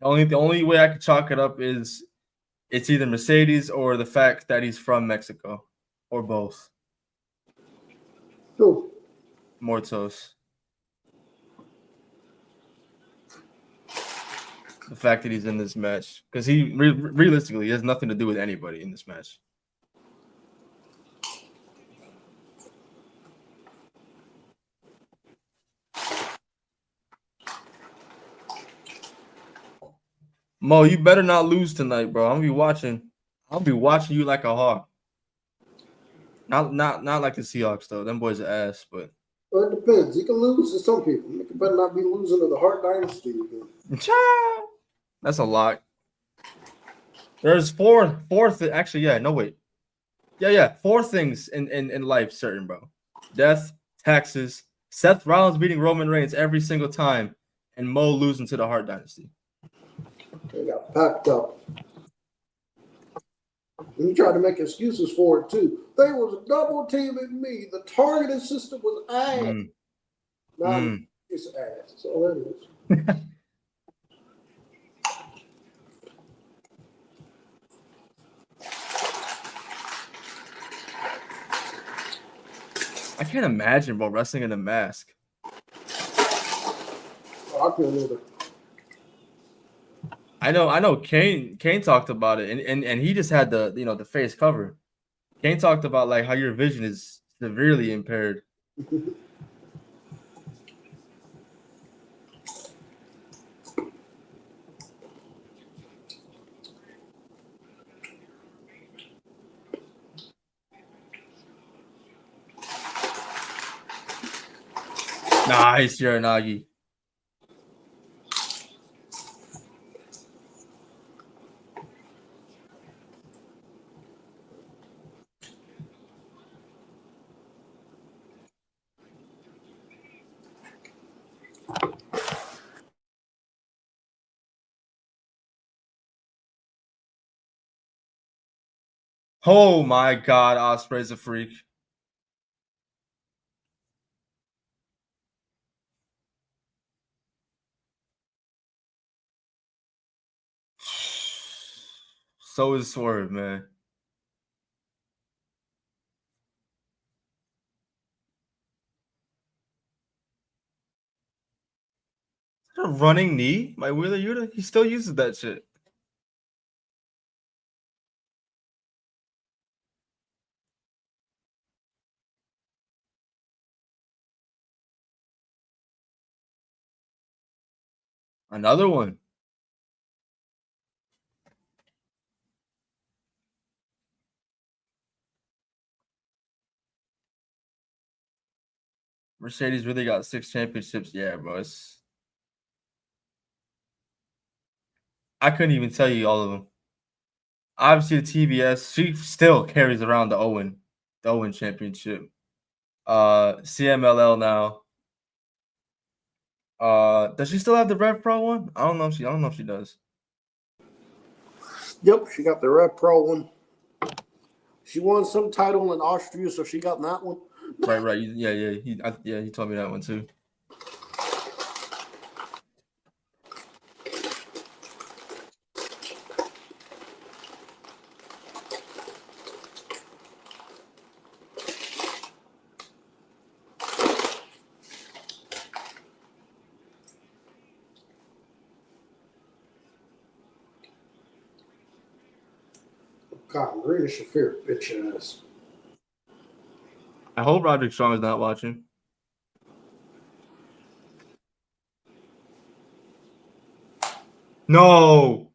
only way I could chalk it up is it's either Mercedes or the fact that he's from Mexico, or both. Who? Mortos. The fact that he's in this match, because he realistically has nothing to do with anybody in this match. Mo, you better not lose tonight, bro. I'm gonna be watching. I'll be watching you like a hawk. Not like the Seahawks though. Them boys are ass, but Well, it depends. He can lose to some people. He better not be losing to the Hart Dynasty again. that's a lot. There's four. Actually, yeah. No wait. Yeah. Four things in life certain, bro. Death, taxes, Seth Rollins beating Roman Reigns every single time, and Mo losing to the Hart Dynasty. They got packed up. And he tried to make excuses for it too. They was double teaming me. The targeting system was ass. Now it's ass. That's all that is. I can't imagine, bro, wrestling in a mask. I couldn't either. I know. Kane talked about it, and he just had the face cover. Kane talked about like how your vision is severely impaired. Nice, Yaranagi. Oh my God, Osprey's a freak. So is Swerve, man. A running knee? My Wheeler Yuta? He still uses that shit. Another one. Mercedes really got 6 championships. Yeah, bro. I couldn't even tell you all of them. Obviously, the TBS, she still carries around the Owen championship. CMLL now. Does she still have the Rev Pro one? I don't know if she does. Yep, she got the Rev Pro one. She won some title in Austria, so she got that one. Right. Yeah. He told me that one too. God, Marina Shafir, bitch ass. I hope Roderick Strong is not watching. No.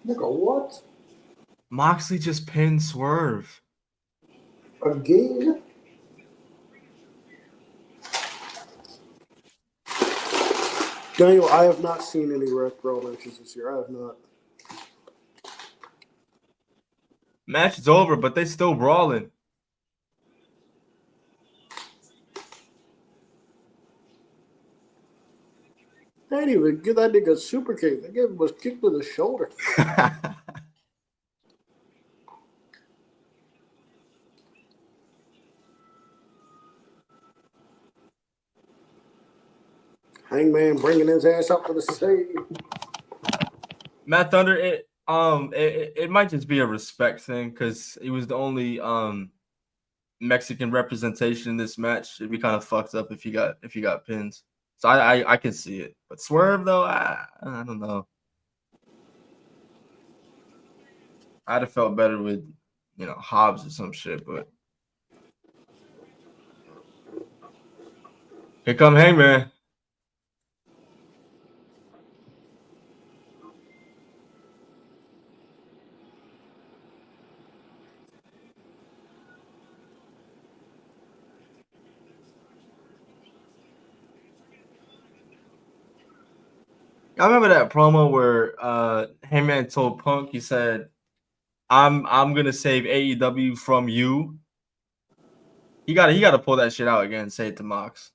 Nigga, what? Moxley just pinned Swerve. Again? Daniel, I have not seen any Rev Pro matches this year. I have not. Match is over, but they still brawling. They didn't even give that nigga a super kick. They gave him a kick to the shoulder. Hangman bringing his ass up to the stage. Matt Thunder, it might just be a respect thing because he was the only Mexican representation in this match. It'd be kind of fucked up if he got pins. So I can see it. But Swerve though, I don't know. I'd have felt better with Hobbs or some shit, but here come Hangman. I remember that promo where Hangman told Punk, he said, I'm gonna save AEW from you. He gotta pull that shit out again and say it to Mox.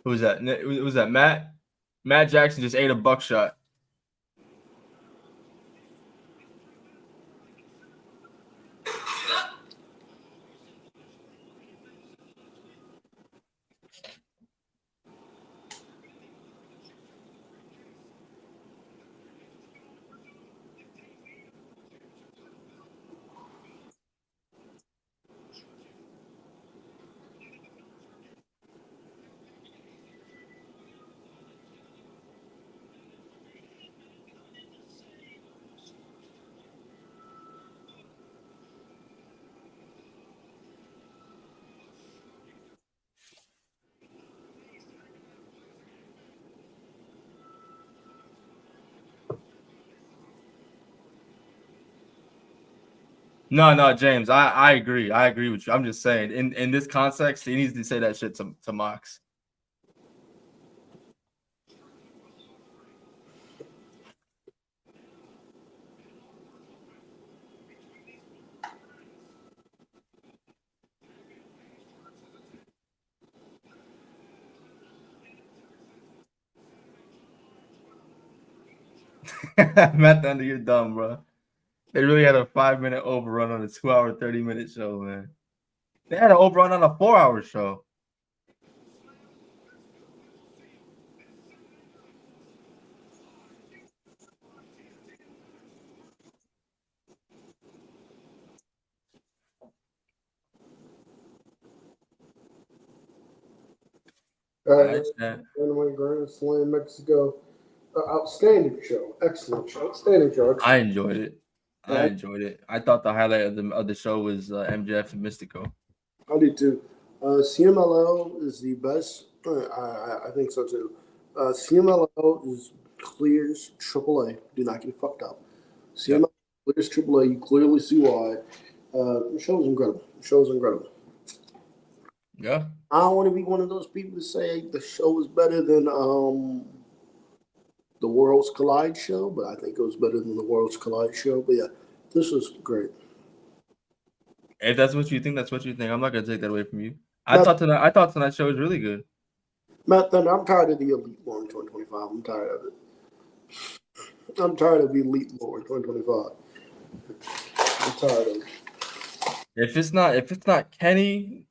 Who's that? Who's that? Matt Jackson just ate a buckshot. No, James. I agree. I agree with you. I'm just saying, in this context, he needs to say that shit to Mox. Matt Thunder, you're dumb, bro. They really had a 5-minute overrun on a 2-hour, 30-minute show, man. They had an overrun on a 4-hour show. Dynamite Grand Slam Mexico. Outstanding show. Excellent show. Outstanding show. I enjoyed it. I thought the highlight of the show was MJF and Mystico. I did too. CMLL is the best. I think so too. CMLL is clears AAA. Do not get fucked up. CMLL clears AAA. You clearly see why. The show's incredible. The show's incredible. Yeah. I don't want to be one of those people to say the show is better than the Worlds Collide show, but I think it was better than the Worlds Collide show. But yeah, this was great. If that's what you think, that's what you think. I'm not gonna take that away from you. I thought tonight's show was really good. Matt Thunder, I'm tired of the Elite War in 2025. I'm tired of it. I'm tired of the Elite War in 2025. I'm tired of it. If it's not Kenny,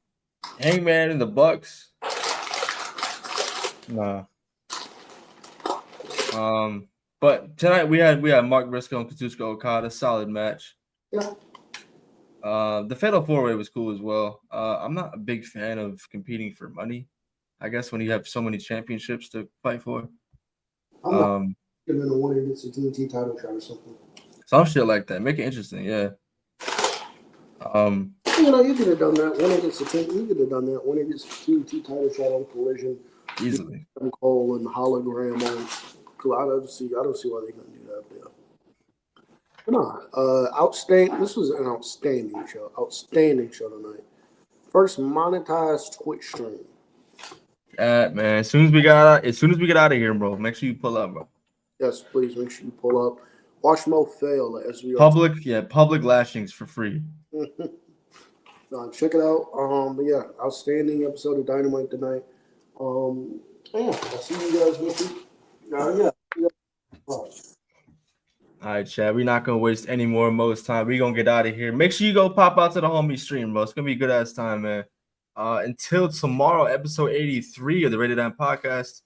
Hangman, and the Bucks, nah. But tonight we had Mark Briscoe and Kazuchika Okada, solid match. Yeah. The Fatal 4-Way was cool as well. I'm not a big fan of competing for money. I guess when you have so many championships to fight for. I'm not even a winner gets a TNT title shot or something. Some shit like that. Make it interesting, yeah. You could have done that. Winner gets a TNT. You could have done that. Winner gets a TNT title shot on Collision. Easily. Cole and hologram on. I don't see why they couldn't do that. But no, outstanding. This was an outstanding show. Outstanding show tonight. First monetized Twitch stream. Man, as soon as we get out of here, bro, make sure you pull up, bro. Yes, please make sure you pull up. Watch Mo fail as we public lashings for free. Check it out. But yeah, outstanding episode of Dynamite tonight. I'll see you guys next week. Yeah. All right, Chad. We're not gonna waste any more most time. We're gonna get out of here. Make sure you go pop out to the homie stream, bro. It's gonna be a good ass time, man. Until tomorrow, episode 83 of the Rated M podcast.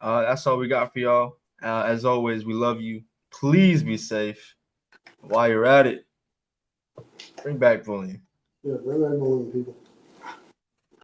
That's all we got for y'all. As always, we love you. Please be safe. While you're at it, bring back bullying. Yeah, bring back bullying, people.